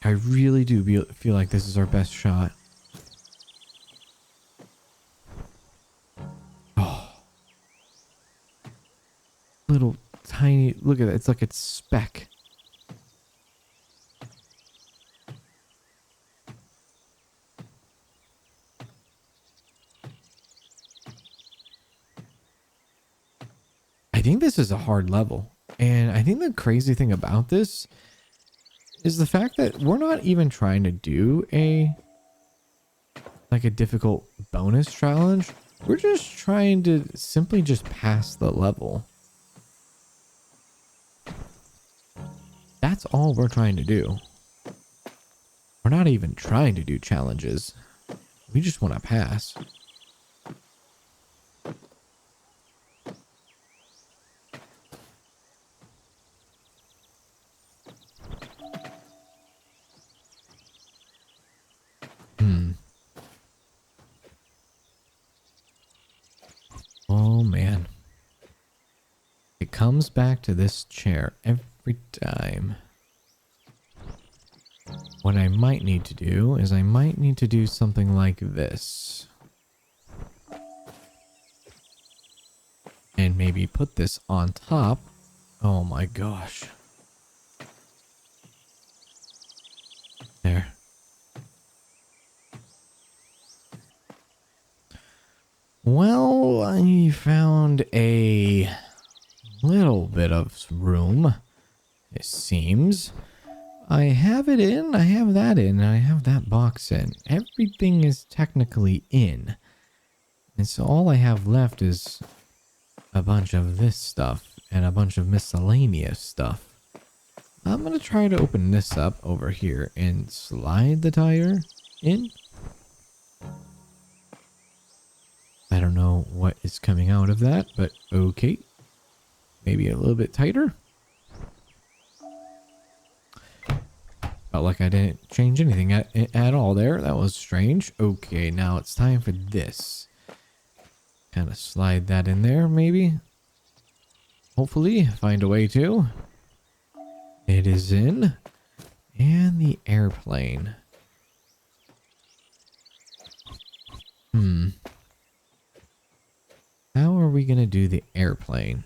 [SPEAKER 1] I really do feel like this is our best shot. Oh. Little tiny, look at that. It's like it's speck. I think this is a hard level. And I think the crazy thing about this is the fact that we're not even trying to do a difficult bonus challenge. We're just trying to simply just pass the level. That's all we're trying to do. We're not even trying to do challenges. We just want to pass. Oh man. It comes back to this chair every time. What I might need to do is I might need to do something like this. And maybe put this on top. Oh my gosh. There. Well, I found a little bit of room, it seems. I have it in, I have that in, and I have that box in. Everything is technically in. And so all I have left is a bunch of this stuff and a bunch of miscellaneous stuff. I'm going to try to open this up over here and slide the tire in. I don't know what is coming out of that, but okay. Maybe a little bit tighter. Felt like I didn't change anything at all there. That was strange. Okay, now it's time for this. Kind of slide that in there, maybe. Hopefully, find a way to. It is in. And the airplane. How are we going to do the airplane?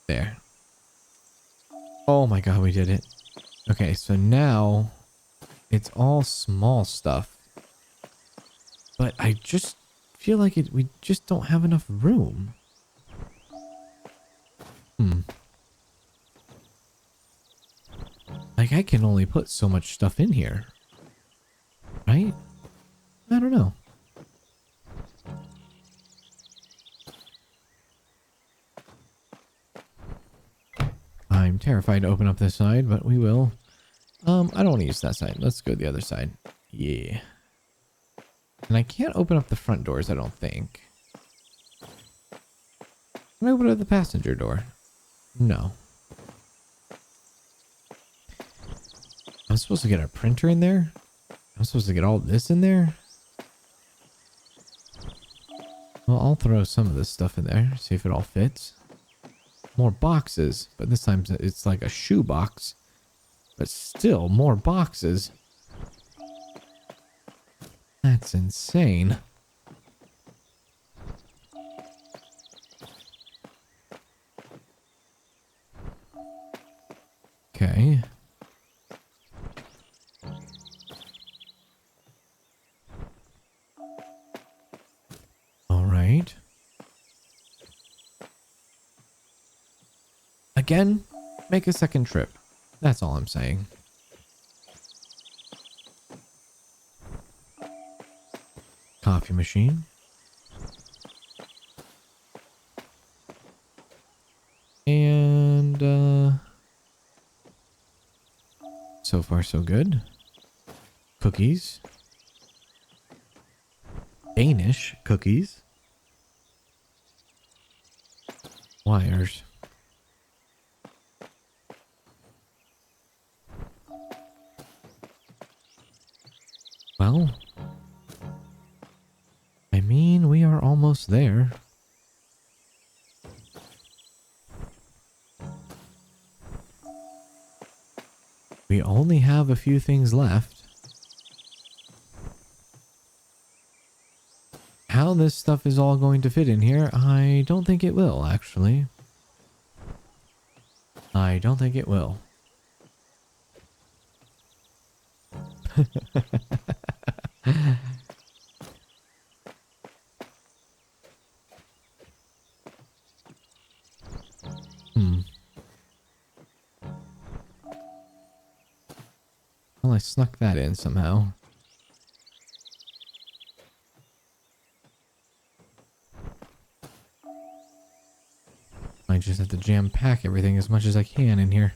[SPEAKER 1] There. Oh my god, we did it. Okay, so now it's all small stuff. But I just feel like we just don't have enough room. Like I can only put so much stuff in here. Right? I don't know. I'm terrified to open up this side, but we will. I don't want to use that side. Let's go the other side. Yeah. And I can't open up the front doors, I don't think. Can I open up the passenger door? No. I'm supposed to get a printer in there? I'm supposed to get all this in there? Well, I'll throw some of this stuff in there, see if it all fits. More boxes, but this time it's like a shoe box. But still, more boxes. That's insane. Okay. All right. Again, make a second trip. That's all I'm saying. Coffee machine. And, so far so good. Cookies. Danish cookies. Wires. Well, I mean, we are almost there. We only have a few things left. How this stuff is all going to fit in here, I don't think it will, actually. I don't think it will. Well, I snuck that in somehow. I just have to jam pack everything as much as I can in here.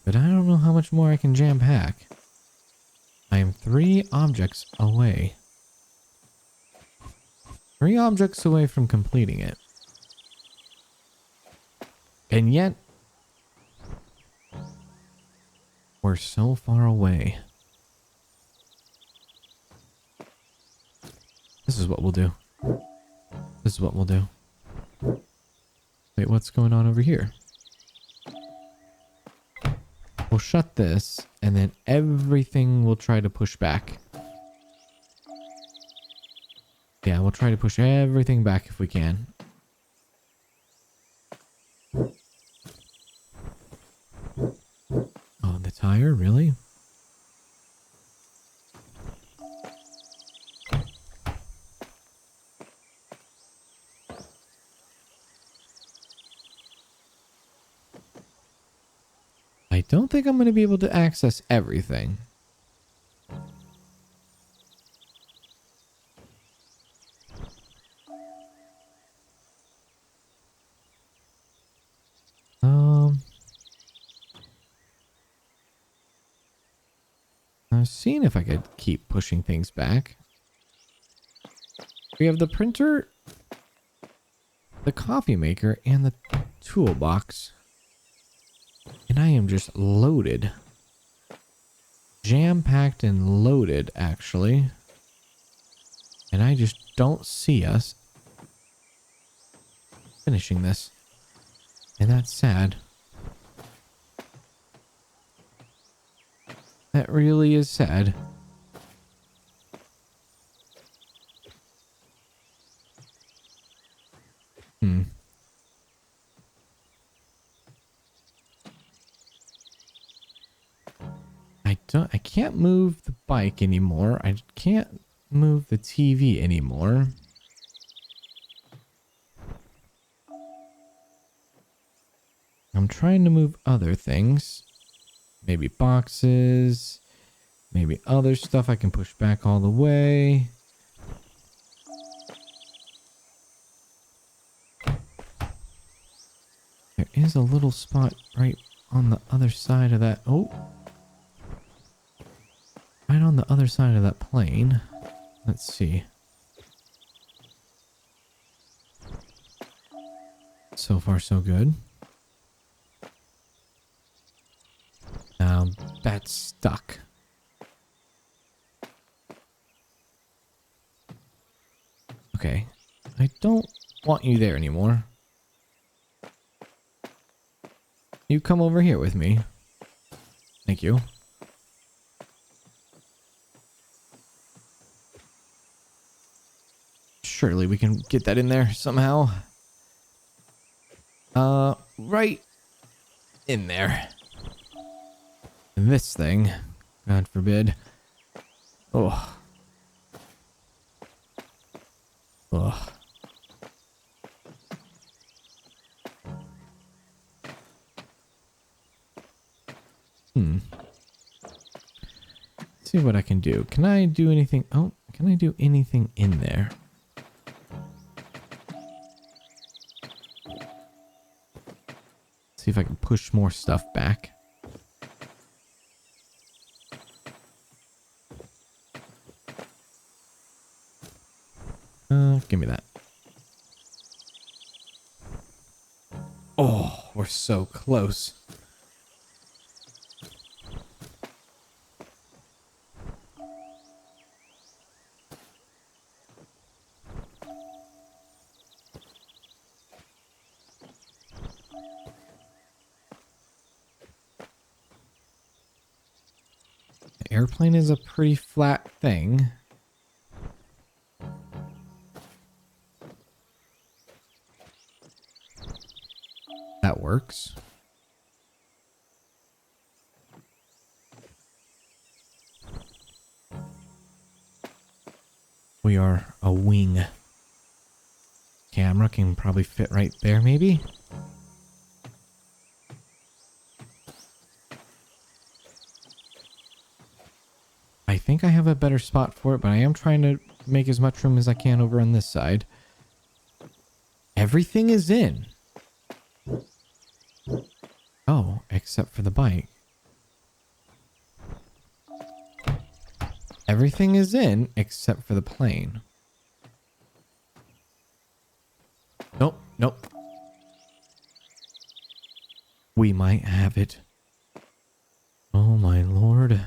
[SPEAKER 1] But I don't know how much more I can jam pack. I am 3 objects away. 3 objects away from completing it. And yet, we're so far away. This is what we'll do. This is what we'll do. Wait, what's going on over here? We'll shut this, and then everything will try to push back. Yeah, we'll try to push everything back if we can. Oh, the tire? Really? I don't think I'm going to be able to access everything. I was seeing if I could keep pushing things back. We have the printer, the coffee maker, and the toolbox. And I am just loaded. Jam-packed and loaded, actually. And I just don't see us finishing this. And that's sad. That really is sad. I can't move the bike anymore. I can't move the TV anymore. I'm trying to move other things. Maybe boxes. Maybe other stuff I can push back all the way. There is a little spot right on the other side of that. Oh. Right on the other side of that plane. Let's see. So far, so good. Now, that's stuck. Okay. I don't want you there anymore. You come over here with me. Thank you. Surely we can get that in there somehow. Right in there. this thing. God forbid. Oh. Ugh. See what I can do. Can I do anything? Oh, can I do anything in there? See if I can push more stuff back. Give me that. Oh, we're so close. The airplane is a pretty flat thing. That works. We are a wing. Camera can probably fit right there, maybe? I think I have a better spot for it, but I am trying to make as much room as I can over on this side. Everything is in. Oh, except for the bike. Everything is in except for the plane. Nope, nope. We might have it. Oh my lord.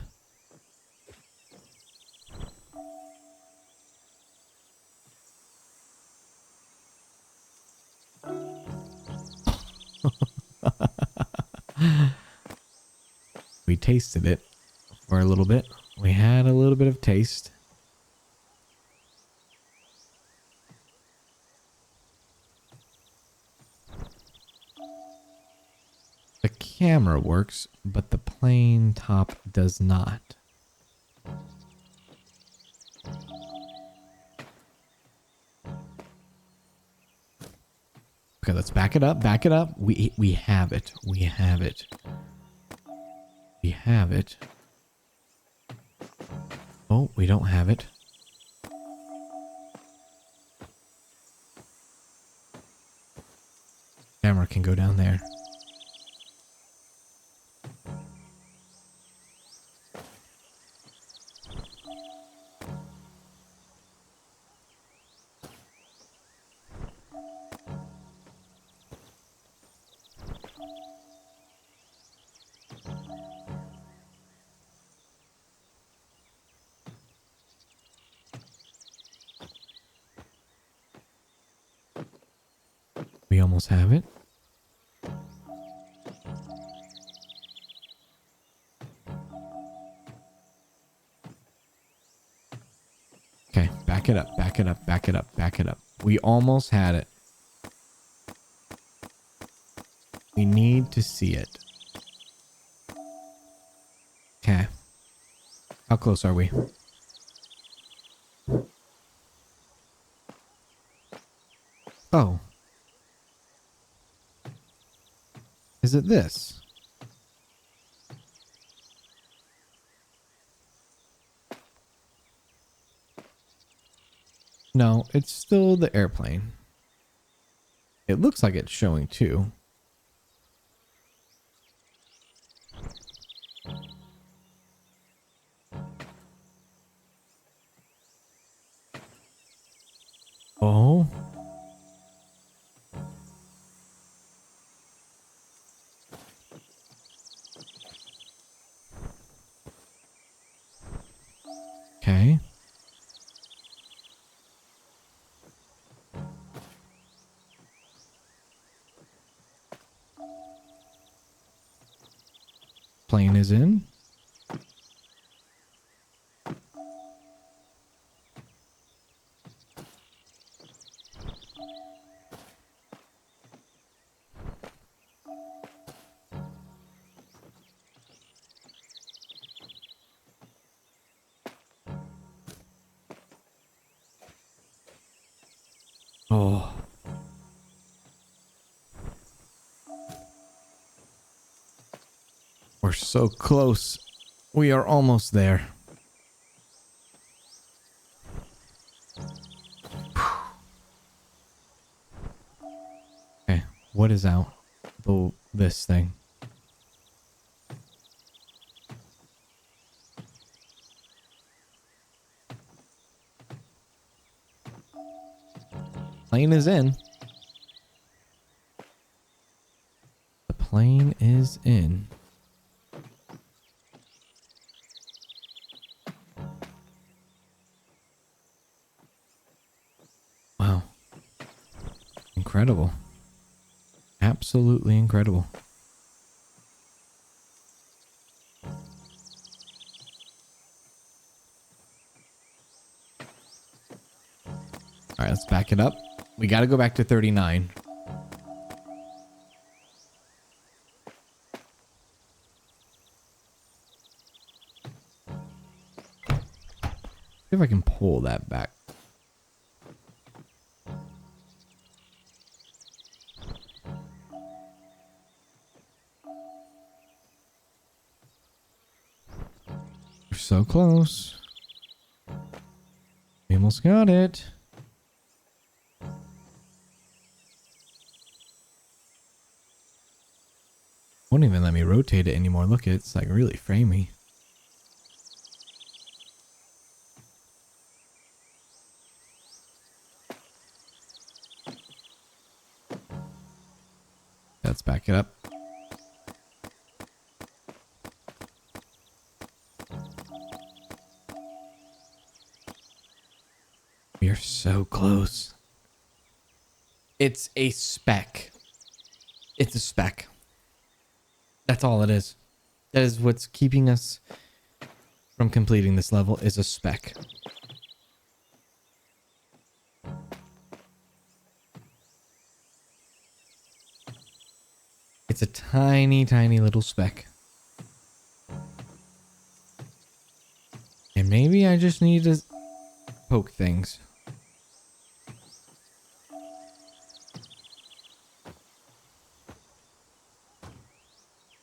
[SPEAKER 1] We tasted it for a little bit. We had a little bit of taste. The camera works, but the plane top does not. Okay, let's back it up, back it up. We have it. We have it. We have it. Oh, we don't have it. Camera can go down there. We almost have it. Okay, back it up, back it up, back it up, back it up. We almost had it. We need to see it. Okay. How close are we? Oh. Is it this? No, it's still the airplane. It looks like it's showing too. Oh. Okay. Plane is in. Oh. We're so close. We are almost there. Okay, what is out? This thing. Plane is in. The plane is in. Wow. Incredible. Absolutely incredible. All right, let's back it up. We got to go back to 39. See if I can pull that back. We're so close. We almost got it. Won't even let me rotate it anymore. Look, it's like really framey. Let's back it up. We are so close. It's a speck. It's a speck. That's all it is. That is what's keeping us from completing this level, is a speck. It's a tiny, tiny little speck. And maybe I just need to poke things.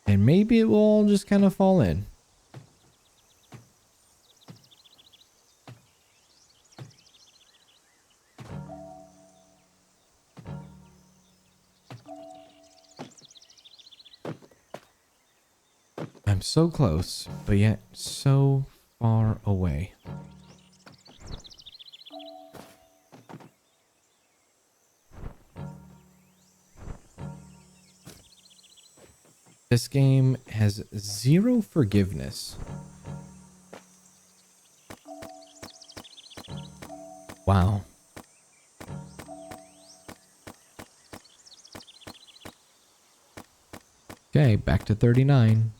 [SPEAKER 1] And maybe it will all just kind of fall in. I'm so close, but yet so far away. This game has zero forgiveness. Wow. Okay, back to 39.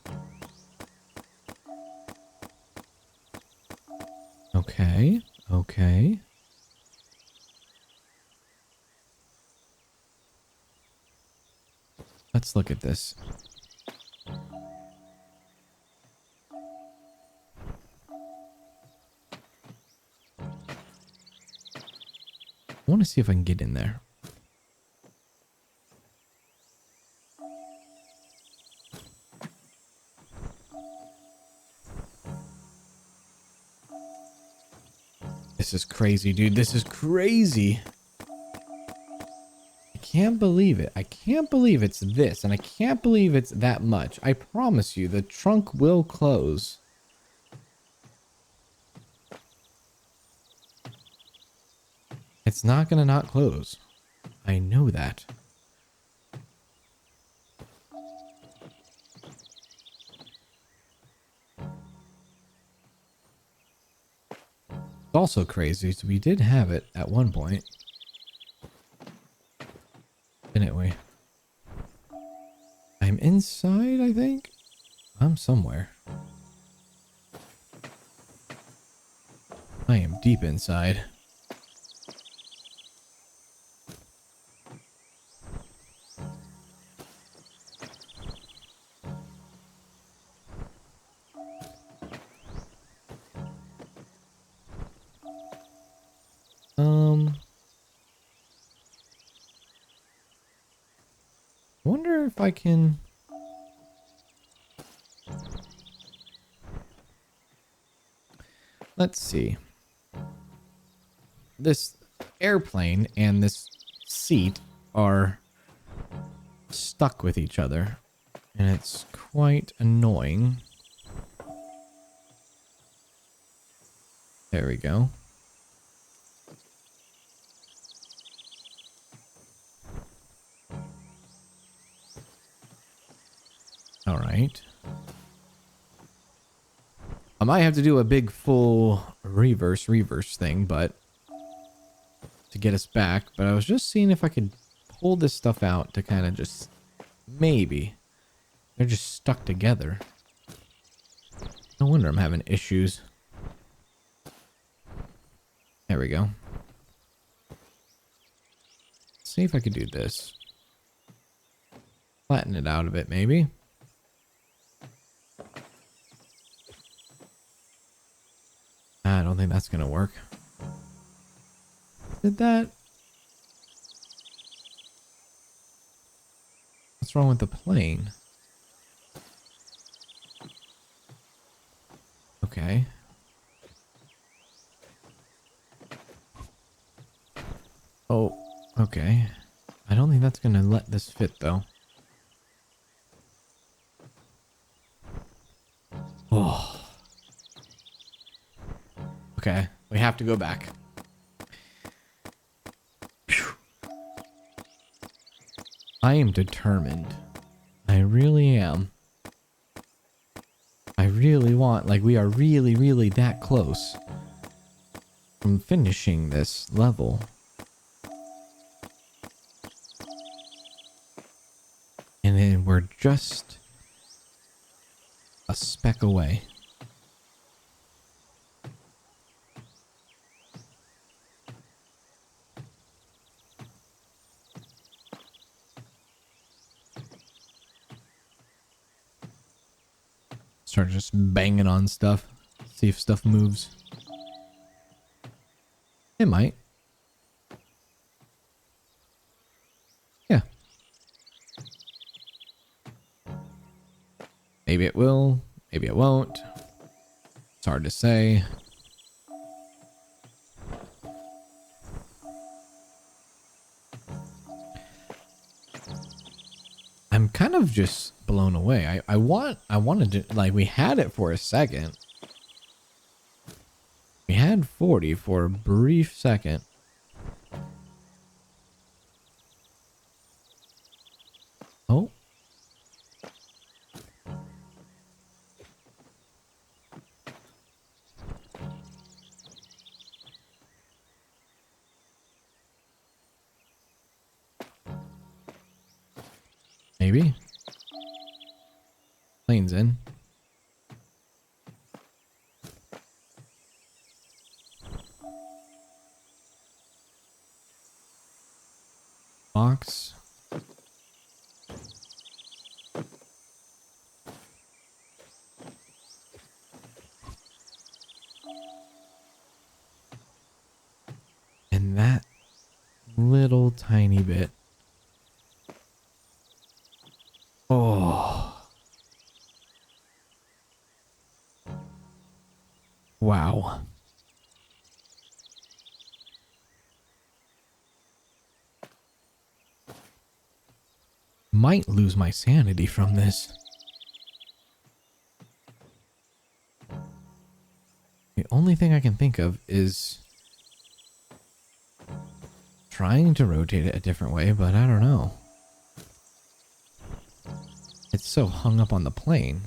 [SPEAKER 1] Okay, okay. Let's look at this. I want to see if I can get in there. This is crazy, dude. This is crazy. I can't believe it. I can't believe it's this, and I can't believe it's that much. I promise you, the trunk will close. It's not gonna not close. I know that. It's also crazy, so we did have it at one point. Didn't we? I'm inside, I think? I'm somewhere. I am deep inside. if I can... Let's see. This airplane and this seat are stuck with each other, and it's quite annoying. There we go. All right. I might have to do a big full reverse thing, but to get us back. But I was just seeing if I could pull this stuff out to kind of just maybe. They're just stuck together. No wonder I'm having issues. There we go. Let's see if I could do this. Flatten it out a bit, maybe. I don't think that's gonna work. Did that? What's wrong with the plane? Okay. Oh, okay. I don't think that's gonna let this fit though. Oh. Okay, we have to go back. Phew. I am determined. I really am. I really want, like, we are really, really that close from finishing this level. And then we're just a speck away. Start just banging on stuff. See if stuff moves. It might. Yeah. Maybe it will. Maybe it won't. It's hard to say. I'm kind of just blown away. I wanted to, like, we had it for a second. We had 40 for a brief second. Oh. Maybe. Plane's in. Box. And that little tiny bit. Oh. Wow. Might lose my sanity from this. The only thing I can think of is trying to rotate it a different way, but I don't know. It's so hung up on the plane.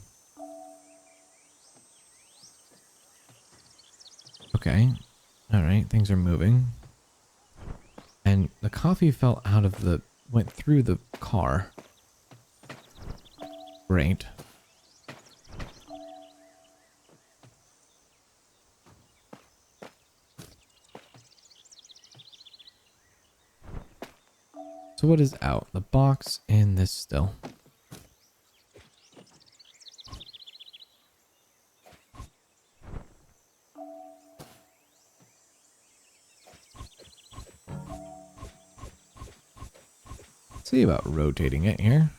[SPEAKER 1] Okay. Alright, things are moving. And the coffee fell out of the... went through the car. Great. So what is out? The box and this still. See about rotating it here.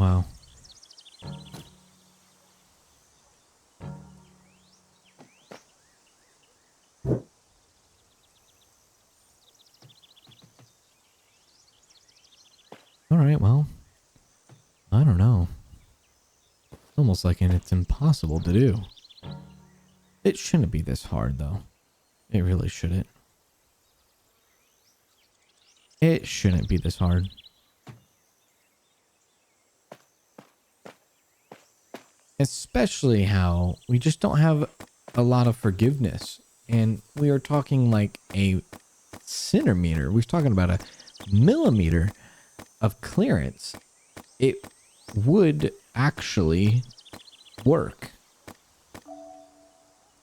[SPEAKER 1] Wow. All right, well, I don't know. Almost like it's impossible to do. It shouldn't be this hard, though. It really shouldn't. It shouldn't be this hard. Especially how we just don't have a lot of forgiveness. And we are talking like a centimeter. We're talking about a millimeter of clearance. It would actually work.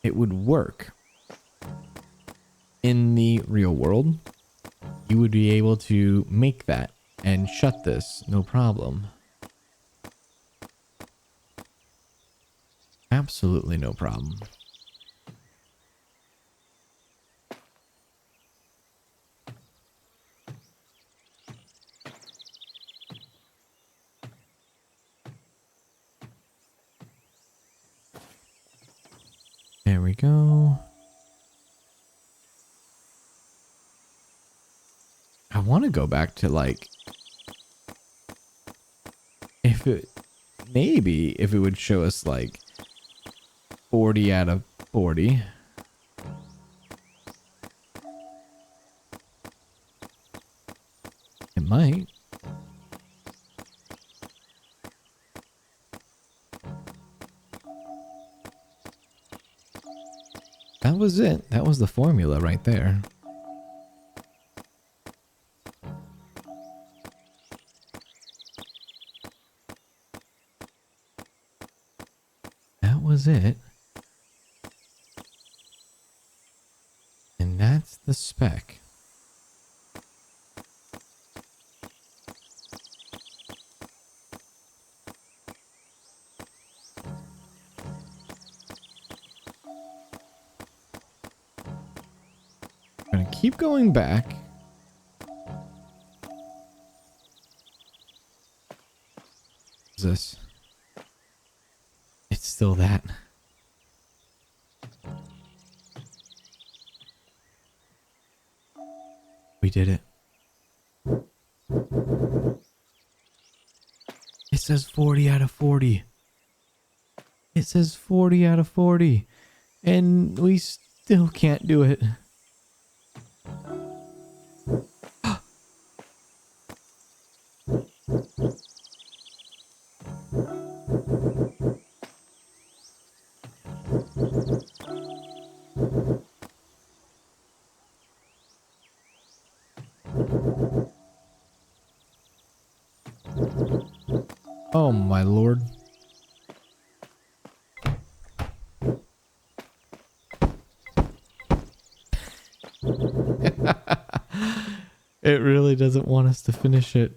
[SPEAKER 1] It would work. In the real world, you would be able to make that and shut this, no problem. Absolutely no problem. There we go. I want to go back to like, maybe if it would show us like 40 out of 40. It might. That was it. That was the formula right there. That was it. And that's the spec. I'm gonna keep going back. What's this? It's still that. We did it. It says 40 out of 40. It says 40 out of 40. And we still can't do it. Oh my lord. It really doesn't want us to finish it.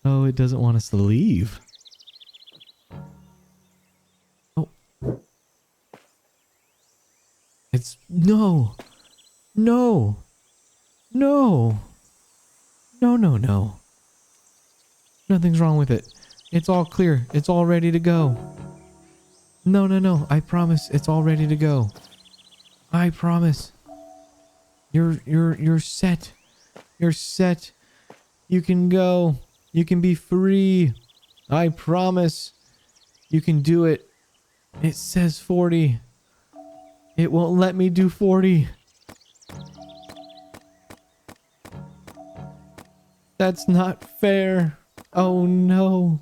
[SPEAKER 1] Oh, it doesn't want us to leave. Oh. It's no. No. No. No, no, no. Nothing's wrong with it. It's all clear. It's all ready to go. No, no, no. I promise it's all ready to go. I promise. You're set. You're set. You can go. You can be free. I promise. You can do it. It says 40. It won't let me do 40. That's not fair. Oh no.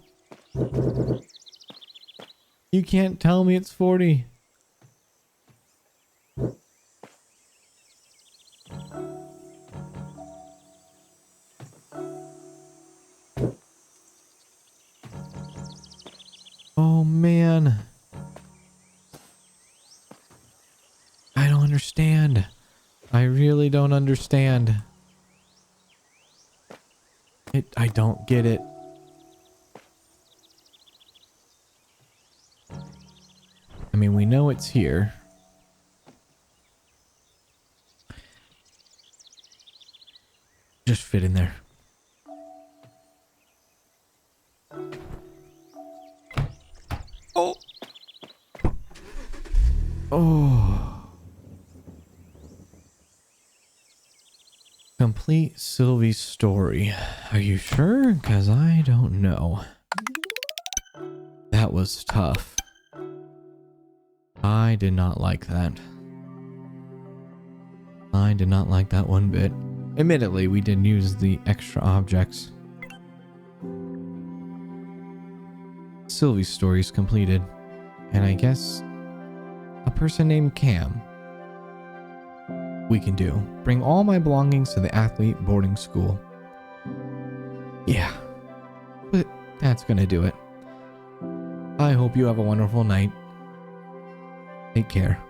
[SPEAKER 1] You can't tell me it's 40. Oh man. I don't understand. I really don't understand. I don't get it. I mean, we know it's here. Just fit in there. Oh. Oh. Complete Sylvie's story. Are you sure? Because I don't know. That was tough. I did not like that. I did not like that one bit. Admittedly, we did use the extra objects. Sylvie's story is completed. And I guess a person named Cam. We can do. Bring all my belongings to the athlete boarding school. Yeah. But that's gonna do it. I hope you have a wonderful night. Take care.